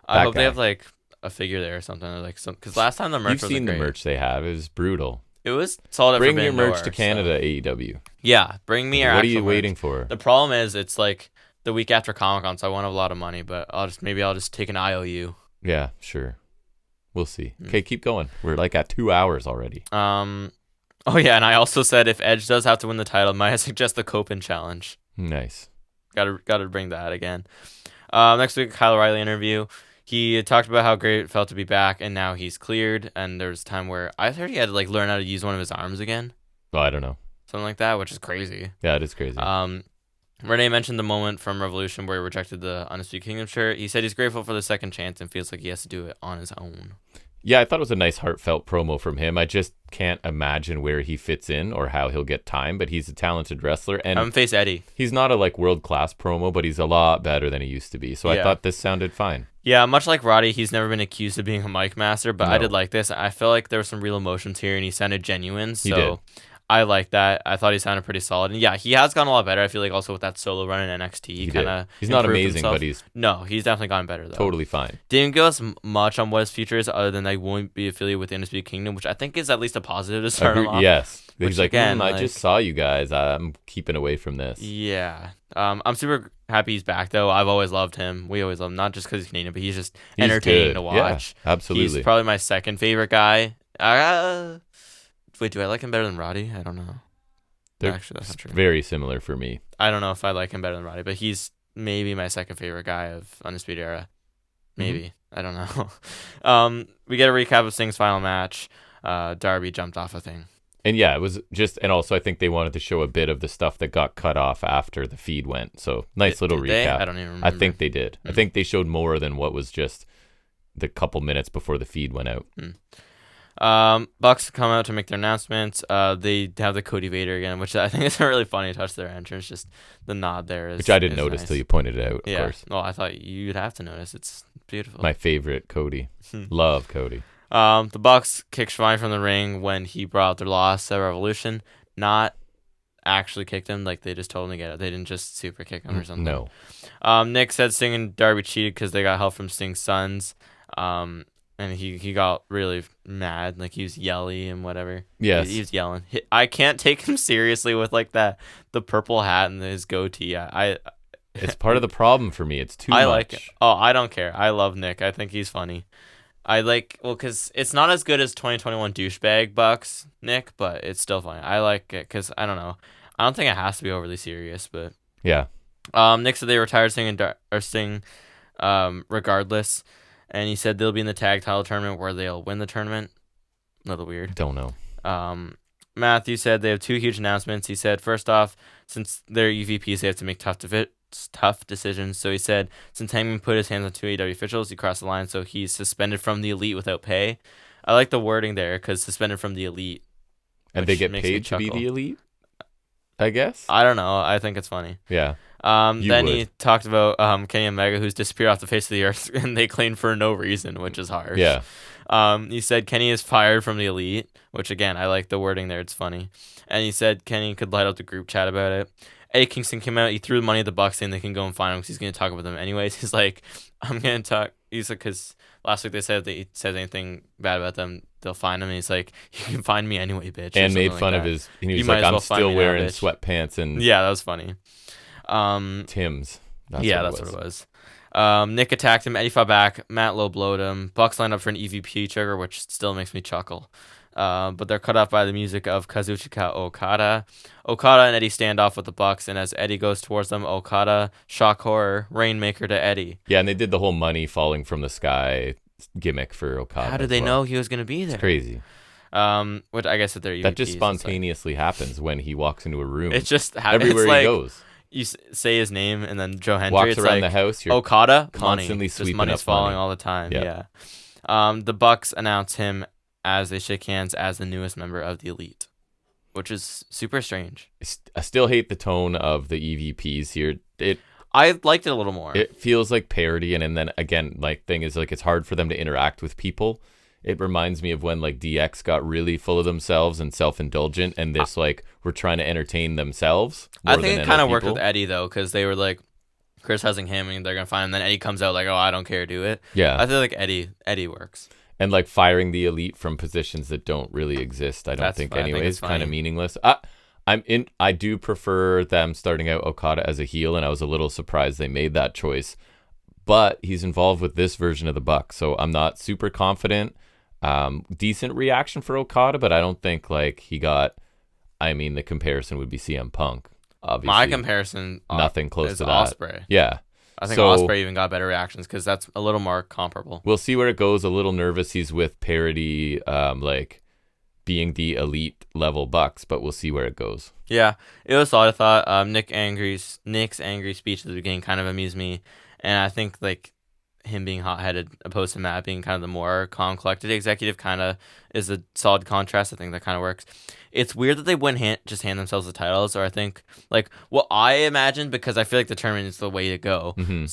I hope they have like a figure there or something, or like some, because last time the merch You've seen the merch they have. It was brutal. It was solid. Bring your merch to Canada, AEW. Yeah, bring me your. What are you waiting for? The problem is it's like the week after Comic-Con, so I won't have a lot of money, but I'll just take an IOU. Yeah, sure. We'll see. Okay, keep going. We're like at 2 hours already. Oh yeah, and I also said if Edge does have to win the title, might I suggest the Copen challenge? Nice. Gotta bring that again. Next week, Kyle O'Reilly interview. He talked about how great it felt to be back, and now he's cleared. And there was a time where I heard he had to like learn how to use one of his arms again. Oh, I don't know. Something like that, which is crazy. Yeah, it is crazy. Renee mentioned the moment from Revolution where he rejected the Undisputed Kingdom shirt. He said he's grateful for the second chance and feels like he has to do it on his own. Yeah, I thought it was a nice heartfelt promo from him. I just can't imagine where he fits in or how he'll get time, but he's a talented wrestler. And I'm face Eddie. He's not a like world-class promo, but he's a lot better than he used to be. So I thought this sounded fine. Yeah, much like Roddy, he's never been accused of being a mic master, but I did like this. I felt like there were some real emotions here, and he sounded genuine. So. He did. I like that. I thought he sounded pretty solid. And yeah, he has gotten a lot better. I feel like also with that solo run in NXT, he's not amazing, himself. But he's definitely gotten better though. Totally fine. Didn't give us much on what his future is, other than they won't be affiliated with the Undisputed Kingdom, which I think is at least a positive to start him off. Yes, he's like, I just saw you guys. I'm keeping away from this. Yeah, I'm super happy he's back though. I've always loved him. We always love him, not just because he's Canadian, but he's just entertaining to watch. Yeah, absolutely. He's probably my second favorite guy. Wait, do I like him better than Roddy? I don't know. Actually, that's not true. Very similar for me. I don't know if I like him better than Roddy, but he's maybe my second favorite guy of Undisputed Era. Maybe. I don't know. We get a recap of Sting's final match. Darby jumped off a thing. And yeah, it was just, and also I think they wanted to show a bit of the stuff that got cut off after the feed went. So nice little recap. I don't even remember. I think they did. I think they showed more than what was just the couple minutes before the feed went out. Bucks come out to make their announcements. They have the Cody Vader again, which I think is a really funny touch to their entrance. Just the nod there is, which I didn't notice till you pointed it out. Of course. Well, I thought you'd have to notice. It's beautiful. My favorite Cody. Love Cody. The Bucks kicked Shivani from the ring when he brought out their loss at Revolution. Not actually kicked him, like they just told him to get out. They didn't just super kick him or something. No. Nick said Sting and Darby cheated because they got help from Sting's sons. And he got really mad, like he was yelly and whatever. Yes, he was yelling. I can't take him seriously with like the purple hat and his goatee. It's part of the problem for me. It's too much. Like it. Oh, I don't care. I love Nick. I think he's funny. Because it's not as good as 2021 douchebag Bucks Nick, but it's still funny. I like it because I don't know. I don't think it has to be overly serious, but yeah. Nick said they retired Sting regardless. And he said they'll be in the tag title tournament where they'll win the tournament. A little weird. Don't know. Matthew said they have two huge announcements. He said, first off, since they're EVPs, they have to make tough decisions. So he said, since Hangman put his hands on two AEW officials, he crossed the line, so he's suspended from the Elite without pay. I like the wording there, because suspended from the Elite. And they get paid to be the Elite? I guess. I don't know. I think it's funny. Yeah. Then he talked about Kenny Omega, who's disappeared off the face of the earth, and they claimed for no reason, which is harsh. Yeah. He said Kenny is fired from the Elite, which again, I like the wording there. It's funny. And he said Kenny could light up the group chat about it. Eddie Kingston came out. He threw the money at the Bucks saying they can go and find him because he's going to talk about them anyways. He's like, I'm going to talk. He's like, because last week they said if they said anything bad about them, they'll find him. And he's like, you can find me anyway, bitch. And made fun of his. And he was like, I'm still wearing sweatpants and. Yeah, that was funny. Tim's. That's what it was. Nick attacked him. Eddie fought back. Matt low blowed him. Bucks lined up for an EVP trigger, which still makes me chuckle. But they're cut off by the music of Kazuchika Okada. Okada and Eddie stand off with the Bucks, and as Eddie goes towards them, Okada, shock horror, Rainmaker to Eddie. Yeah, and they did the whole money falling from the sky gimmick for Okada. How did they know he was going to be there? It's crazy. Which I guess that they're EVPs. That just spontaneously happens when he walks into a room. It just happens. Everywhere he goes. You say his name, and then Joe Hendry. Walks it's around like, the house. You're Okada, constantly money. sweeping Just money's up falling money. all the time. Yeah. The Bucks announce him as they shake hands as the newest member of the Elite, which is super strange. I still hate the tone of the EVPs here. I liked it a little more. It feels like parody, and then again, like thing is like it's hard for them to interact with people. It reminds me of when like DX got really full of themselves and self-indulgent, and this like we're trying to entertain themselves. I think it kind of worked with Eddie though, because they were like criticizing him, and they're gonna find him. Then Eddie comes out like, "Oh, I don't care, do it." Yeah, I feel like Eddie works. And like firing the Elite from positions that don't really exist, I don't think anyways, kind of meaningless. I do prefer them starting out Okada as a heel, and I was a little surprised they made that choice. But he's involved with this version of the Bucks, so I'm not super confident. Decent reaction for Okada, but I don't think like he got. I mean, the comparison would be CM Punk. Obviously, my comparison nothing close to that. Ospreay. Yeah, I think Ospreay even got better reactions because that's a little more comparable. We'll see where it goes. A little nervous. He's with parody, like being the elite level Bucks, but we'll see where it goes. Yeah, it was solid. I thought Nick's angry speech at the beginning kind of amused me, and I think like him being hot-headed opposed to Matt being kind of the more calm, collected executive kind of is a solid contrast. I think that kind of works. It's weird that they wouldn't just hand themselves the titles, or I think like what I imagined, because I feel like the tournament is the way to go. Mm-hmm.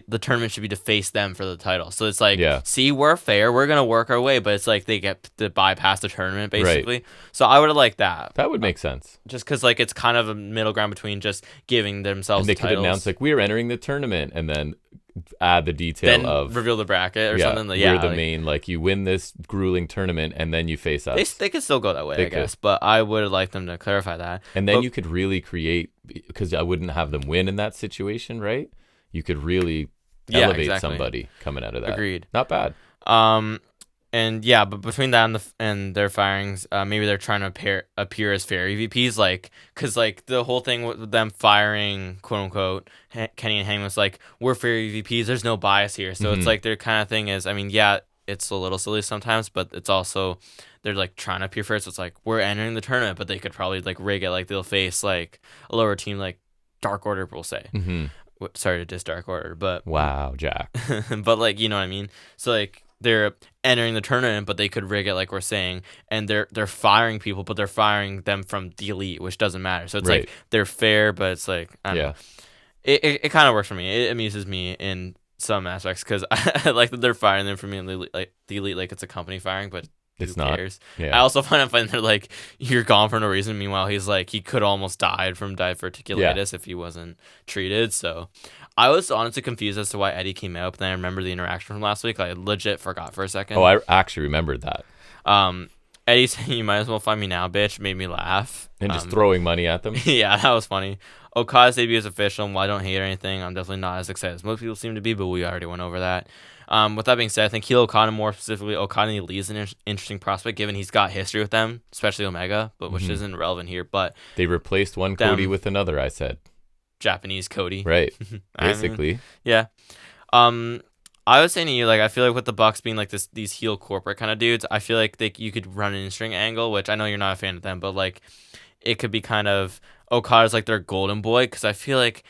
The tournament should be to face them for the title. So it's like, see, we're fair, we're gonna work our way, but it's like they get to bypass the tournament basically. Right. So I would have liked that. That would make sense. Just because like it's kind of a middle ground between just giving themselves. And they could announce like we're entering the tournament, and then add the detail then of reveal the bracket or something. Like, you're the main, like you win this grueling tournament and then you face us. They could still go that way, I guess, but I would have liked them to clarify that. And then you could really create, because I wouldn't have them win in that situation, right? You could really elevate somebody coming out of that. Agreed. Not bad. But between that and their firings, maybe they're trying to appear as fair EVPs, like, because like the whole thing with them firing, quote unquote, Kenny and Hangman was like, we're fair EVPs, there's no bias here. So it's like their kind of thing is, I mean, yeah, it's a little silly sometimes, but it's also they're like trying to appear fair. So it's like we're entering the tournament, but they could probably like rig it, like they'll face like a lower team, like Dark Order, we'll say. Sorry to diss Dark Order, but wow, Jack. But like, you know what I mean? So like they're entering the tournament, but they could rig it like we're saying, and they're firing people, but they're firing them from the Elite, which doesn't matter. So it's like they're fair, but it's like I don't know. It kind of works for me. It amuses me in some aspects because I like that they're firing them from the Elite, like it's a company firing, but it's who cares? Not. I also find it funny they're like, you're gone for no reason. Meanwhile, he's like, he could almost died from diverticulitis if he wasn't treated. So I was honestly confused as to why Eddie came out, but then I remember the interaction from last week. I legit forgot for a second. Oh, I actually remembered that. Eddie saying, you might as well find me now, bitch, made me laugh. And just throwing money at them. Yeah, that was funny. Okada's debut is official. Well, I don't hate or anything. I'm definitely not as excited as most people seem to be, but we already went over that. With that being said, I think heel Okada, more specifically Okada in the Elite, is an interesting prospect given he's got history with them, especially Omega, but which isn't relevant here. But they replaced one Cody with another, I said. Japanese Cody. Right. Basically. I mean, yeah. I was saying to you, like, I feel like with the Bucks being like these heel corporate kind of dudes, I feel like you could run an in-string angle, which I know you're not a fan of them, but like it could be kind of Okada's like their golden boy, because I feel like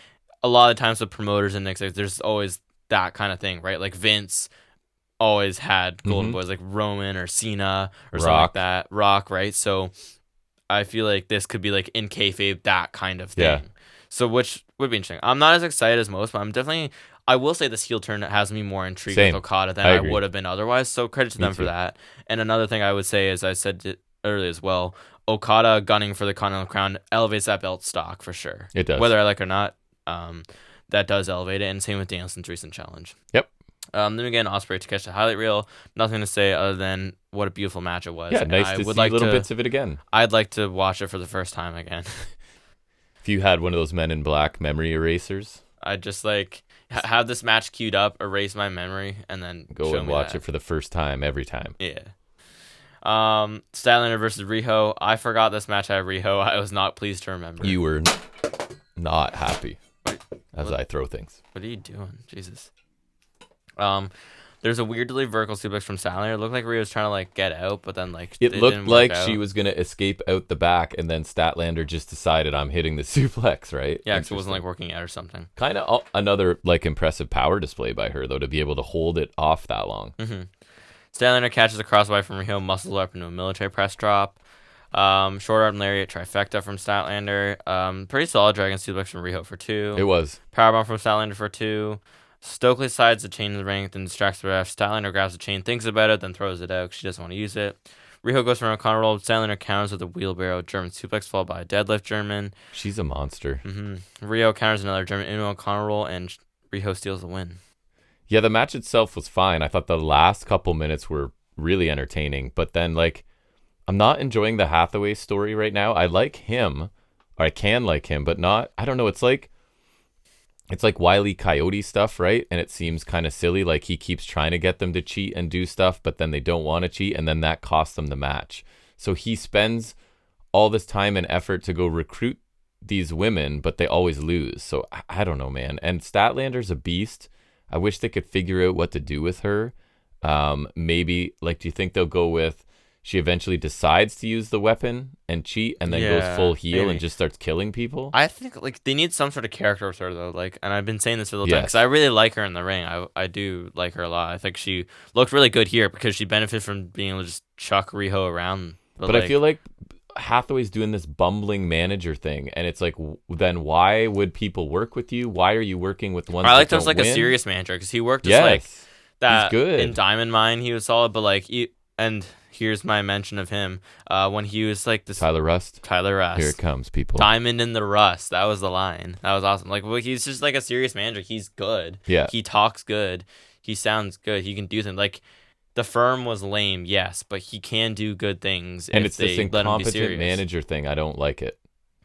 a lot of times with promoters and executives, there's always that kind of thing, right? Like Vince always had golden boys, like Roman or Cena or something like that. Rock, right? So I feel like this could be like in kayfabe, that kind of thing. Yeah. So which would be interesting. I'm not as excited as most, but I will say this heel turn has me more intrigued Same. with Okada than I I agree. would have been otherwise. So credit to Me them for too. that. And another thing I would say, as I said earlier as well, Okada gunning for the Continental Crown elevates that belt stock for sure. It does. Whether I like it or not, that does elevate it. And same with Danielson's recent challenge. Yep. Then again, Ospreay to catch the highlight reel. Nothing to say other than what a beautiful match it was. Yeah, And nice I to would see like little bits of it again. I'd like to watch it for the first time again. If you had one of those Men in Black memory erasers, I'd just like have this match queued up, erase my memory, and then go show and me watch that. it for the first time every time. Yeah. Statlander versus Riho. I forgot this match had Riho. I was not pleased to remember. You were not happy as what? I throw things. What are you doing? Jesus. There's a weirdly vertical suplex from Statlander. It looked like Riho was trying to like get out, but then like It looked didn't like work she out. was going to escape out the back, and then Statlander just decided I'm hitting the suplex, right? Yeah, because it wasn't like working out or something. Kind of another like impressive power display by her, though, to be able to hold it off that long. Mm-hmm. Statlander catches a crossbody from Riho, muscles up into a military press drop. Short arm lariat trifecta from Statlander. Pretty solid dragon suplex from Riho for 2. It was. Powerbomb from Statlander for 2. Stokely slides the chain in the ring, then distracts the ref. Statlander grabs the chain, thinks about it, then throws it out because she doesn't want to use it. Riho goes for a corner roll. Statlander counters with a wheelbarrow German suplex followed by a deadlift German. She's a monster. Riho counters another German into a corner roll, and Riho steals the win. Yeah, the match itself was fine. I thought the last couple minutes were really entertaining, but then like I'm not enjoying the Hathaway story right now. I like him, or I can like him, but not. I don't know. It's like Wile E. Coyote stuff, right? And it seems kind of silly. Like he keeps trying to get them to cheat and do stuff, but then they don't want to cheat, and then that costs them the match. So he spends all this time and effort to go recruit these women, but they always lose. So I don't know, man. And Statlander's a beast. I wish they could figure out what to do with her. Maybe, like, do you think they'll go with she eventually decides to use the weapon and cheat and then goes full heel maybe. and just starts killing people? I think like they need some sort of character with her though. Like, and I've been saying this for a little time because I really like her in the ring. I do like her a lot. I think she looked really good here because she benefited from being able to just chuck Riho around. But like, I feel like Hathaway's doing this bumbling manager thing, and it's like, then why would people work with you? Why are you working with ones? I liked him that as like don't a win? serious manager because he worked just like that. He's good in Diamond Mine. He was solid, but like, and here's my mention of him when he was like this Tyler Rust. Here it comes, people. Diamond in the Rust. That was the line. That was awesome. Like, well, he's just like a serious manager. He's good. Yeah. He talks good. He sounds good. He can do things. Like, the firm was lame, yes, but he can do good things. And if it's this they let him be incompetent serious. manager thing. I don't like it.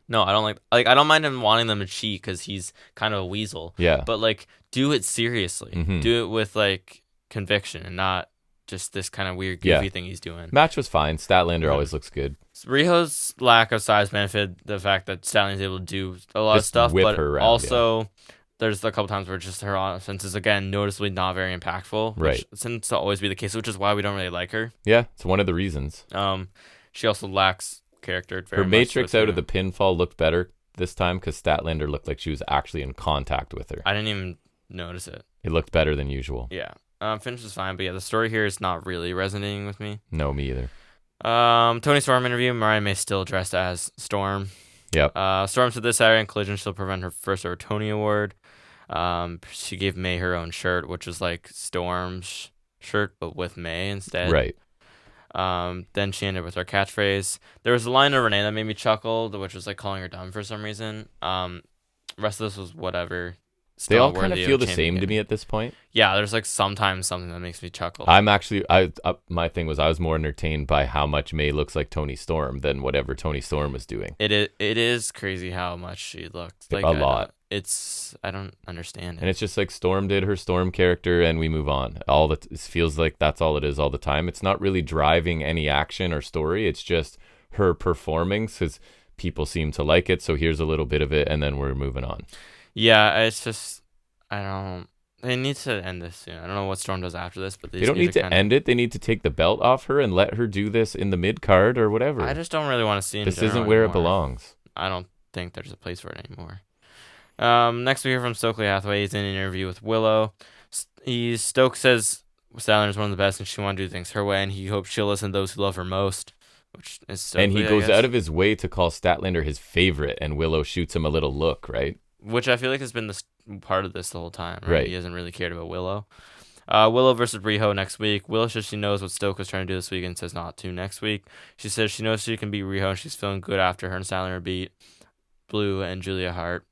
No, I don't like I don't mind him wanting them to cheat because he's kind of a weasel. Yeah. But like, do it seriously. Mhm. Do it with like conviction and not just this kind of weird goofy thing he's doing. Match was fine. Statlander always looks good. Riho's lack of size benefited the fact that Statlander's able to do a lot of stuff, whip but her around, also there's a couple times where just her offense is again noticeably not very impactful. Which seems to always be the case, which is why we don't really like her. Yeah, it's one of the reasons. She also lacks character. Her matrix out of the pinfall looked better this time because Statlander looked like she was actually in contact with her. I didn't even notice it. It looked better than usual. Yeah. Finish is fine, but yeah, the story here is not really resonating with me. No, me either. Tony Storm interview. Mariah May still dressed as Storm. Yep. Storm said this Saturday in Collision she'll prevent her first ever Tony Award. She gave May her own shirt, which was like Storm's shirt, but with May instead. Right. Then she ended with her catchphrase. There was a line of Renee that made me chuckle, which was like calling her dumb for some reason. Rest of this was whatever. They all kind of feel the same to me at this point. Yeah, there's like sometimes something that makes me chuckle. I'm actually, my thing was I was more entertained by how much May looks like Tony Storm than whatever Tony Storm was doing. It is crazy how much she looked like a lot. I don't understand it. And it's just like Storm did her Storm character and we move on. It feels like that's all it is all the time. It's not really driving any action or story. It's just her performing because people seem to like it. So here's a little bit of it and then we're moving on. Yeah, it's just, they need to end this soon. I don't know what Storm does after this, but they don't need to end it. They need to take the belt off her and let her do this in the mid card or whatever. I just don't really want to see it. This isn't where it belongs. I don't think there's a place for it anymore. Next we hear from Stokely Hathaway. He's in an interview with Willow. Stoke says Statlander is one of the best and she wants to do things her way and he hopes she'll listen to those who love her most. which is And he Stokely, I goes guess. out of his way to call Statlander his favorite, and Willow shoots him a little look, right? Which I feel like has been the part of this the whole time, right? Right. He hasn't really cared about Willow. Willow versus Riho next week. Willow says she knows what Stoke was trying to do this week and says not to next week. She says she knows she can beat Riho and she's feeling good after her and Statlander beat Blue and Julia Hart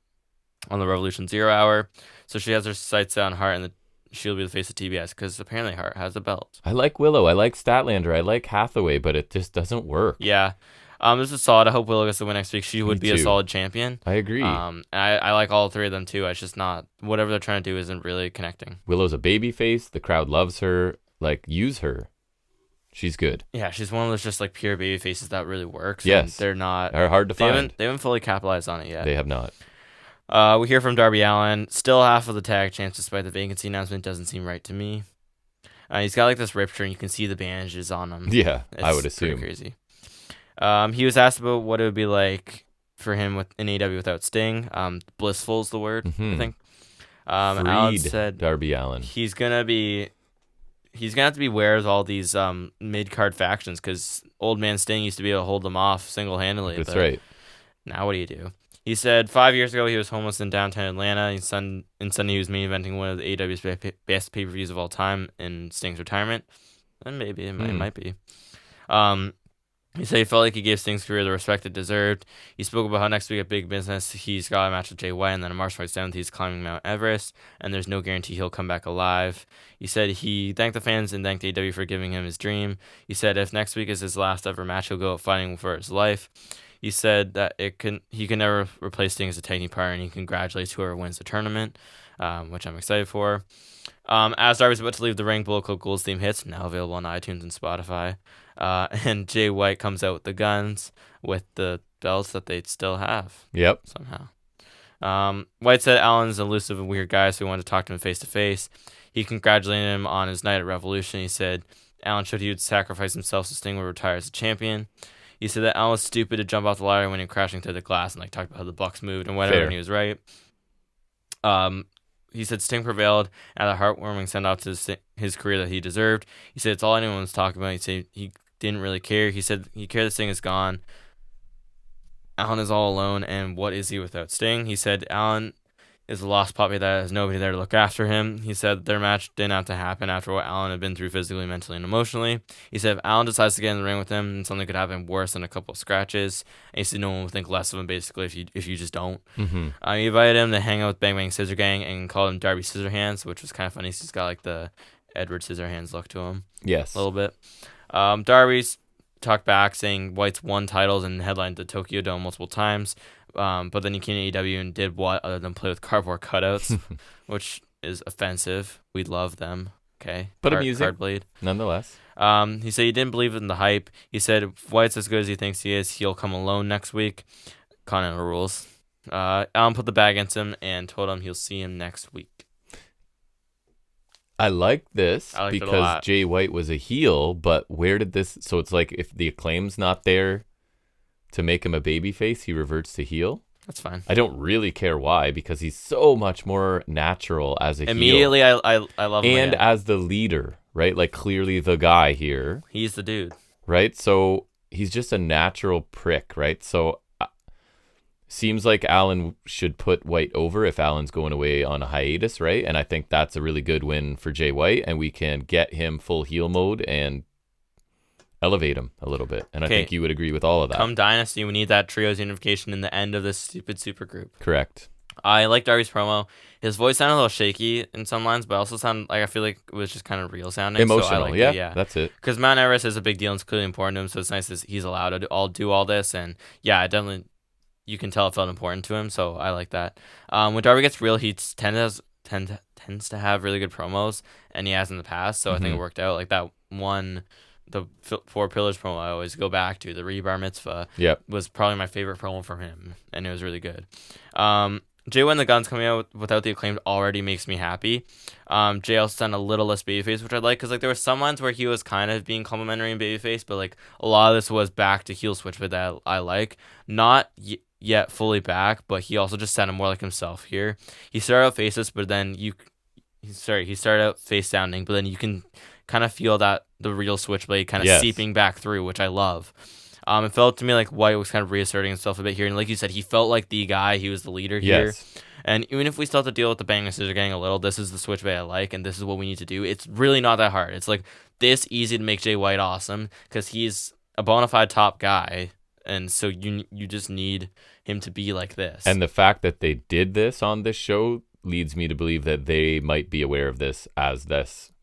on the Revolution 0 Hour. So she has her sights set on Hart and she'll be the face of TBS because apparently Hart has a belt. I like Willow. I like Statlander. I like Hathaway, but it just doesn't work. Yeah. This is solid. I hope Willow gets the win next week. She would be a solid champion. I agree. And I like all three of them too. It's just not whatever they're trying to do isn't really connecting. Willow's a baby face. The crowd loves her. Like, use her. She's good. Yeah, she's one of those just like pure baby faces that really works. Yes. They're not. They're hard to find. They haven't fully capitalized on it yet. They have not. We hear from Darby Allin. Still half of the tag champs despite the vacancy announcement. Doesn't seem right to me. He's got like this rupture and you can see the bandages on him. Yeah, It's I would assume. crazy. He was asked about what it would be like for him in AEW without Sting. Blissful is the word, I think. Allin said Darby Allin. he's gonna have to be aware of all these mid card factions because Old Man Sting used to be able to hold them off single handedly. That's right. Now what do you do? He said 5 years ago he was homeless in downtown Atlanta. In Sunday he was main eventing one of the AEW's best pay per views of all time in Sting's retirement. And maybe it might be. He said he felt like he gave Sting's career the respect it deserved. He spoke about how next week at Big Business he's got a match with Jay White, and then on March 27th he's climbing Mount Everest, and there's no guarantee he'll come back alive. He said he thanked the fans and thanked AEW for giving him his dream. He said if next week is his last ever match, he'll go out fighting for his life. He said that he can never replace Sting as a tag team partner, and he congratulates whoever wins the tournament, which I'm excited for. As Darby's about to leave the ring, Bullet Club Gold's theme hits, now available on iTunes and Spotify. And Jay White comes out with the guns with the belts that they still have. Yep. Somehow. White said Allen's an elusive and weird guy, so he wanted to talk to him face to face. He congratulated him on his night at Revolution. He said Allen showed he would sacrifice himself so Sting would retire as a champion. He said that Allen was stupid to jump off the ladder when he was crashing through the glass and talked about how the Bucks moved and whatever, Fair. and he was right. He said Sting prevailed and a heartwarming send-off to his career that he deserved. He said it's all anyone was talking about. He said he didn't really care. He said he cared that Sting is gone. Allen is all alone, and what is he without Sting? He said Allen is a lost puppy that has nobody there to look after him. He said their match didn't have to happen after what Allen had been through physically, mentally, and emotionally. He said if Allen decides to get in the ring with him, then something could happen worse than a couple of scratches. And he said no one would think less of him, basically, if you just don't. Mm-hmm. He invited him to hang out with Bang Bang Scissor Gang and called him Darby Scissorhands, which was kind of funny. He's got like the Edward Scissorhands look to him. Yes. A little bit. Darby's talked back saying White's won titles and headlined the Tokyo Dome multiple times. But then he came to AEW and did what other than play with cardboard cutouts, which is offensive. We love them. Okay. But amusing. Card blade. Nonetheless. He said he didn't believe in the hype. He said if White's as good as he thinks he is, he'll come alone next week. Continental rules. Allen put the bag against him and told him he'll see him next week. I like this I liked it a because lot. Jay White was a heel, but where did this... So it's like if the acclaim's not there to make him a babyface, he reverts to heel? That's fine. I don't really care why, because he's so much more natural as a heel. Immediately, I love him. And again. as the leader, right? Like clearly the guy here, He's the dude. right? So he's just a natural prick, right? So seems like Allen should put White over if Allen's going away on a hiatus, right? And I think that's a really good win for Jay White, and we can get him full heel mode and elevate him a little bit. And I think you would agree with all of that. Come Dynasty, we need that trios unification in the end of this stupid super group. Correct. I like Darby's promo. His voice sounded a little shaky in some lines, but also sounded like I feel like it was just kind of real sounding. Emotional, so I liked yeah, it, yeah. that's it. Because Mount Everest is a big deal and it's clearly important to him, so it's nice that he's allowed to do all this. And yeah, definitely, you can tell it felt important to him, so I like that. When Darby gets real, he tends to have really good promos, and he has in the past, so I think it worked out. Like that one, the 4 Pillars promo I always go back to, the Rebar Mitzvah, was probably my favorite promo from him, and it was really good. Jay when the Guns coming out without the Acclaimed already makes me happy. Jay also done a little less babyface, which I like, because like there were some lines where he was kind of being complimentary and babyface, but like a lot of this was back to heel switch, but that I like. Not yet fully back, but he also just sounded more like himself here. He started out faceless, but then he started out face sounding, but then you can kind of feel that the real switchblade kind of seeping back through, which I love. It felt to me like White was kind of reasserting himself a bit here, and like you said, he felt like the guy. He was the leader here. Yes. And even if we still have to deal with the bang and scissor gang a little, this is the switchblade I like, and this is what we need to do. It's really not that hard. It's like this easy to make Jay White awesome because he's a bona fide top guy, and so you just need him to be like this. And the fact that they did this on this show leads me to believe that they might be aware of this as this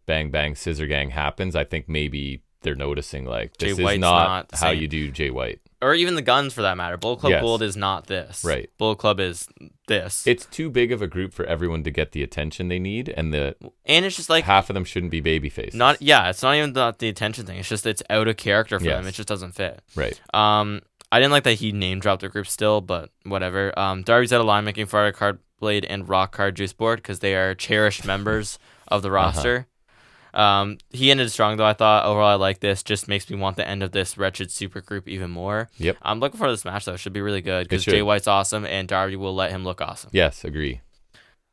bang bang scissor gang happens. I think maybe they're noticing like this Jay is White's not how same. you do Jay White. Or even the guns for that matter. Bullet Club Yes. Gold is not this. Right. Bullet Club is this. It's too big of a group for everyone to get the attention they need, and it's just like half of them shouldn't be baby faces. it's not even the attention thing. It's just it's out of character for them. It just doesn't fit. Right. I didn't like that he name dropped the group still, but whatever. Darby's out of line making Friday Card Blade and Rock Card Juice Board because they are cherished members of the roster. He ended strong though. I thought overall I like this. Just makes me want the end of this wretched super group even more. Yep. I'm looking for this match though. It should be really good because should. Jay White's awesome and Darby will let him look awesome. Yes, agree.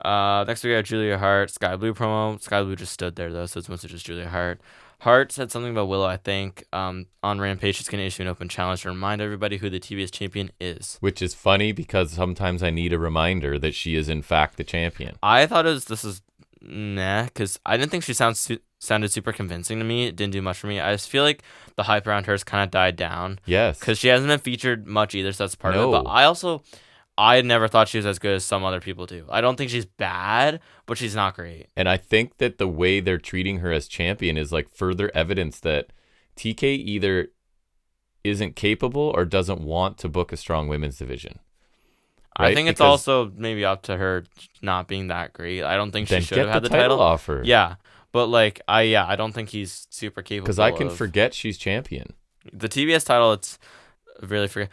Next we got Julia Hart, Sky Blue promo. Sky Blue just stood there though, so it's mostly just Julia Hart. Hart said something about Willow, I think. On Rampage, she's going to issue an open challenge to remind everybody who the TBS champion is. Which is funny because sometimes I need a reminder that she is in fact the champion. I thought this is nah, because I didn't think she sounded super convincing to me. It didn't do much for me. I just feel like the hype around her has kind of died down. Yes. Because she hasn't been featured much either, so that's part of it. But I never thought she was as good as some other people do. I don't think she's bad, but she's not great. And I think that the way they're treating her as champion is like further evidence that TK either isn't capable or doesn't want to book a strong women's division. Right? I think it's also maybe up to her not being that great. I don't think she should have had the title offer. Yeah, but like I don't think he's super capable. Because I can forget she's champion. The TBS title. It's really forget.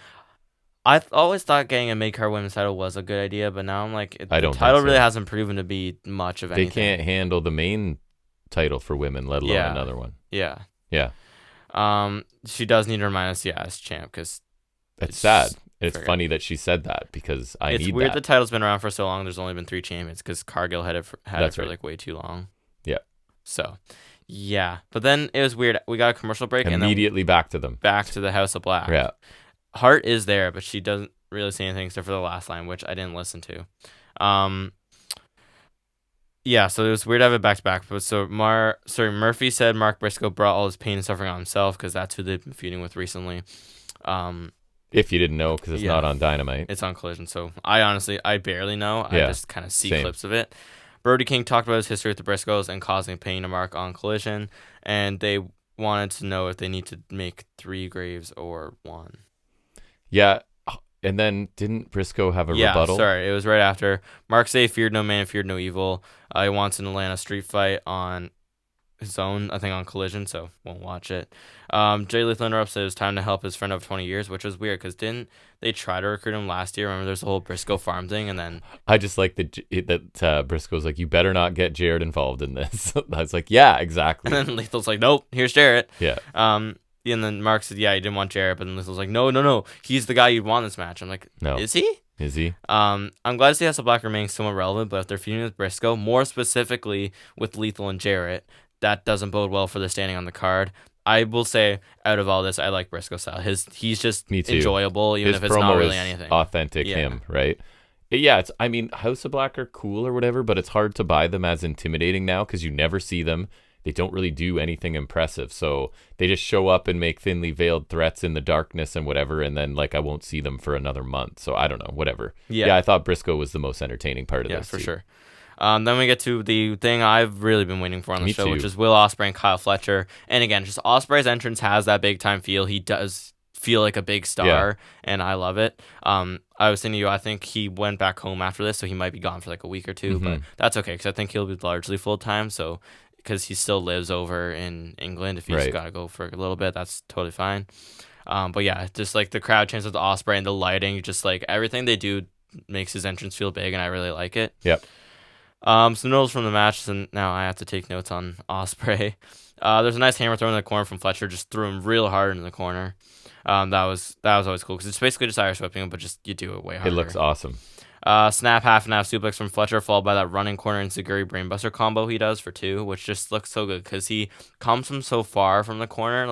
I always thought getting a mid-card women's title was a good idea, but now I'm like, the title really hasn't proven to be much of anything. They can't handle the main title for women, let alone another one. Yeah. Yeah. She does need to remind us, as champ, because it's sad. It's funny that she said that because I need that. It's weird the title's been around for so long. There's only been 3 champions because Cargill had it for like way too long. Yeah. So, yeah. But then it was weird. We got a commercial break immediately back to them. Back to the House of Black. Yeah. Hart is there, but she doesn't really say anything except for the last line, which I didn't listen to. Yeah, so it was weird to have it back to back. But so Murphy said Mark Briscoe brought all his pain and suffering on himself because that's who they've been feuding with recently. If you didn't know, because it's not on Dynamite. It's on Collision. So I barely know. I just kind of see clips of it. Brody King talked about his history with the Briscoes and causing pain to Mark on Collision, and they wanted to know if they need to make 3 graves or 1. Yeah, and then didn't Briscoe have a rebuttal? Yeah, sorry, it was right after. Mark say feared no man, feared no evil. He wants an Atlanta street fight on his own, I think on Collision, so won't watch it. Jay Lethal interrupts said it was time to help his friend of 20 years, which was weird because didn't they try to recruit him last year? Remember there's the whole Briscoe farm thing, and then I just like that Briscoe's like, you better not get Jared involved in this. I was like, yeah, exactly. And then Lethal's like, nope, here's Jarrett. Yeah. And then Mark said, yeah, he didn't want Jarrett, but then Lethal's like, no, he's the guy you'd want in this match. I'm like, no. Is he? Is he? I'm glad to see House of Black remaining somewhat relevant, but if they're feuding with Briscoe, more specifically with Lethal and Jarrett, that doesn't bode well for the standing on the card. I will say, out of all this, I like Briscoe style. He's just enjoyable, even if it's not really anything. Authentic him, right? Yeah, House of Black are cool or whatever, but it's hard to buy them as intimidating now because you never see them. They don't really do anything impressive, so they just show up and make thinly veiled threats in the darkness and whatever, and then I won't see them for another month. So I don't know, whatever. Yeah, I thought Briscoe was the most entertaining part of this. Yeah, for sure. Then we get to the thing I've really been waiting for on the show, which is Will Ospreay and Kyle Fletcher. And again, just Ospreay's entrance has that big time feel. He does feel like a big star, and I love it. I was saying to you, I think he went back home after this, so he might be gone for a week or 2, but that's okay because I think he'll be largely full time. So because he still lives over in England, if he's got to go for a little bit, that's totally fine. But yeah, just the crowd chants with Ospreay and the lighting, just everything they do makes his entrance feel big, and I really like it. Yep. Some notes from the match, and now I have to take notes on Ospreay. There's a nice hammer thrown in the corner from Fletcher, just threw him real hard in the corner. That was always cool because it's basically just Irish whipping him, but just you do it way harder. It looks awesome. Snap half and half suplex from Fletcher, followed by that running corner and Zaguri brainbuster combo he does for 2, which just looks so good because he comes from so far from the corner,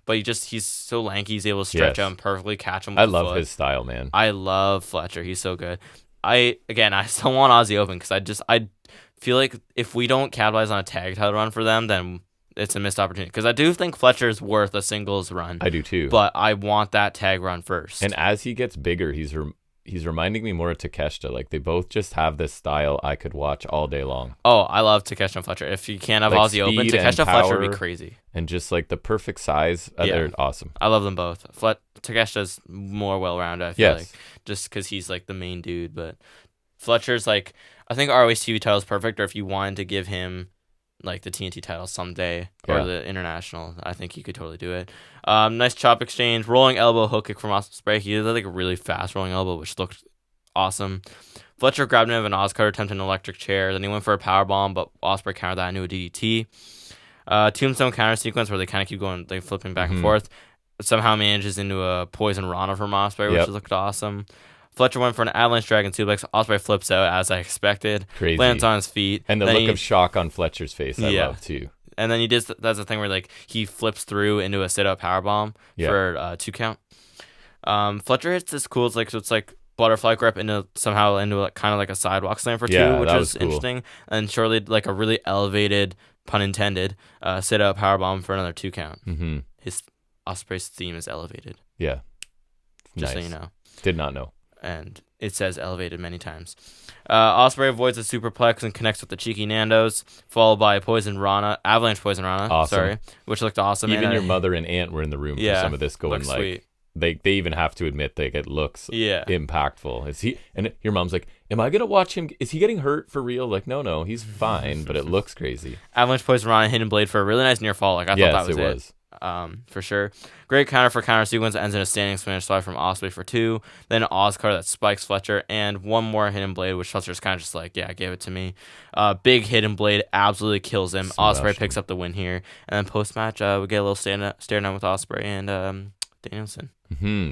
but but he's so lanky. He's able to stretch out and perfectly catch him with I the love foot. his style, man. I love Fletcher. He's so good. I still want Aussie Open because I feel like if we don't capitalize on a tag title run for them, then it's a missed opportunity. Because I do think Fletcher's worth a singles run. I do too. But I want that tag run first. And as he gets bigger, he's reminding me more of Takeshita. Like, they both just have this style I could watch all day long. Oh, I love Takeshita and Fletcher. If you can't have Aussie Open, Takeshita Fletcher would be crazy. And just like the perfect size. They're awesome. I love them both. Takeshita's more well-rounded, I feel like. Just because he's like the main dude. But Fletcher's like, I think ROH TV title is perfect. Or if you wanted to give him like the TNT title someday or the international, I think he could totally do it. Nice chop exchange, rolling elbow hook kick from Ospreay. He did like a really fast rolling elbow, which looked awesome. Fletcher grabbed him of an Oscar, attempted an electric chair. Then he went for a power bomb, but Ospreay countered that into a DDT. Tombstone counter sequence where they kind of keep going, like flipping back and forth. Somehow manages into a poison Rana from Ospreay, which looked awesome. Fletcher went for an avalanche dragon suplex. Ospreay flips out as I expected. Crazy. Lands on his feet. And the look of shock on Fletcher's face, I love too. And then that's the thing where like he flips through into a sit-up powerbomb for a 2 count. Fletcher hits this cool, it's like butterfly grip into like, kind of like a sidewalk slam for 2, which was cool. Interesting. And shortly like a really elevated, pun intended, sit-up powerbomb for another 2 count. Mm-hmm. His Ospreay's theme is elevated. Yeah. Just so you know. Did not know. And it says elevated many times. Ospreay avoids a superplex and connects with the cheeky Nandos, followed by avalanche poison Rana. Awesome. Which looked awesome. Even your mother and aunt were in the room for some of this, going like, sweet. They even have to admit that it looks impactful. Is he? And your mom's like, "Am I gonna watch him? Is he getting hurt for real?" Like, no, he's fine, but it looks crazy. Avalanche poison Rana, hidden blade for a really nice near fall. Like I thought that was it. For sure. Great counter sequence that ends in a standing Spanish slide from Ospreay for 2. Then an Oscar that spikes Fletcher, and one more hidden blade, which Fletcher's kind of just like, give it to me. Big hidden blade absolutely kills him. Ospreay picks up the win here, and then post match we get a little stare down with Ospreay and Danielson.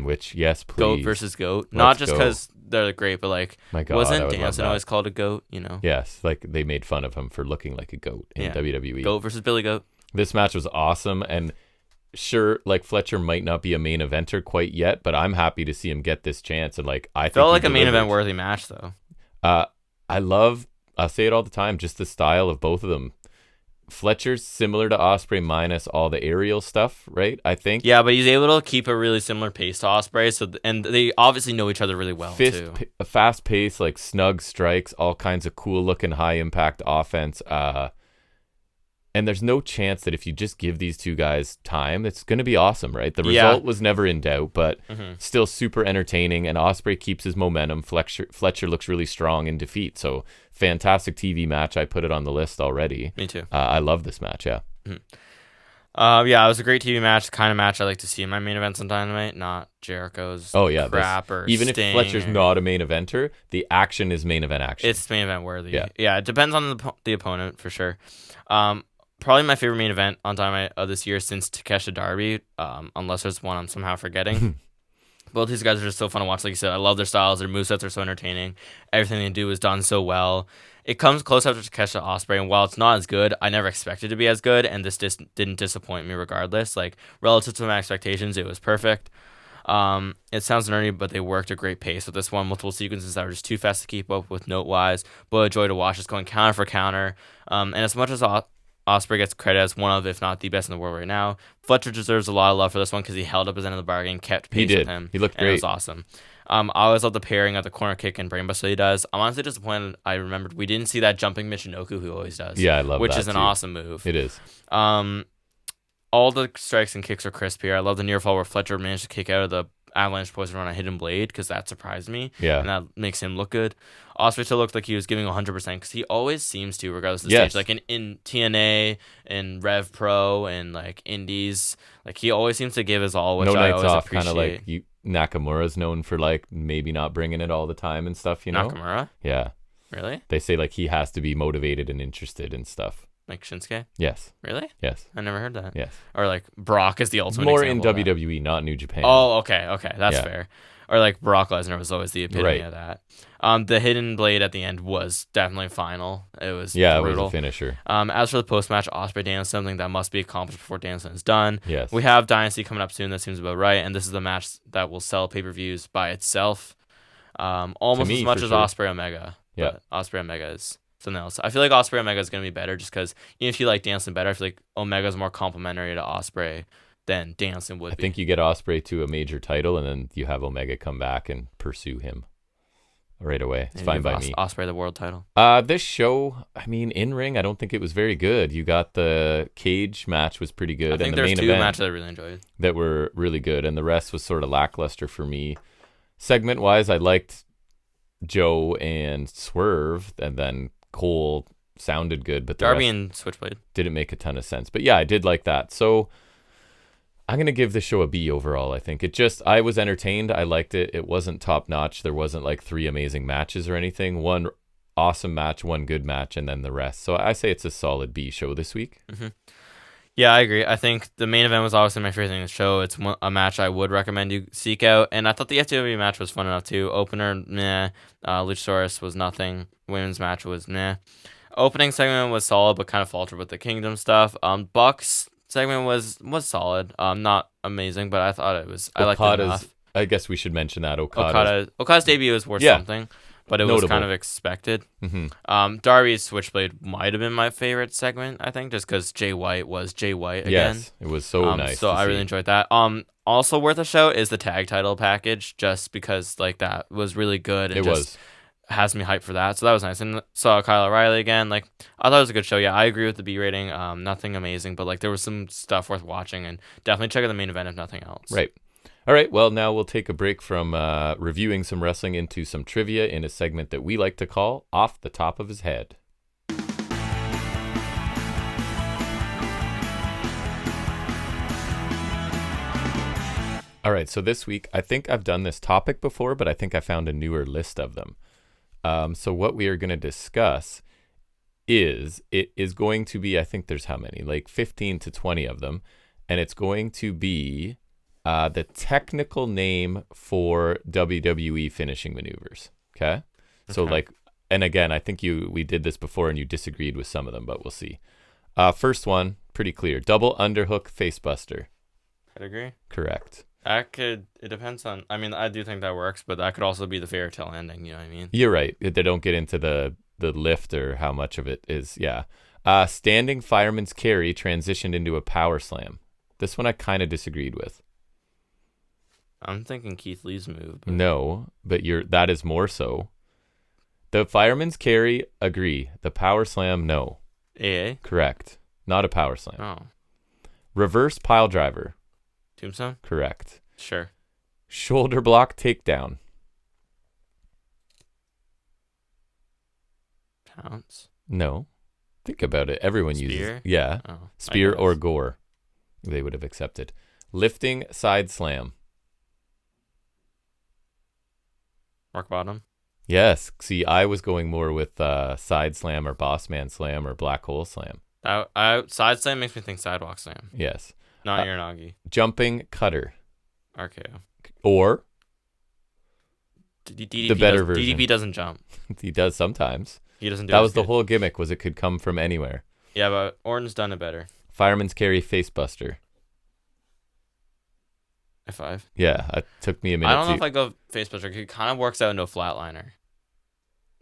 Which yes, please. Goat versus goat. Not just because they're great, but like, my God, wasn't Danielson always called a goat? You know. Yes, like they made fun of him for looking like a goat in WWE. Goat versus Billy Goat. This match was awesome, and sure, like Fletcher might not be a main eventer quite yet, but I'm happy to see him get this chance. And like, I think felt like a main event worthy match though. I say it all the time, just the style of both of them. Fletcher's similar to Ospreay minus all the aerial stuff, right? I think. Yeah, but he's able to keep a really similar pace to Ospreay, and they obviously know each other really well too. Fast pace, like snug strikes, all kinds of cool looking high impact offense. And there's no chance that if you just give these two guys time, it's going to be awesome, right? The result was never in doubt, but still super entertaining. And Ospreay keeps his momentum. Fletcher looks really strong in defeat. So fantastic TV match. I put it on the list already. Me too. I love this match. Yeah. It was a great TV match. The kind of match I like to see in my main events on Dynamite, not Jericho's crap or even Sting if Fletcher's not a main eventer, the action is main event action. It's main event worthy. Yeah, it depends on the opponent for sure. Probably my favorite main event on Dynamite of this year since Takeshita Darby, unless there's one I'm somehow forgetting. Both these guys are just so fun to watch. Like you said, I love their styles. Their movesets are so entertaining. Everything they do is done so well. It comes close after Takeshita Ospreay, and while it's not as good, I never expected it to be as good, and this didn't disappoint me regardless. Like, relative to my expectations, it was perfect. It sounds nerdy, but they worked a great pace with this one. Multiple sequences that were just too fast to keep up with note-wise, but a joy to watch. It's going counter for counter. And as much as Ospreay gets credit as one of, if not the best in the world right now, Fletcher deserves a lot of love for this one because he held up his end of the bargain, kept pace with him. He looked great. It was awesome. I always love the pairing of the corner kick and brainbuster he does. I'm honestly disappointed. I remembered we didn't see that jumping Michinoku who always does. Yeah, I love that which is an too. Awesome move. It is. All the strikes and kicks are crisp here. I love the near fall where Fletcher managed to kick out of the avalanche poison on a hidden blade because that surprised me. Yeah. And that makes him look good. Ospreay still looked like he was giving 100% because he always seems to, regardless of the stage. Like in TNA and Rev Pro and like Indies, like he always seems to give his all, which I always appreciate. Kind of like Nakamura's known for like maybe not bringing it all the time and stuff, you know? Nakamura? Yeah. Really? They say like he has to be motivated and interested and stuff. Like Shinsuke? Yes. Really? Yes. I never heard that. Yes. Or like Brock is the ultimate More in example of that. WWE, not New Japan. Oh, okay. That's Yeah. fair. Or like Brock Lesnar was always the epitome Right. of that. The hidden blade at the end was definitely final. It was Yeah, brutal. it was a finisher. As for the post-match Ospreay Danielson, something that must be accomplished before Danielson is done. Yes. We have Dynasty coming up soon. That seems about right. And this is the match that will sell pay-per-views by itself. Almost me, as much for as sure. Ospreay Omega. Yeah. But Ospreay Omega is something else. I feel like Ospreay Omega is going to be better just because even if you like Danielson better, I feel like Omega is more complimentary to Ospreay than Danielson would be. I think you get Ospreay to a major title, and then you have Omega come back and pursue him right away. It's fine by me. Ospreay the world title. This show, I mean, in ring, I don't think it was very good. You got the cage match was pretty good, I think and the there's main two event matches I really enjoyed that were really good, and the rest was sort of lackluster for me. Segment wise, I liked Joe and Swerve, and then Cole sounded good, but the Darby rest and Switchblade didn't make a ton of sense. But yeah, I did like that. So I'm going to give the show a B overall. I think I was entertained. I liked it. It wasn't top notch. There wasn't like 3 amazing matches or anything. One awesome match, one good match, and then the rest. So I say it's a solid B show this week. Mm-hmm. Yeah, I agree. I think the main event was obviously my favorite thing in the show. It's a match I would recommend you seek out. And I thought the FTW match was fun enough too. Opener, meh. Luchasaurus was nothing. Women's match was meh. Opening segment was solid, but kind of faltered with the Kingdom stuff. Bucks segment was solid. Not amazing, but I thought it was. I liked it enough. I guess we should mention that Okada's debut was worth something, but it was kind of expected. Mm-hmm. Darby's Switchblade might have been my favorite segment, I think, just because Jay White was Jay White again. Yes, it was so nice. So I really enjoyed that. Also worth a show is the tag title package, just because like that was really good. And has me hyped for that. So that was nice. And saw Kyle O'Reilly again. Like I thought it was a good show. Yeah, I agree with the B rating. Nothing amazing, but like there was some stuff worth watching, and definitely check out the main event if nothing else. Right. All right, well, now we'll take a break from reviewing some wrestling into some trivia in a segment that we like to call Off the Top of His Head. All right, so this week, I think I've done this topic before, but I think I found a newer list of them. So what we are going to discuss is, it is going to be, I think there's how many? Like 15 to 20 of them, and it's going to be the technical name for WWE finishing maneuvers. Okay? So like, and again, I think we did this before and you disagreed with some of them, but we'll see. First one, pretty clear. Double underhook facebuster. I'd agree. Correct. It depends on, I mean, I do think that works, but that could also be the fairy tale ending, you know what I mean? You're right. They don't get into the lift or how much of it is, yeah. Standing fireman's carry transitioned into a power slam. This one I kind of disagreed with. I'm thinking Keith Lee's move. But... No, but that is more so. The fireman's carry, agree. The power slam, no. AA? Correct. Not a power slam. Oh. Reverse pile driver. Tombstone? Correct. Sure. Shoulder block takedown. Pounce? No. Think about it. Everyone uses. Yeah. Oh, Spear or gore. They would have accepted. Lifting side slam. Rock bottom? Yes. See, I was going more with side slam or boss man slam or black hole slam. Side slam makes me think sidewalk slam. Yes. Not Uranagi. Jumping cutter. RKO. Or DDP the better version. DDP doesn't jump. He does sometimes. He doesn't do that was the whole gimmick, was it could come from anywhere. Yeah, but Orton's done it better. Fireman's carry facebuster. F5. Yeah, it took me a minute. I don't know if I go facebuster. He kind of works out into a flatliner.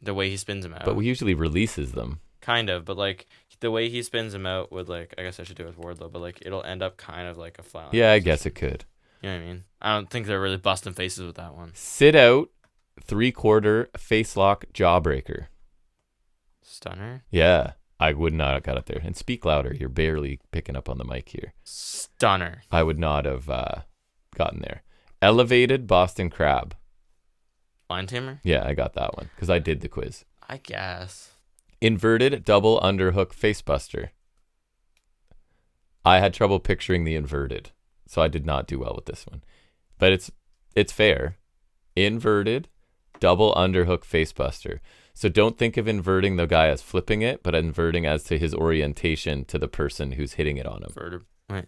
The way he spins him out. But we usually releases them. Kind of, but like the way he spins him out would like, I guess I should do it with Wardlow, but like it'll end up kind of like a flatliner. Yeah, I guess it could. You know what I mean? I don't think they're really busting faces with that one. Sit out, 3/4 face lock jawbreaker. Stunner? Yeah, I would not have got it there. And speak louder. You're barely picking up on the mic here. Stunner. I would not have gotten there. Elevated Boston Crab. Line tamer? Yeah, I got that one because I did the quiz. I guess. Inverted double underhook facebuster. I had trouble picturing the inverted, so I did not do well with this one. But it's fair. Inverted double underhook facebuster. So don't think of inverting the guy as flipping it, but inverting as to his orientation to the person who's hitting it on him. Wait.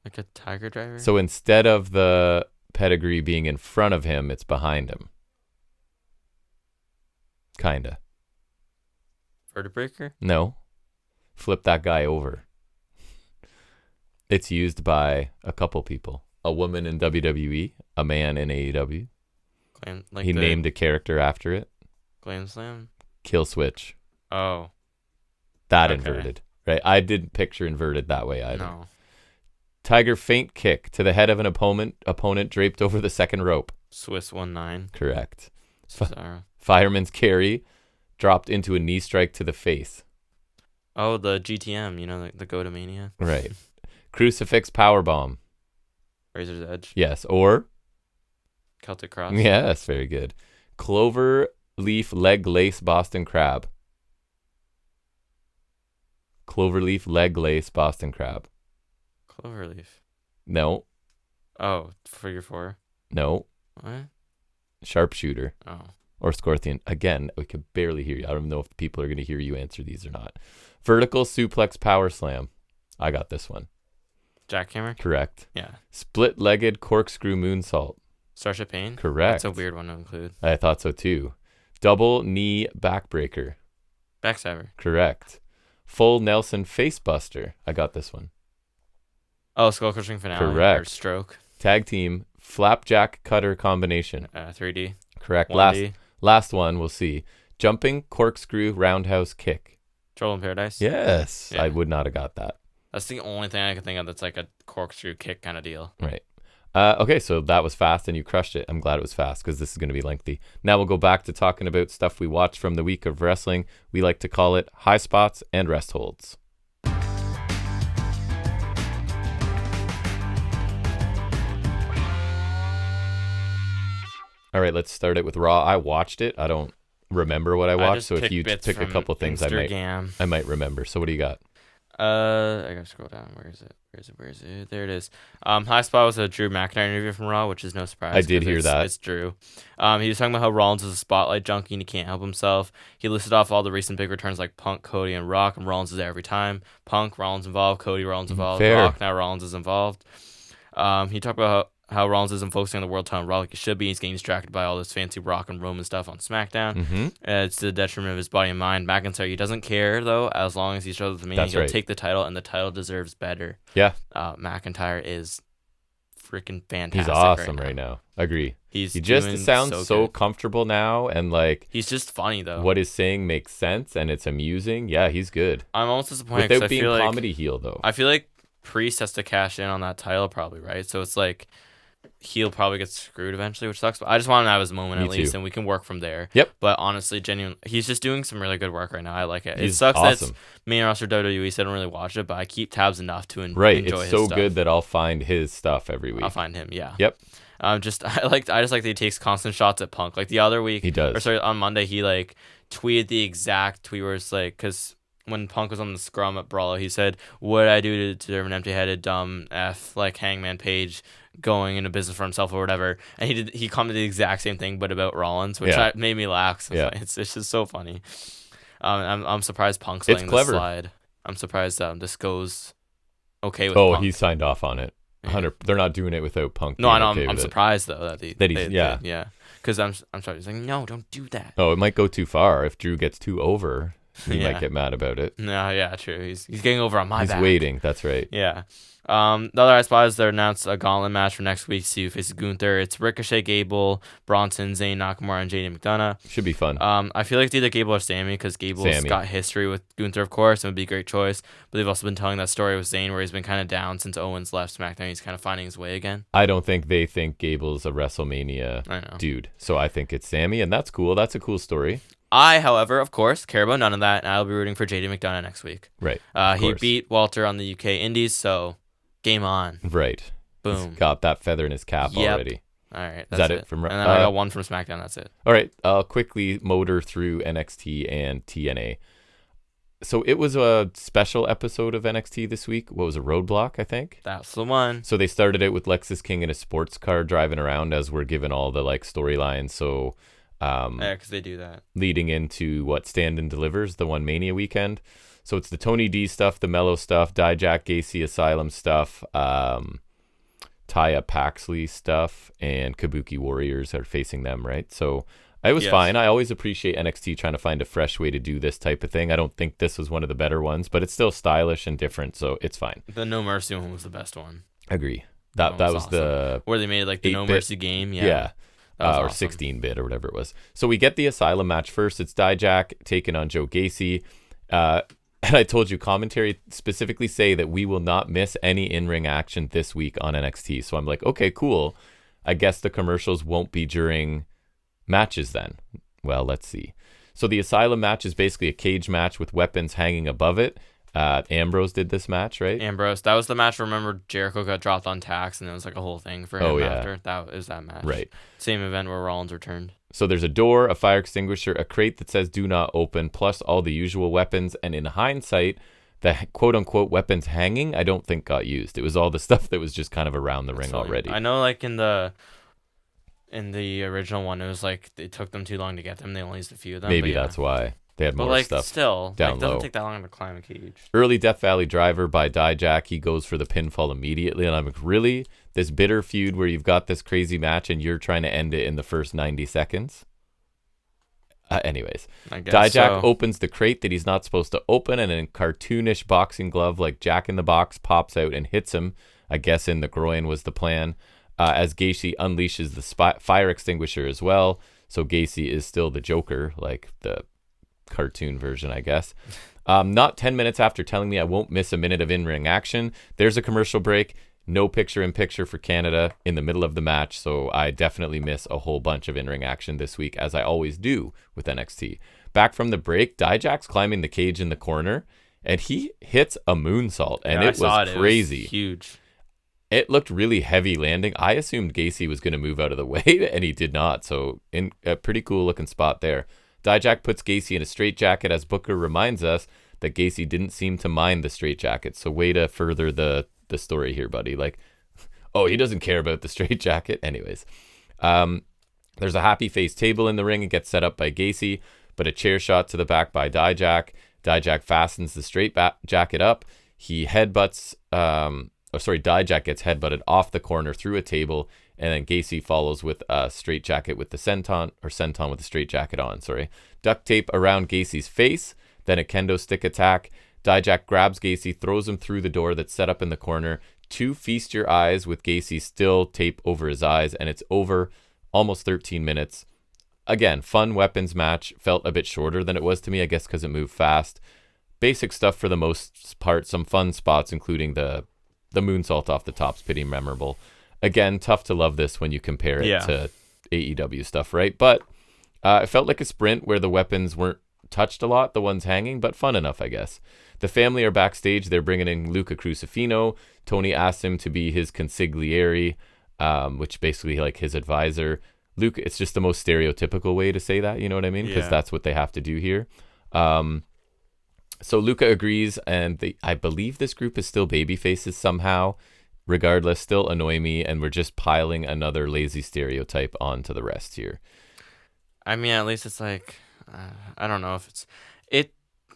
Like a tiger driver? So instead of the pedigree being in front of him, it's behind him. Kinda. Vertebreaker? No. Flip that guy over. It's used by a couple people. A woman in WWE, a man in AEW. He named a character after it. Glam Slam? Kill switch. Oh. That inverted. Right? I didn't picture inverted that way either. No. Tiger feint kick to the head of an opponent draped over the second rope. Swiss 1-9. Correct. Cesaro. Fireman's carry dropped into a knee strike to the face. Oh, the GTM, you know, the Go-to-Mania. Right. Crucifix powerbomb. Razor's Edge. Yes. Or? Celtic Cross. Yes, very good. Clover leaf leg lace Boston Crab. Cloverleaf leg lace Boston Crab. Cloverleaf. No. Oh, figure 4. No. What? Sharpshooter. Oh. Or Scorpion. Again, we could barely hear you. I don't know if the people are going to hear you answer these or not. Vertical suplex power slam. I got this one. Jackhammer? Correct. Yeah. Split-legged corkscrew moonsault. Starship Pain? Correct. That's a weird one to include. I thought so too. Double knee backbreaker. Backstabber. Correct. Full Nelson facebuster. I got this one. Oh, skull crushing finale. Correct. Or stroke. Tag team flapjack cutter combination. 3D. Correct. 1D. Last one, we'll see. Jumping corkscrew roundhouse kick. Trouble in Paradise. Yes. Yeah. I would not have got that. That's the only thing I can think of that's like a corkscrew kick kind of deal. Right. Okay, so that was fast and you crushed it. I'm glad it was fast because this is going to be lengthy. Now we'll go back to talking about stuff we watched from the week of wrestling. We like to call it Highspots and Restholds. All right, let's start it with Raw. I watched it. I don't remember what I watched, so if you pick a couple things, I might remember. So what do you got? I gotta scroll down. Where is it? There it is. Highspot was a Drew McIntyre interview from Raw, which is no surprise. I did hear that. It's Drew. He was talking about how Rollins is a spotlight junkie and he can't help himself. He listed off all the recent big returns like Punk, Cody, and Rock, and Rollins is there every time. Punk, Rollins involved. Cody, Rollins involved. Fair. Rock, now Rollins is involved. He talked about how Rollins isn't focusing on the world title Raw like he should be. He's getting distracted by all this fancy Rock and Roman stuff on SmackDown. Mm-hmm. It's to the detriment of his body and mind. McIntyre, he doesn't care, though, as long as he shows the meaning. He'll take the title, and the title deserves better. Yeah. McIntyre is freaking fantastic. He's awesome right now. Agree. He just sounds so comfortable now, and like he's just funny though. What he's saying makes sense, and it's amusing. Yeah, he's good. I'm almost disappointed without being I feel comedy heel though. I feel like Priest has to cash in on that title probably, right? So it's like he'll probably get screwed eventually, which sucks. But I just want him to have his moment at least, and we can work from there. Yep. But honestly, genuinely, he's just doing some really good work right now. I like it. He's it sucks awesome. that it's main roster WWE, so I don't really watch it, but I keep tabs enough to enjoy right. his stuff. It's so good that I'll find his stuff every week. I'll find him. Yeah. Yep. I just like that he takes constant shots at Punk. Like the other week, he does. Or sorry, on Monday he like tweeted the exact tweet where it's like, because when Punk was on the scrum at Brawler, he said, "What I do to deserve an empty-headed dumb f like Hangman Page going into business for himself or whatever," and he commented the exact same thing but about Rollins, which made me laugh. So it's just so funny. I'm surprised Punk's letting this slide. I'm surprised this goes okay with Punk. He signed off on it. 100. They're not doing it without Punk. No, I know. I'm surprised though that he's yeah. Because I'm sorry. He's like, no, don't do that. Oh, it might go too far if Drew gets too over. He might get mad about it. No, yeah, true. He's getting over on my back. He's waiting. That's right. Yeah. The other high spot is they announced a gauntlet match for next week. See who faces Gunther. It's Ricochet, Gable, Bronson, Zayn, Nakamura, and JD McDonough. Should be fun. I feel like it's either Gable or Sammy because Gable's got history with Gunther, of course, and would be a great choice. But they've also been telling that story with Zayn where he's been kind of down since Owens left SmackDown. He's kind of finding his way again. I don't think they think Gable's a WrestleMania dude. So I think it's Sammy, and that's cool. That's a cool story. I, however, of course, care about none of that, and I'll be rooting for JD McDonough next week. Right. He beat Walter on the UK Indies, so game on. Right. Boom. He's got that feather in his cap already. All right. Is that it from? And then I got one from SmackDown. That's it. All right. I'll quickly motor through NXT and TNA. So it was a special episode of NXT this week. What was a Roadblock, I think? That's the one. So they started it with Lexis King in a sports car driving around as we're given all the like storylines. So Yeah, because they do that. Leading into what Stand and Delivers, the One Mania weekend. So it's the Tony D stuff, the Mellow stuff, Dijak Gacy Asylum stuff, Taya Paxley stuff, and Kabuki Warriors are facing them, right? So it was fine. I always appreciate NXT trying to find a fresh way to do this type of thing. I don't think this was one of the better ones, but it's still stylish and different, so it's fine. The No Mercy one was the best one. Agree. That was awesome. The where they made like the No Mercy game. Yeah. Or awesome. 16-bit or whatever it was. So we get the Asylum match first. It's Dijak taking on Joe Gacy. And I told you, commentary specifically say that we will not miss any in-ring action this week on NXT. So I'm like, okay, cool. I guess the commercials won't be during matches then. Well, let's see. So the Asylum match is basically a cage match with weapons hanging above it. Ambrose did this match, right? Ambrose. That was the match. Remember, Jericho got dropped on tax, and it was like a whole thing for him after. That was that match. Right. Same event where Rollins returned. So there's a door, a fire extinguisher, a crate that says "Do not open," plus all the usual weapons. And in hindsight, the quote-unquote weapons hanging, I don't think got used. It was all the stuff that was just kind of around the ring already. I know, like in the original one, it was like it took them too long to get them. They only used a few of them. Maybe that's why. They had more stuff still, down it low. doesn't take that long to climb a cage. Early Death Valley Driver by Dijak. He goes for the pinfall immediately. And I'm like, really? This bitter feud where you've got this crazy match and you're trying to end it in the first 90 seconds? Anyways, Dijak opens the crate that he's not supposed to open, and a cartoonish boxing glove like Jack in the Box pops out and hits him. I guess in the groin was the plan. As Gacy unleashes the fire extinguisher as well. So Gacy is still the Joker, like the cartoon version, I guess. Not 10 minutes after telling me I won't miss a minute of in-ring action, there's a commercial break. No picture-in-picture for Canada in the middle of the match, so I definitely miss a whole bunch of in-ring action this week, as I always do with NXT. Back from the break, Dijak's climbing the cage in the corner, and he hits a moonsault, and it was crazy. It was huge. It looked really heavy landing. I assumed Gacy was going to move out of the way, and he did not, so in a pretty cool-looking spot there. Dijak puts Gacy in a straitjacket, as Booker reminds us that Gacy didn't seem to mind the straitjacket, so way to further the story here, buddy. Like, oh, he doesn't care about the straitjacket. Anyways, there's a happy face table in the ring. It gets set up by Gacy, but a chair shot to the back by Dijak. Dijak fastens the straitjacket up. He headbutts, Dijak gets headbutted off the corner through a table, and then Gacy follows with a straitjacket with the senton with the straitjacket on. Duct tape around Gacy's face, then a kendo stick attack. Dijak grabs Gacy, throws him through the door that's set up in the corner. 2 feast your eyes with Gacy still tape over his eyes, and it's over. Almost 13 minutes. Again, fun weapons match. Felt a bit shorter than it was to me, I guess because it moved fast. Basic stuff for the most part. Some fun spots, including the moonsault off the top's pretty memorable. Again, tough to love this when you compare it to AEW stuff, right? But it felt like a sprint where the weapons weren't touched a lot, the ones hanging, but fun enough, I guess. The family are backstage. They're bringing in Luca Crucifino. Tony asks him to be his consigliere, which basically like his advisor. Luca, it's just the most stereotypical way to say that, you know what I mean? Because that's what they have to do here. So Luca agrees, and I believe this group is still baby faces somehow. Regardless, still annoy me, and we're just piling another lazy stereotype onto the rest here. I mean, at least it's like, I don't know if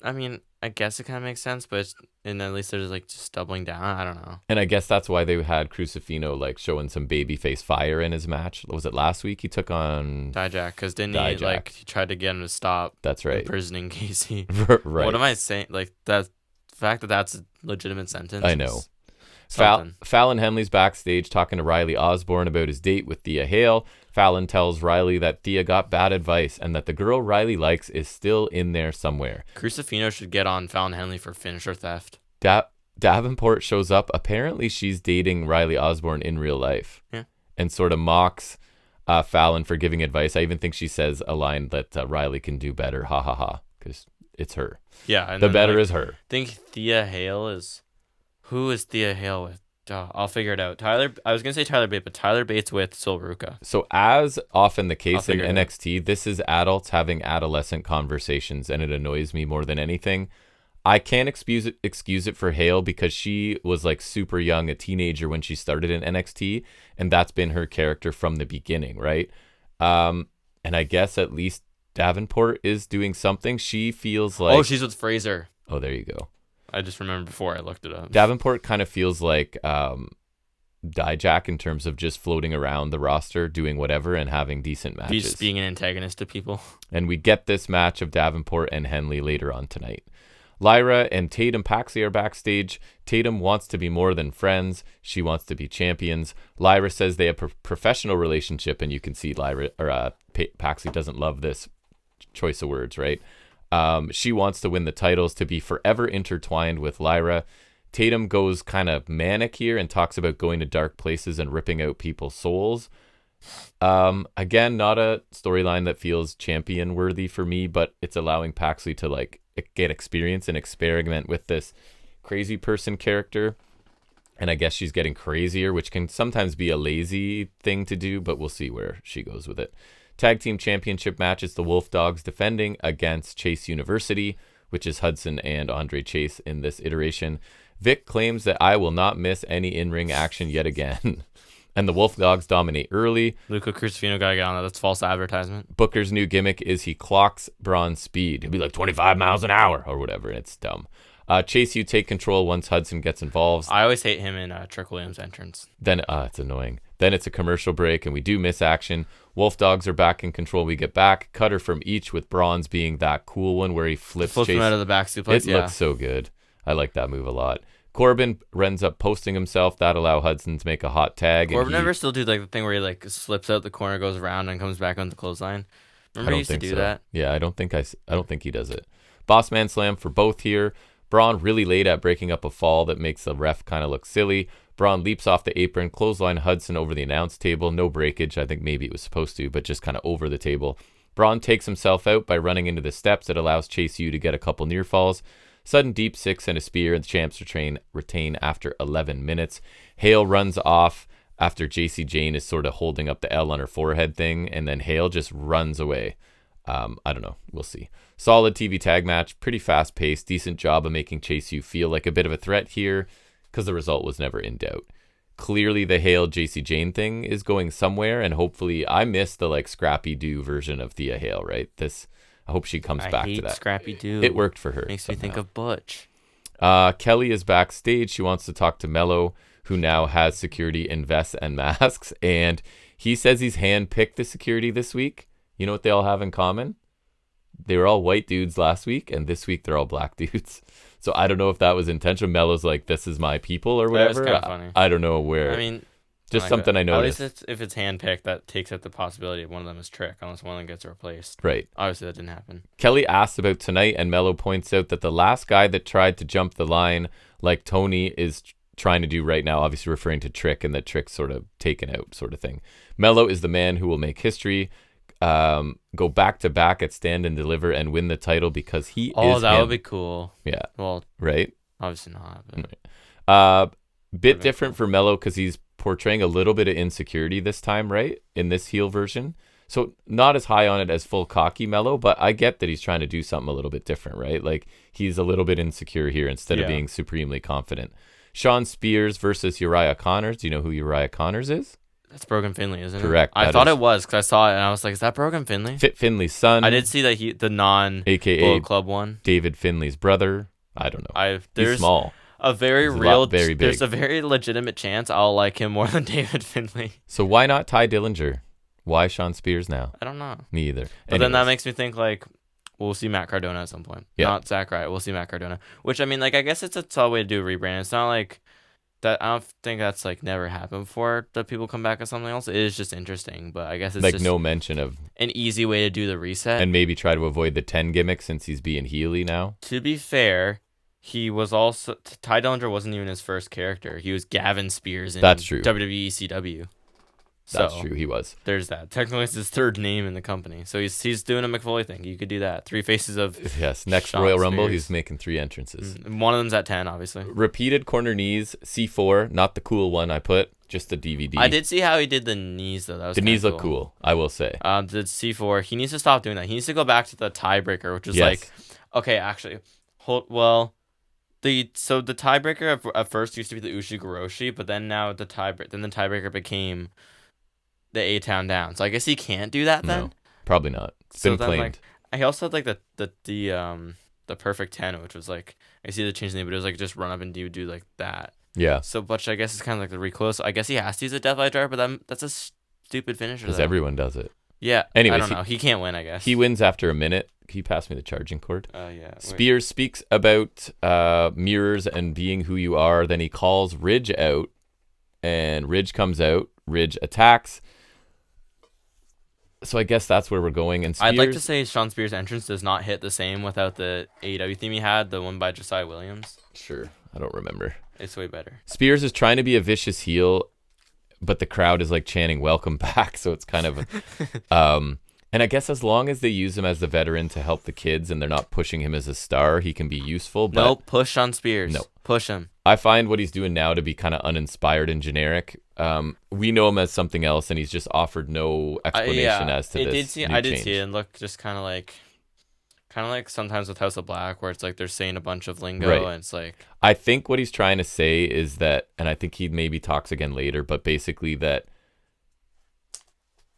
I mean, I guess it kind of makes sense, but and at least there's like just doubling down. I don't know. And I guess that's why they had Crucifino like showing some babyface fire in his match. Was it last week he took on Dijak? Because didn't he tried to get him to stop? That's right. Imprisoning Casey. Right. What am I saying? Like that fact that that's a legitimate sentence. I know. Fallon Henley's backstage talking to Riley Osborne about his date with Thea Hale. Fallon tells Riley that Thea got bad advice and that the girl Riley likes is still in there somewhere. Crucifino should get on Fallon Henley for finisher theft. Davenport shows up. Apparently she's dating Riley Osborne in real life. Yeah. And sort of mocks Fallon for giving advice. I even think she says a line that Riley can do better. Ha ha ha. Because it's her. Yeah. And the better is her. I think Thea Hale is... Who is Thea Hale with? I'll figure it out. I was going to say Tyler Bates, but Tyler Bates with Sil Ruca. So as often the case in NXT, this is adults having adolescent conversations, and it annoys me more than anything. I can't excuse it for Hale because she was like super young, a teenager when she started in NXT, and that's been her character from the beginning, right? And I guess at least Davenport is doing something. She feels like... Oh, she's with Fraser. Oh, there you go. I just remembered before I looked it up. Davenport kind of feels like Dijak in terms of just floating around the roster, doing whatever and having decent matches. Just being an antagonist to people. And we get this match of Davenport and Henley later on tonight. Lyra and Tatum Paxley are backstage. Tatum wants to be more than friends. She wants to be champions. Lyra says they have a professional relationship, and you can see Paxley doesn't love this choice of words, right? She wants to win the titles, to be forever intertwined with Lyra. Tatum goes kind of manic here and talks about going to dark places and ripping out people's souls. Again, not a storyline that feels champion worthy for me, but it's allowing Paxley to like get experience and experiment with this crazy person character. And I guess she's getting crazier, which can sometimes be a lazy thing to do, but we'll see where she goes with it. Tag team championship match is the Wolf Dogs defending against Chase University, which is Hudson and Andre Chase in this iteration. Vic claims that I will not miss any in-ring action yet again. And the Wolf Dogs dominate early. Luca Crucifino got to get on that. That's false advertisement. Booker's new gimmick is he clocks Braun's speed. He'll be like 25 miles an hour or whatever, and it's dumb. Chase, you take control once Hudson gets involved. I always hate him in Trick Williams' entrance. Then it's annoying. Then it's a commercial break, and we do miss action. Wolf Dogs are back in control. We get back. Cutter from each, with Braun's being that cool one where he flips Chase. Him out of the back suplex. It looks so good. I like that move a lot. Corbin ends up posting himself. That allow Hudson to make a hot tag. Corbin never still do like the thing where he like slips out the corner, goes around, and comes back on the clothesline. Remember he used to do that? Yeah, I don't think he does it. Boss Man Slam for both here. Braun really late at breaking up a fall that makes the ref kind of look silly. Braun leaps off the apron, clothesline Hudson over the announce table. No breakage. I think maybe it was supposed to, but just kind of over the table. Braun takes himself out by running into the steps. That allows Chase U to get a couple near falls. Sudden deep six and a spear, and the champs retain after 11 minutes. Hale runs off after JC Jane is sort of holding up the L on her forehead thing, and then Hale just runs away. I don't know. We'll see. Solid TV tag match. Pretty fast-paced. Decent job of making Chase U feel like a bit of a threat here, because the result was never in doubt. Clearly, the Hale JC Jane thing is going somewhere, and hopefully, I missed the like Scrappy Doo version of Thea Hale, right? I hope she comes back to that. Scrappy Doo. It worked for her. Makes me think of Butch. Kelly is backstage. She wants to talk to Mello, who now has security in vests and masks. And he says he's handpicked the security this week. You know what they all have in common? They were all white dudes last week, and this week they're all black dudes. So I don't know if that was intentional. Mello's like, this is my people or whatever. That's kind of funny. I don't know where. I mean... Just something I noticed. At least if it's handpicked, that takes out the possibility of one of them is Trick, unless one of them gets replaced. Right. Obviously, that didn't happen. Kelly asks about tonight, and Mello points out that the last guy that tried to jump the line, like Tony is trying to do right now, obviously referring to Trick, and that Trick's sort of taken out sort of thing. Mello is the man who will make history, go back-to-back at Stand and Deliver, and win the title because he is Oh, that him. would be cool. Yeah. Well, right? Obviously not. But... Bit different for Mello because he's portraying a little bit of insecurity this time, right? In this heel version. So not as high on it as full cocky Mello, but I get that he's trying to do something a little bit different, right? Like he's a little bit insecure here instead of being supremely confident. Sean Spears versus Uriah Connors. Do you know who Uriah Connors is? That's Brogan Finley, isn't it? Correct. I thought it was because I saw it and I was like, is that Brogan Finley? Fit Finley's son. I did see that the AKA Bullet Club one. David Finley's brother. I don't know. He's small. Very big. There's a very legitimate chance I'll like him more than David Finley. So why not Ty Dillinger? Why Sean Spears now? I don't know. Me either. But then that makes me think like we'll see Matt Cardona at some point. Yeah. Not Zack Ryder. We'll see Matt Cardona. Which I mean, like I guess it's a solid way to do a rebrand. It's not like that. I don't think that's like never happened before that people come back as something else. It is just interesting, but I guess it's like just no mention of an easy way to do the reset and maybe try to avoid the 10 gimmick since he's being Healy now. To be fair. He was also... Ty Dillinger wasn't even his first character. He was Gavin Spears in That's true. WWE CW. That's true. He was. There's that. Technically, it's his third name in the company. So he's doing a McFoley thing. You could do that. 3 faces of... Yes. Next Sean Royal Rumble, Spears. he's making 3 entrances. One of them's at 10, obviously. Repeated corner knees, C4, not the cool one I put, just the DVD. I did see how he did the knees, though. That was the knees cool. look cool, I will say. The C4, he needs to stop doing that. He needs to go back to the tiebreaker, which is like... Okay, actually. The tiebreaker at first used to be the Ushigoroshi, but then now the tiebreaker became the A-Town Down. So I guess he can't do that then. Probably not. It's So been then, claimed. like, I also had like the Perfect 10, which was like, I see the change the name, but it was like just run up and do like that. Yeah, So, but I guess it's kind of like the reclose. I guess he has to use a Deathlight Dart, but that's a stupid finisher. because Though. everyone does it. Yeah. Anyways, I don't know. He can't win, I guess. He wins after a minute. Can you pass me the charging cord? Yeah. Spears speaks about mirrors and being who you are. Then he calls Ridge out, and Ridge comes out. Ridge attacks. So I guess that's where we're going. And Spears, I'd like to say Sean Spears' entrance does not hit the same without the AEW theme he had, the one by Josiah Williams. Sure, I don't remember. It's way better. Spears is trying to be a vicious heel, but the crowd is like chanting "Welcome back," so it's kind of. And I guess as long as they use him as the veteran to help the kids and they're not pushing him as a star, he can be useful. But No, push Sean Spears. No. Push him. I find what he's doing now to be kind of uninspired and generic. We know him as something else, and he's just offered no explanation as to this. I did see it and look just kind of like sometimes with House of Black, where it's like they're saying a bunch of lingo, Right. and it's like I think what he's trying to say is that, and I think he maybe talks again later, but basically that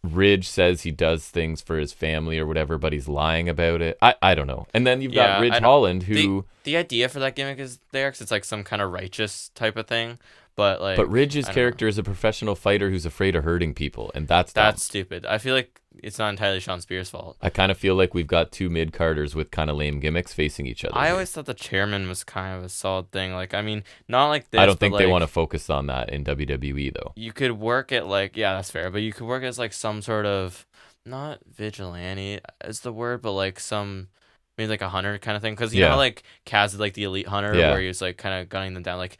Ridge says he does things for his family or whatever, but he's lying about it. I don't know. And then you've got Ridge Holland, who the idea for that gimmick is there because it's like some kind of righteous type of thing, but like Ridge's character is a professional fighter who's afraid of hurting people, and that's stupid. I feel like it's not entirely Sean Spears' fault. I kind of feel like we've got two mid-carders with kind of lame gimmicks facing each other. I always thought the chairman was kind of a solid thing. Like, I mean, not like this. I don't think but they like, want to focus on that in WWE, though. You could work it like, yeah, that's fair, but you could work as like some sort of, not vigilante is the word, but like some, maybe like a hunter kind of thing. Because you know how like Kaz is like the elite hunter where he was like kind of gunning them down. Like,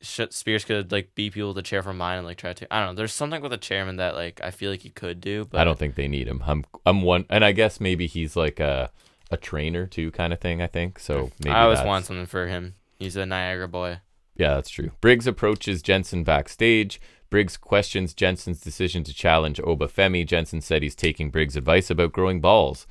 Spears could like beat people with a chair from mine and like try to. I don't know. There's something with a chairman that like I feel like he could do, but I don't think they need him. I'm one, and I guess maybe he's like a trainer too, kind of thing. I think so. Maybe I always want something for him. He's a Niagara boy. Yeah, that's true. Briggs approaches Jensen backstage. Briggs questions Jensen's decision to challenge Obafemi. Jensen said he's taking Briggs' advice about growing balls.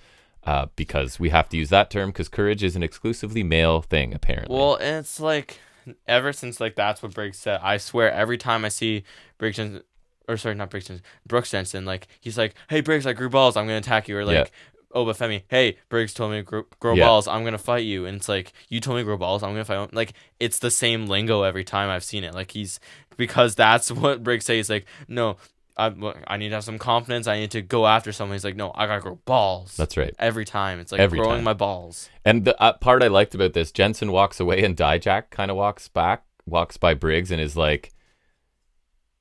Because we have to use that term because courage is an exclusively male thing, apparently. Well, and it's like ever since like that's what Briggs said. I swear every time I see Briggs Jensen, or sorry, not Briggs Jensen, Brooks Jensen, like he's like, "Hey Briggs, I grew balls. I'm gonna attack you." Or like Obafemi, "Hey Briggs told me to grow balls. I'm gonna fight you." And it's like, "You told me to grow balls. I'm gonna fight you." Like it's the same lingo every time I've seen it. Like because that's what Briggs says. He's like, "No, I need to have some confidence. I need to go after someone." He's like, "No, I gotta grow balls." That's right. Every time. It's like growing my balls. And the part I liked about this, Jensen walks away and Dijak kind of walks by Briggs and is like,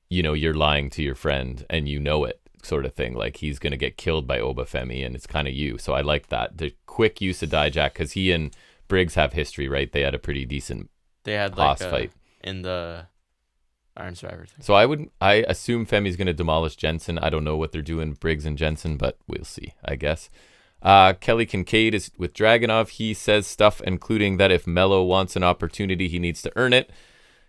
you know, you're lying to your friend and you know it, sort of thing. Like he's going to get killed by Obafemi and it's kind of you. So I like that. The quick use of Dijak because he and Briggs have history, right? They had a pretty decent boss fight. In the Iron Survivor thing. So I assume Femi's going to demolish Jensen. I don't know what they're doing, Briggs and Jensen, but we'll see, I guess. Kelly Kincaid is with Dragunov. He says stuff including that if Mello wants an opportunity, he needs to earn it.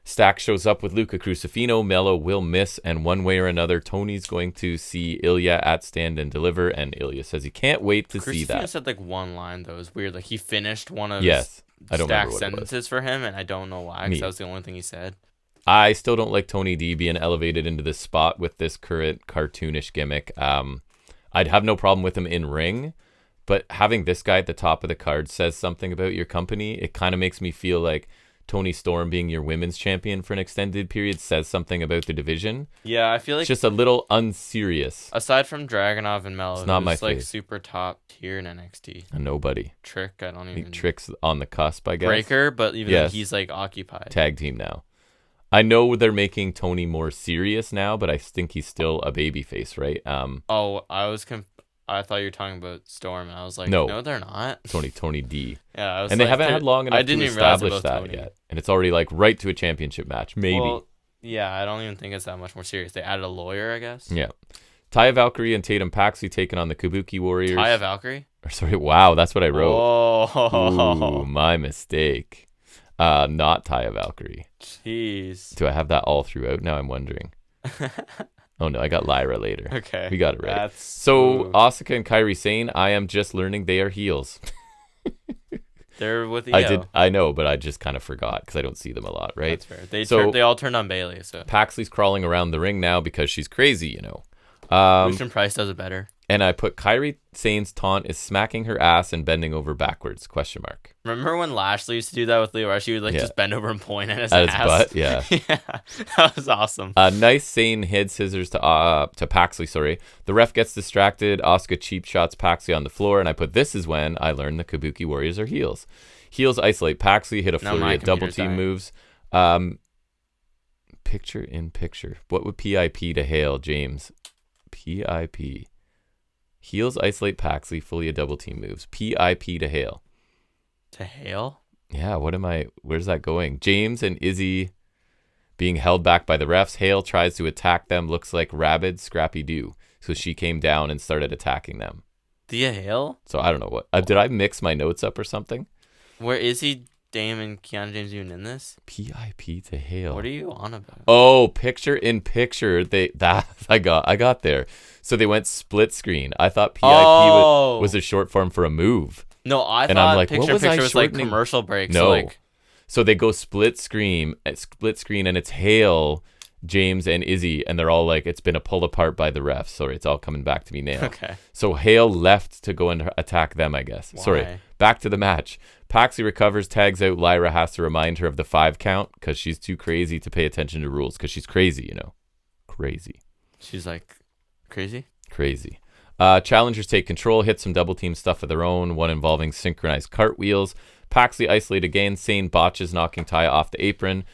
Stack shows up with Luca Crucifino. Mello will miss, and one way or another, Tony's going to see Ilya at Stand and Deliver, and Ilya says he can't wait to see that. Crucifino said like one line that was weird. Like he finished one of I don't Stack's sentences for him, and I don't know why, because that was the only thing he said. I still don't like Tony D being elevated into this spot with this current cartoonish gimmick. I'd have no problem with him in ring, but having this guy at the top of the card says something about your company. It kind of makes me feel like Tony Storm being your women's champion for an extended period says something about the division. Yeah, I feel like it's just a little unserious. Aside from Dragunov and Mello, it's not my like fave. Super top tier in NXT. And nobody. Trick, I don't even. Trick's on the cusp, I guess. Breaker, but even then he's like occupied. Tag team now. I know they're making Tony more serious now, but I think he's still a babyface, right? I thought you were talking about Storm, and I was like, no they're not. Tony D. Yeah, I was and they haven't had long enough to establish that Tony yet. And it's already like right to a championship match, maybe. Well, yeah, I don't even think it's that much more serious. They added a lawyer, I guess. Yeah. Taya Valkyrie and Tatum Paxley taking on the Kabuki Warriors. Taya Valkyrie? Sorry, wow, that's what I wrote. Oh, ooh, my mistake. Not Taya Valkyrie. Jeez. Do I have that all throughout? Now I'm wondering. Oh no, I got Lyra later. Okay. We got it right. So Asuka and Kairi Sane, I am just learning they are heels. They're with Io. I know, but I just kind of forgot because I don't see them a lot, right? That's fair. They all turned on Bayley. So Paxley's crawling around the ring now because she's crazy, you know. Lucian Price does it better. And I put Kairi Sane's taunt is smacking her ass and bending over backwards, ? Remember when Lashley used to do that with Leo Rush? He would just bend over and point at his At ass? his butt, yeah. Yeah, that was awesome. Nice Sane head scissors to Paxley, sorry. The ref gets distracted. Asuka cheap shots Paxley on the floor. And I put, this is when I learned the Kabuki Warriors are heels. Heels isolate Paxley, hit a flurry of double team moves. Picture in picture. What would PIP to Hale, James? PIP. Heels isolate Paxley, fully a double team moves. PIP to Hale. To Hale? Yeah, where's that going? James and Izzy being held back by the refs. Hale tries to attack them, looks like rabid Scrappy Doo. So she came down and started attacking them. The Hale? So I don't know what. Did I mix my notes up or something? Where is he, Dame, and Keanu James even in this? PIP to Hale. What are you on about? Oh, picture in picture. I got there. So they went split screen. I thought PIP was a short form for a move. No, I and thought I'm like, picture in picture was like commercial breaks. No. So they go split screen, and it's Hale, James, and Izzy, and they're all like, it's been a pull apart by the refs. Sorry, it's all coming back to me now. Okay. So Hale left to go and attack them, I guess. Why? Sorry. Back to the match. Paxley recovers, tags out. Lyra has to remind her of the 5 count because she's too crazy to pay attention to rules because she's crazy, Crazy. She's like, crazy? Crazy. Challengers take control, hit some double team stuff of their own, one involving synchronized cartwheels. Paxley isolate again. Sane botches, knocking Taya off the apron.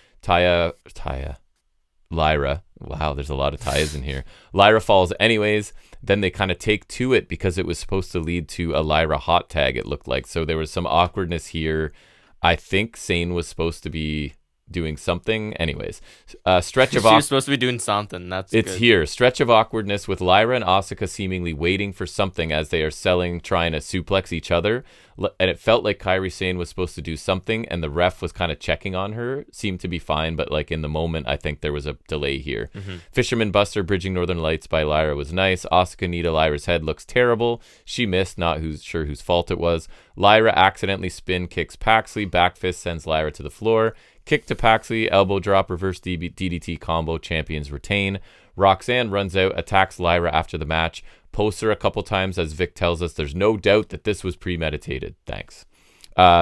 Lyra. Wow, there's a lot of Tayas in here. Lyra falls anyways. Then they kind of take to it because it was supposed to lead to a Lyra hot tag, it looked like. So there was some awkwardness here. I think Sane was supposed to be doing something. Anyways, stretch of she was supposed to be doing something. It's good. Here. Stretch of awkwardness with Lyra and Asuka seemingly waiting for something as they are trying to suplex each other. And it felt like Kairi Sane was supposed to do something, and the ref was kind of checking on her. Seemed to be fine, but like in the moment, I think there was a delay here. Mm-hmm. Fisherman Buster bridging Northern Lights by Lyra was nice. Asuka Nita Lyra's head looks terrible. She missed, not sure whose fault it was. Lyra accidentally spin kicks Paxley. Back fist sends Lyra to the floor. Kick to Paxley, elbow drop, reverse DDT combo, champions retain. Roxanne runs out, attacks Lyra after the match, posts her a couple times as Vic tells us there's no doubt that this was premeditated. Thanks.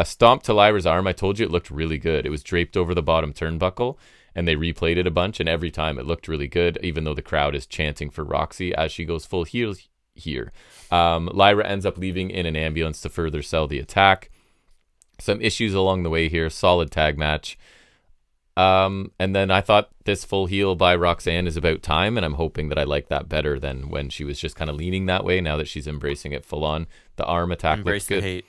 Stomp to Lyra's arm. I told you it looked really good. It was draped over the bottom turnbuckle, and they replayed it a bunch, and every time it looked really good, even though the crowd is chanting for Roxy as she goes full heel here. Lyra ends up leaving in an ambulance to further sell the attack. Some issues along the way here. Solid tag match. And then I thought this full heel by Roxanne is about time, and I'm hoping that I like that better than when she was just kind of leaning that way. Now that she's embracing it full on, the arm attack looks good. Hate.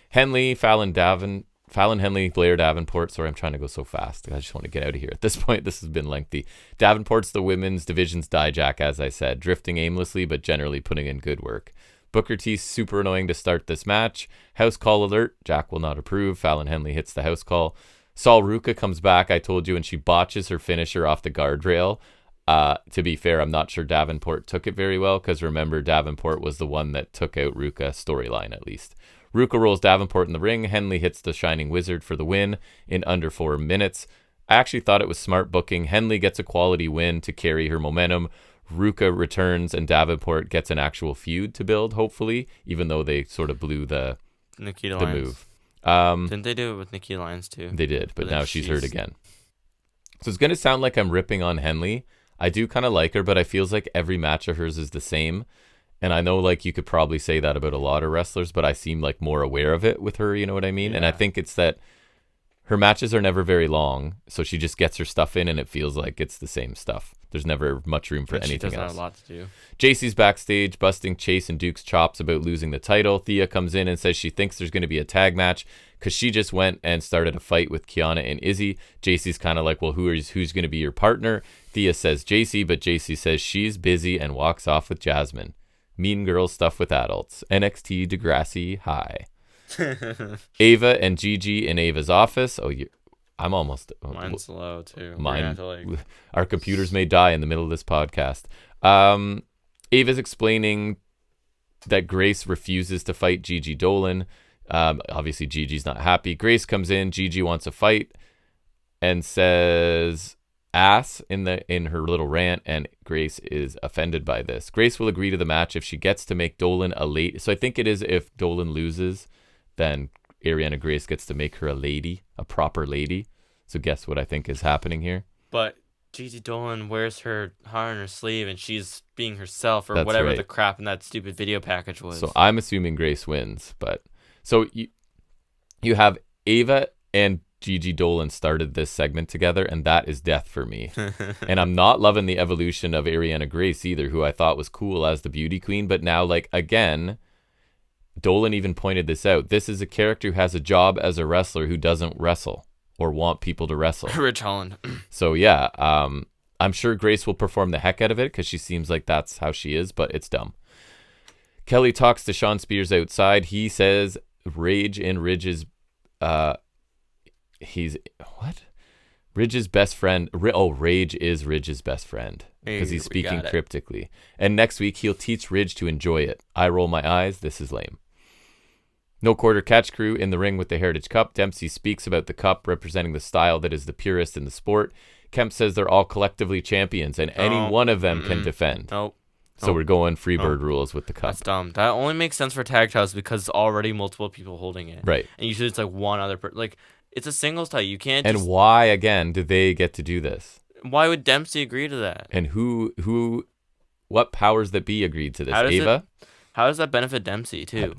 Henley, Fallon Henley, Blair Davenport. Sorry, I'm trying to go so fast. I just want to get out of here at this point. This has been lengthy. Davenport's the women's division's Dijak, as I said, drifting aimlessly but generally putting in good work. Booker T super annoying to start this match. House call alert. Jack will not approve. Fallon Henley hits the house call. Sol Ruka comes back, I told you, and she botches her finisher off the guardrail. To be fair, I'm not sure Davenport took it very well, because remember, Davenport was the one that took out Ruka, storyline at least. Ruka rolls Davenport in the ring. Henley hits the Shining Wizard for the win in under 4 minutes. I actually thought it was smart booking. Henley gets a quality win to carry her momentum. Ruka returns, and Davenport gets an actual feud to build, hopefully, even though they sort of blew the move. Didn't they do it with Nikki Lyons too? They did, but now she's hurt again. So it's going to sound like I'm ripping on Henley. I do kind of like her, but I feels like every match of hers is the same. And I know like you could probably say that about a lot of wrestlers, but I seem like more aware of it with her, you know what I mean? Yeah. And I think it's that her matches are never very long, so she just gets her stuff in and it feels like it's the same stuff. There's never much room for anything else. She doesn't have a lot to do. JC's backstage, busting Chase and Duke's chops about losing the title. Thea comes in and says she thinks there's going to be a tag match because she just went and started a fight with Kiana and Izzy. JC's kind of like, well, who's going to be your partner? Thea says JC, but JC says she's busy and walks off with Jasmine. Mean Girl stuff with adults. NXT Degrassi High. Ava and Gigi in Ava's office. I'm almost... Mine's slow, too. Our computers may die in the middle of this podcast. Ava's explaining that Grace refuses to fight Gigi Dolan. Obviously, Gigi's not happy. Grace comes in. Gigi wants a fight and says... ass in her little rant, and Grace is offended by this. Grace will agree to the match if she gets to make Dolan a lady. So I think it is if Dolan loses, then Ariana Grace gets to make her a lady, a proper lady. So guess what I think is happening here? But Gigi Dolan wears her heart on her sleeve and she's being herself, or That's whatever right. the crap in that stupid video package was. So I'm assuming Grace wins, but so you have Ava and Gigi Dolan started this segment together, and that is death for me. And I'm not loving the evolution of Ariana Grace either, who I thought was cool as the beauty queen, but now, like, again, Dolan even pointed this out. This is a character who has a job as a wrestler who doesn't wrestle or want people to wrestle. Rich Holland. So yeah, I'm sure Grace will perform the heck out of it because she seems like that's how she is, but it's dumb. Kelly talks to Sean Spears outside. He says Rage in Ridge's Ridge's best friend. Rage is Ridge's best friend because he's speaking cryptically. And next week he'll teach Ridge to enjoy it. I roll my eyes. This is lame. No quarter catch crew in the ring with the Heritage Cup. Dempsey speaks about the cup representing the style that is the purest in the sport. Kemp says they're all collectively champions and any one of them can defend. Nope. So we're going Freebird rules with the cup. That's dumb. That only makes sense for tag titles because it's already multiple people holding it. Right. And usually it's like one other person. Like, it's a singles title. You can't And why, again, do they get to do this? Why would Dempsey agree to that? And what powers that be agreed to this? Ava? How does that benefit Dempsey, too?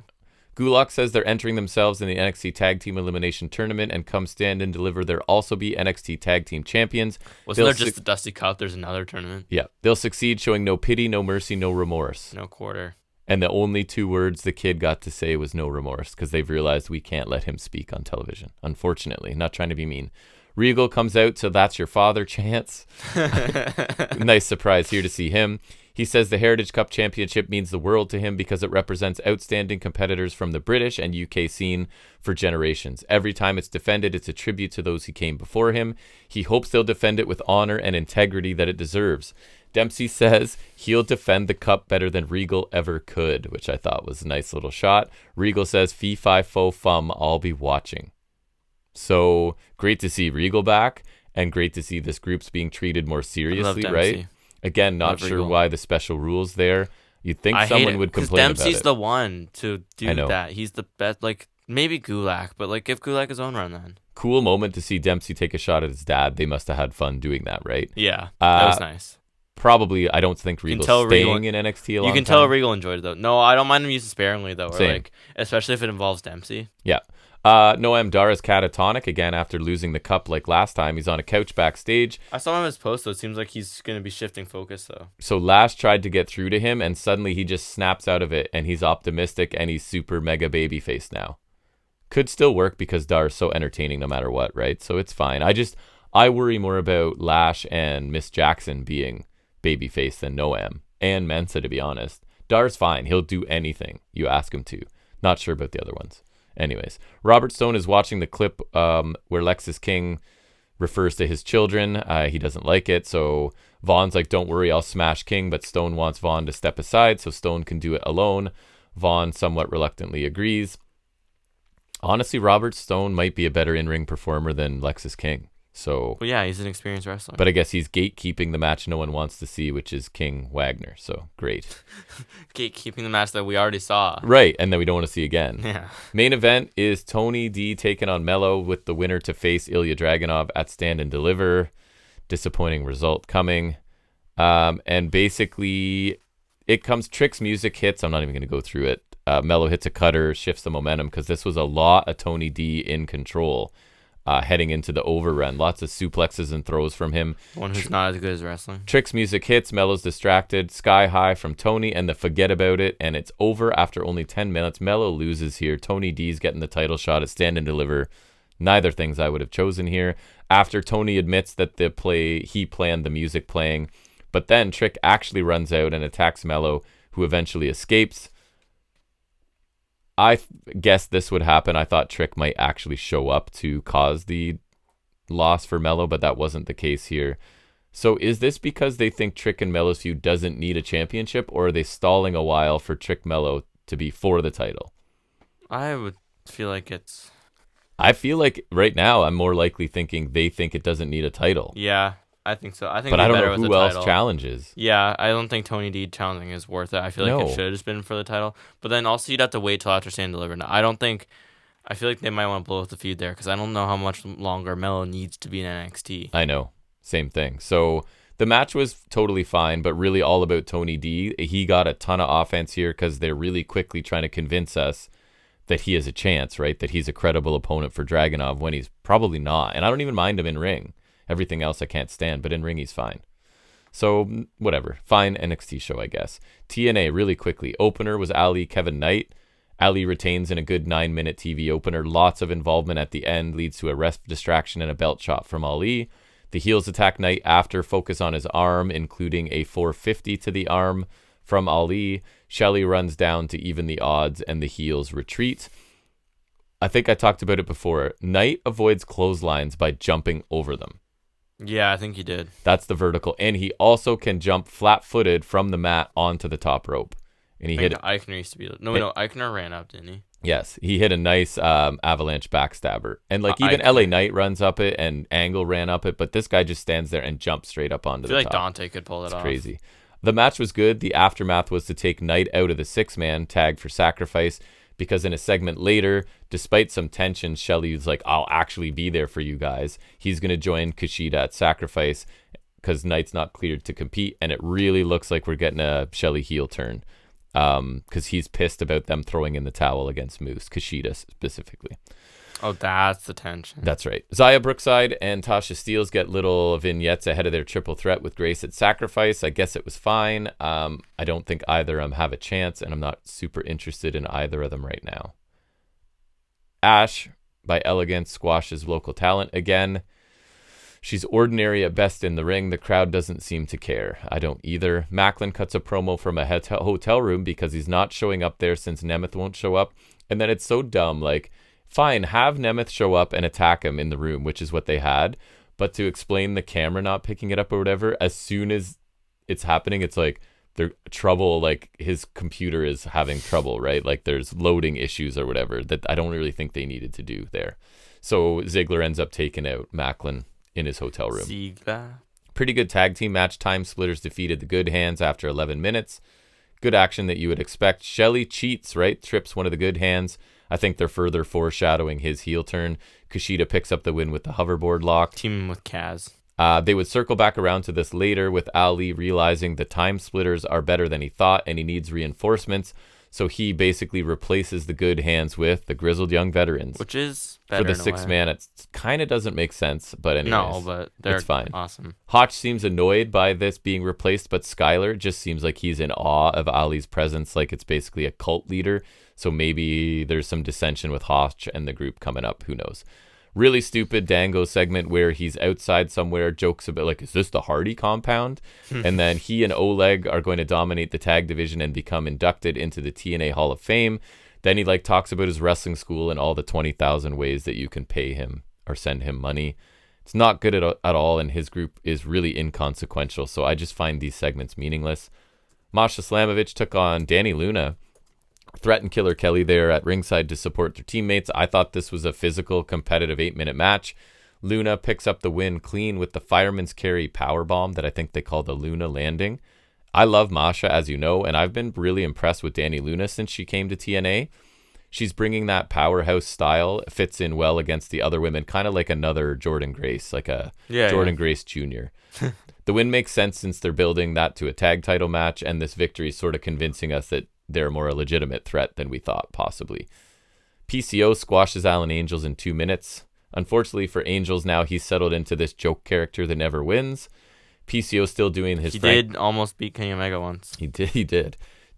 Gulak says they're entering themselves in the NXT Tag Team Elimination Tournament and come stand and deliver. They'll also be NXT Tag Team Champions. Wasn't there just the Dusty Cup? There's another tournament. Yeah. They'll succeed, showing no pity, no mercy, no remorse. No quarter. And the only 2 words the kid got to say was no remorse because they've realized we can't let him speak on television. Unfortunately. Not trying to be mean. Regal comes out, so that's your father chance. Nice surprise here to see him. He says the Heritage Cup Championship means the world to him because it represents outstanding competitors from the British and UK scene for generations. Every time it's defended, it's a tribute to those who came before him. He hopes they'll defend it with honor and integrity that it deserves. Dempsey says he'll defend the cup better than Regal ever could, which I thought was a nice little shot. Regal says, fee, fi, fo, fum, I'll be watching. So great to see Regal back and great to see this group's being treated more seriously, right? Again, not sure why the special rules there. You'd think someone would complain about it. Dempsey's the one to do know. that. He's the best. Like, maybe Gulak, but like give Gulak his own run then. Cool moment to see Dempsey take a shot at his dad. They must have had fun doing that, right? Yeah, that was nice. Probably, I don't think Regal's staying in NXT a long time. You can tell Regal enjoyed it, though. No, I don't mind him using sparingly, though. Or Same. like, especially if it involves Dempsey. Yeah. Noam Dar's catatonic again after losing the cup like last time. He's on a couch backstage. I saw him in his post, though. It seems like he's going to be shifting focus, though. So Lash tried to get through to him, and suddenly he just snaps out of it, and he's optimistic, and he's super mega babyface now. Could still work because Dar is so entertaining no matter what, right? So it's fine. I worry more about Lash and Miss Jackson being babyface than Noam and Mensa, to be honest. Dar's fine. He'll do anything you ask him to. Not sure about the other ones. Anyways, Robert Stone is watching the clip where Lexis King refers to his children. He doesn't like it, so Vaughn's like, don't worry, I'll smash King, but Stone wants Vaughn to step aside so Stone can do it alone. Vaughn somewhat reluctantly agrees. Honestly, Robert Stone might be a better in-ring performer than Lexis King. So, well, yeah, he's an experienced wrestler. But I guess he's gatekeeping the match no one wants to see, which is King Wagner. So, great. Gatekeeping the match that we already saw. Right, and then we don't want to see again. Yeah. Main event is Tony D taking on Mello with the winner to face Ilya Dragunov at Stand and Deliver. Disappointing result coming. And basically, it comes, Trick's music hits. I'm not even going to go through it. Mello hits a cutter, shifts the momentum, because this was a lot of Tony D in control. Heading into the overrun. Lots of suplexes and throws from him. One who's not as good as wrestling. Trick's music hits. Mello's distracted. Sky high from Tony and the forget about it. And it's over after only 10 minutes. Mello loses here. Tony D's getting the title shot at Stand and Deliver. Neither things I would have chosen here. After Tony admits that he planned the music playing. But then Trick actually runs out and attacks Mello, who eventually escapes. I guessed this would happen. I thought Trick might actually show up to cause the loss for Mello, but that wasn't the case here. So is this because they think Trick and Mello's feud doesn't need a championship, or are they stalling a while for Trick Mello to be for the title? I would feel like it's... I feel like right now I'm more likely thinking they think it doesn't need a title. Yeah. I think so. I think But I it'd be don't better know with who the else title. challenges. Yeah, I don't think Tony D challenging is worth it. I feel like No. it should have just been for the title. But then also you'd have to wait till after Stand Delivered. Now, I feel like they might want to blow up the feud there because I don't know how much longer Melo needs to be in NXT. I know. Same thing. So the match was totally fine, but really all about Tony D. He got a ton of offense here because they're really quickly trying to convince us that he has a chance, right? That he's a credible opponent for Dragunov when he's probably not. And I don't even mind him in ring. Everything else I can't stand, but in ring he's fine. So whatever. Fine NXT show, I guess. TNA really quickly. Opener was Ali Kevin Knight. Ali retains in a good 9-minute TV opener. Lots of involvement at the end leads to a ref distraction and a belt shot from Ali. The heels attack Knight after, focus on his arm, including a 450 to the arm from Ali. Shelley runs down to even the odds, and the heels retreat. I think I talked about it before. Knight avoids clotheslines by jumping over them. Yeah, I think he did. That's the vertical. And he also can jump flat-footed from the mat onto the top rope. And he hit it. Eichner used to be... No, Eichner ran up, didn't he? Yes, he hit a nice avalanche backstabber. And like even LA Knight runs up it and Angle ran up it, but this guy just stands there and jumps straight up onto the top. I feel like Dante could pull it off. Crazy. The match was good. The aftermath was to take Knight out of the 6-man tag for sacrifice because in a segment later, despite some tension, Shelley's like, I'll actually be there for you guys. He's going to join Kushida at sacrifice because Knight's not cleared to compete, and it really looks like we're getting a Shelley heel turn. Because he's pissed about them throwing in the towel against Moose, Kushida specifically. Oh, that's the tension. That's right. Xia Brookside and Tasha Steelz get little vignettes ahead of their triple threat with Grace at Sacrifice. I guess it was fine. I don't think either of them have a chance, and I'm not super interested in either of them right now. Ash, by Elegance, squashes local talent again. She's ordinary at best in the ring. The crowd doesn't seem to care. I don't either. Macklin cuts a promo from a hotel room because he's not showing up there since Nemeth won't show up. And then it's so dumb. Like, fine, have Nemeth show up and attack him in the room, which is what they had. But to explain the camera not picking it up or whatever, as soon as it's happening, it's like there's trouble. Like his computer is having trouble, right? Like there's loading issues or whatever that I don't really think they needed to do there. So Ziggler ends up taking out Macklin in his hotel room. Ziggler. Pretty good tag team match. Time Splitters defeated the Good Hands after 11 minutes. Good action that you would expect. Shelley cheats, right? Trips one of the Good Hands. I think they're further foreshadowing his heel turn. Kushida picks up the win with the hoverboard lock. Teaming with Kaz. They would circle back around to this later with Ali realizing the Time Splitters are better than he thought and he needs reinforcements. So he basically replaces the Good Hands with the Grizzled Young Veterans. Which is better for the 6-man. It kind of doesn't make sense, but anyways. No, but they're it's fine. Awesome. Hotch seems annoyed by this being replaced, but Skylar just seems like he's in awe of Ali's presence, like it's basically a cult leader. So maybe there's some dissension with Hotch and the group coming up. Who knows? Really stupid Dango segment where he's outside somewhere, jokes about like, is this the Hardy compound? And then he and Oleg are going to dominate the tag division and become inducted into the TNA Hall of Fame. Then he like talks about his wrestling school and all the 20,000 ways that you can pay him or send him money. It's not good at all, and his group is really inconsequential. So I just find these segments meaningless. Masha Slamovich took on Danny Luna. Threat and Killer Kelly there at ringside to support their teammates. I thought this was a physical, competitive 8-minute match. Luna picks up the win clean with the fireman's carry powerbomb that I think they call the Luna landing. I love Masha, as you know, and I've been really impressed with Danny Luna since she came to TNA. She's bringing that powerhouse style, fits in well against the other women, kind of like another Jordan Grace, like a Jordan Grace Jr. The win makes sense since they're building that to a tag title match, and this victory is sort of convincing us that they're more a legitimate threat than we thought, possibly. PCO squashes Alan Angels in 2 minutes. Unfortunately for Angels now, he's settled into this joke character that never wins. PCO still doing his... He did almost beat Kenny Omega once. He did.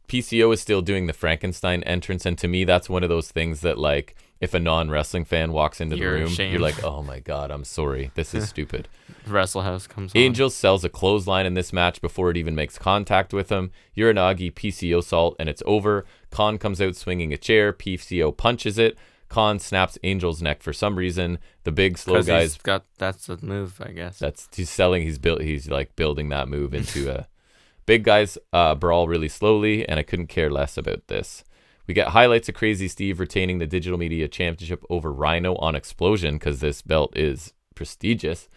PCO is still doing the Frankenstein entrance, and to me, that's one of those things that, like, if a non-wrestling fan walks into the room, you're like, oh my god, I'm sorry. This is stupid. Wrestle House comes on. Angels sells a clothesline in this match before it even makes contact with him. Uranagi, PCO salt, and it's over. Khan comes out swinging a chair. PCO punches it. Khan snaps Angel's neck for some reason. The big slow guys... That's the move, I guess. He's like building that move into a... Big guys brawl really slowly, and I couldn't care less about this. We get highlights of Crazy Steve retaining the Digital Media Championship over Rhino on Explosion, because this belt is prestigious.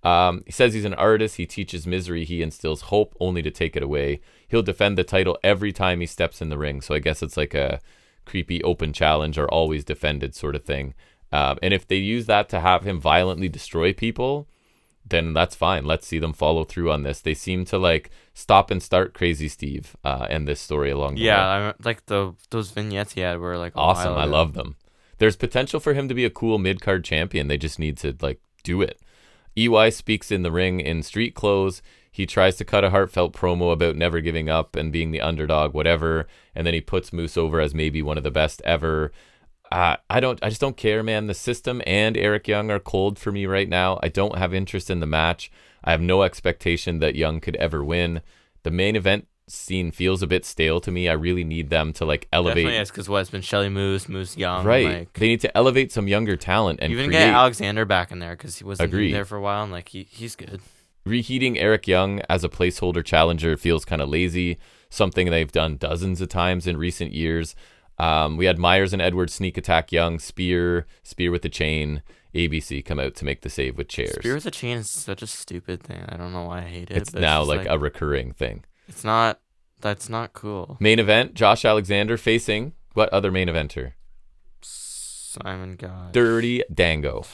He says he's an artist. He teaches misery. He instills hope only to take it away. He'll defend the title every time he steps in the ring. So I guess it's like a creepy open challenge or always defended sort of thing. And if they use that to have him violently destroy people, then that's fine. Let's see them follow through on this. They seem to like stop and start Crazy Steve and this story along the way. Yeah, like those vignettes he had were like awesome. I love them. There's potential for him to be a cool mid-card champion. They just need to like do it. EY speaks in the ring in street clothes. He tries to cut a heartfelt promo about never giving up and being the underdog, whatever. And then he puts Moose over as maybe one of the best ever. I just don't care, man. The system and Eric Young are cold for me right now. I don't have interest in the match. I have no expectation that Young could ever win. The main event scene feels a bit stale to me. I really need them to like elevate. Definitely is, because it's been Shelly Moose Young. Right. Like, they need to elevate some younger talent and even create. get Alexander back in there, because he wasn't there for a while, and like he's good. Reheating Eric Young as a placeholder challenger feels kind of lazy. Something they've done dozens of times in recent years. We had Myers and Edwards sneak attack Young, spear with the chain. ABC come out to make the save with chairs. Spear with the chain is such a stupid thing. I don't know why I hate it. It's now like a recurring thing. It's not. That's not cool. Main event: Josh Alexander facing what other main eventer? Simon God. Dirty Dango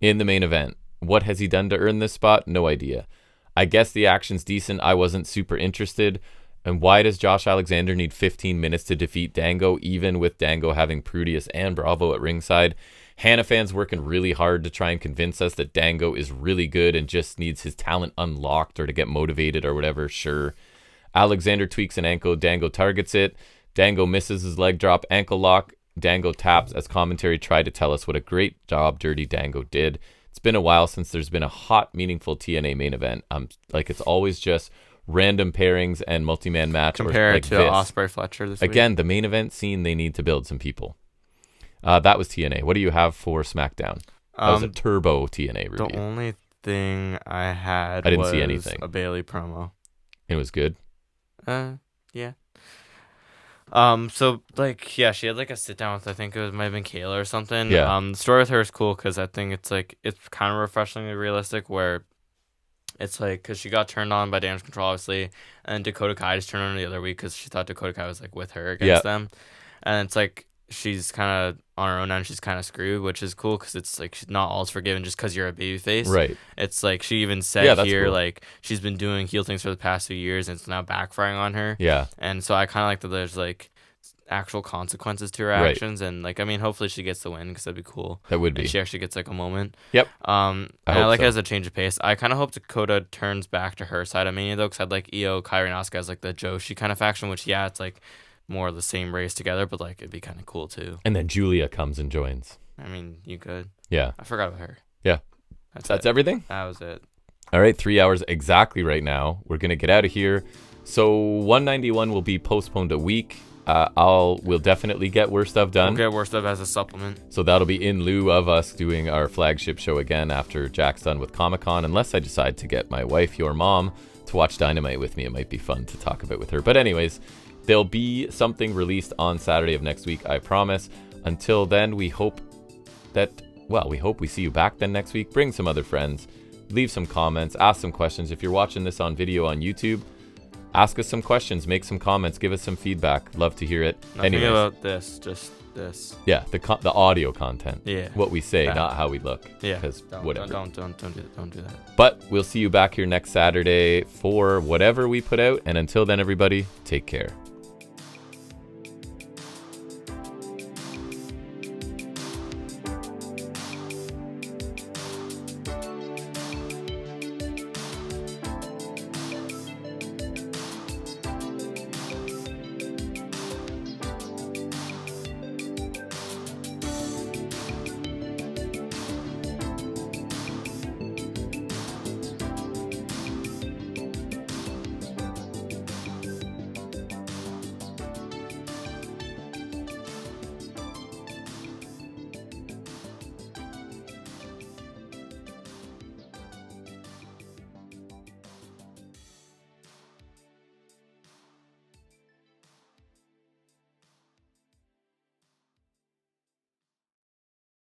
in the main event. What has he done to earn this spot? No idea. I guess the action's decent. I wasn't super interested. And why does Josh Alexander need 15 minutes to defeat Dango, even with Dango having Prudius and Bravo at ringside? Hannah fans working really hard to try and convince us that Dango is really good and just needs his talent unlocked or to get motivated or whatever. Sure. Alexander tweaks an ankle. Dango targets it. Dango misses his leg drop ankle lock. Dango taps as commentary tried to tell us what a great job Dirty Dango did. It's been a while since there's been a hot, meaningful TNA main event. Like it's always just random pairings and multi-man match. Compared like to this. Ospreay Fletcher this Again, the main event scene, they need to build some people. That was TNA. What do you have for SmackDown? That was a turbo TNA review. The only thing I had I didn't see anything. A Bailey promo. It was good? Yeah. So like, yeah, she had like a sit down with, I think might have been Kayla or something. Yeah. The story with her is cool because I think it's kind of refreshingly realistic, where it's like, because she got turned on by Damage Control, obviously, and Dakota Kai just turned on the other week because she thought Dakota Kai was like with her against them, and it's like she's kind of on her own end, she's kind of screwed, which is cool because it's like she's not all's forgiven just because you're a babyface. Right. It's like she even said here, cool. like she's been doing heel things for the past few years and it's now backfiring on her. Yeah. And so I kind of like that there's like actual consequences to her actions, and like, I mean, hopefully she gets the win because that'd be cool. That would be. And she actually gets like a moment. Yep. I like it as a change of pace. I kind of hope Dakota turns back to her side of Mania though, because I'd like Io, Kairi, and Asuka as like the Joshi kind of faction, which it's like more of the same race together, but like it'd be kind of cool too. And then Julia comes and joins. I mean, you could. Yeah. I forgot about her. Yeah. That's everything? That was it. All right, 3 hours exactly right now. We're going to get out of here. So 191 will be postponed a week. We'll definitely get Worst Stuff done. We'll get Worst Stuff as a supplement. So that'll be in lieu of us doing our flagship show again after Jack's done with Comic-Con, unless I decide to get my wife, your mom, to watch Dynamite with me. It might be fun to talk about with her. But anyways, there'll be something released on Saturday of next week, I promise. Until then, we hope we see you back then next week. Bring some other friends. Leave some comments. Ask some questions. If you're watching this on video on YouTube, ask us some questions. Make some comments. Give us some feedback. Love to hear it. Nothing about this. Just this. Yeah, the audio content. Yeah. What we say, not how we look. Yeah. Because whatever. Don't do that. But we'll see you back here next Saturday for whatever we put out. And until then, everybody, take care.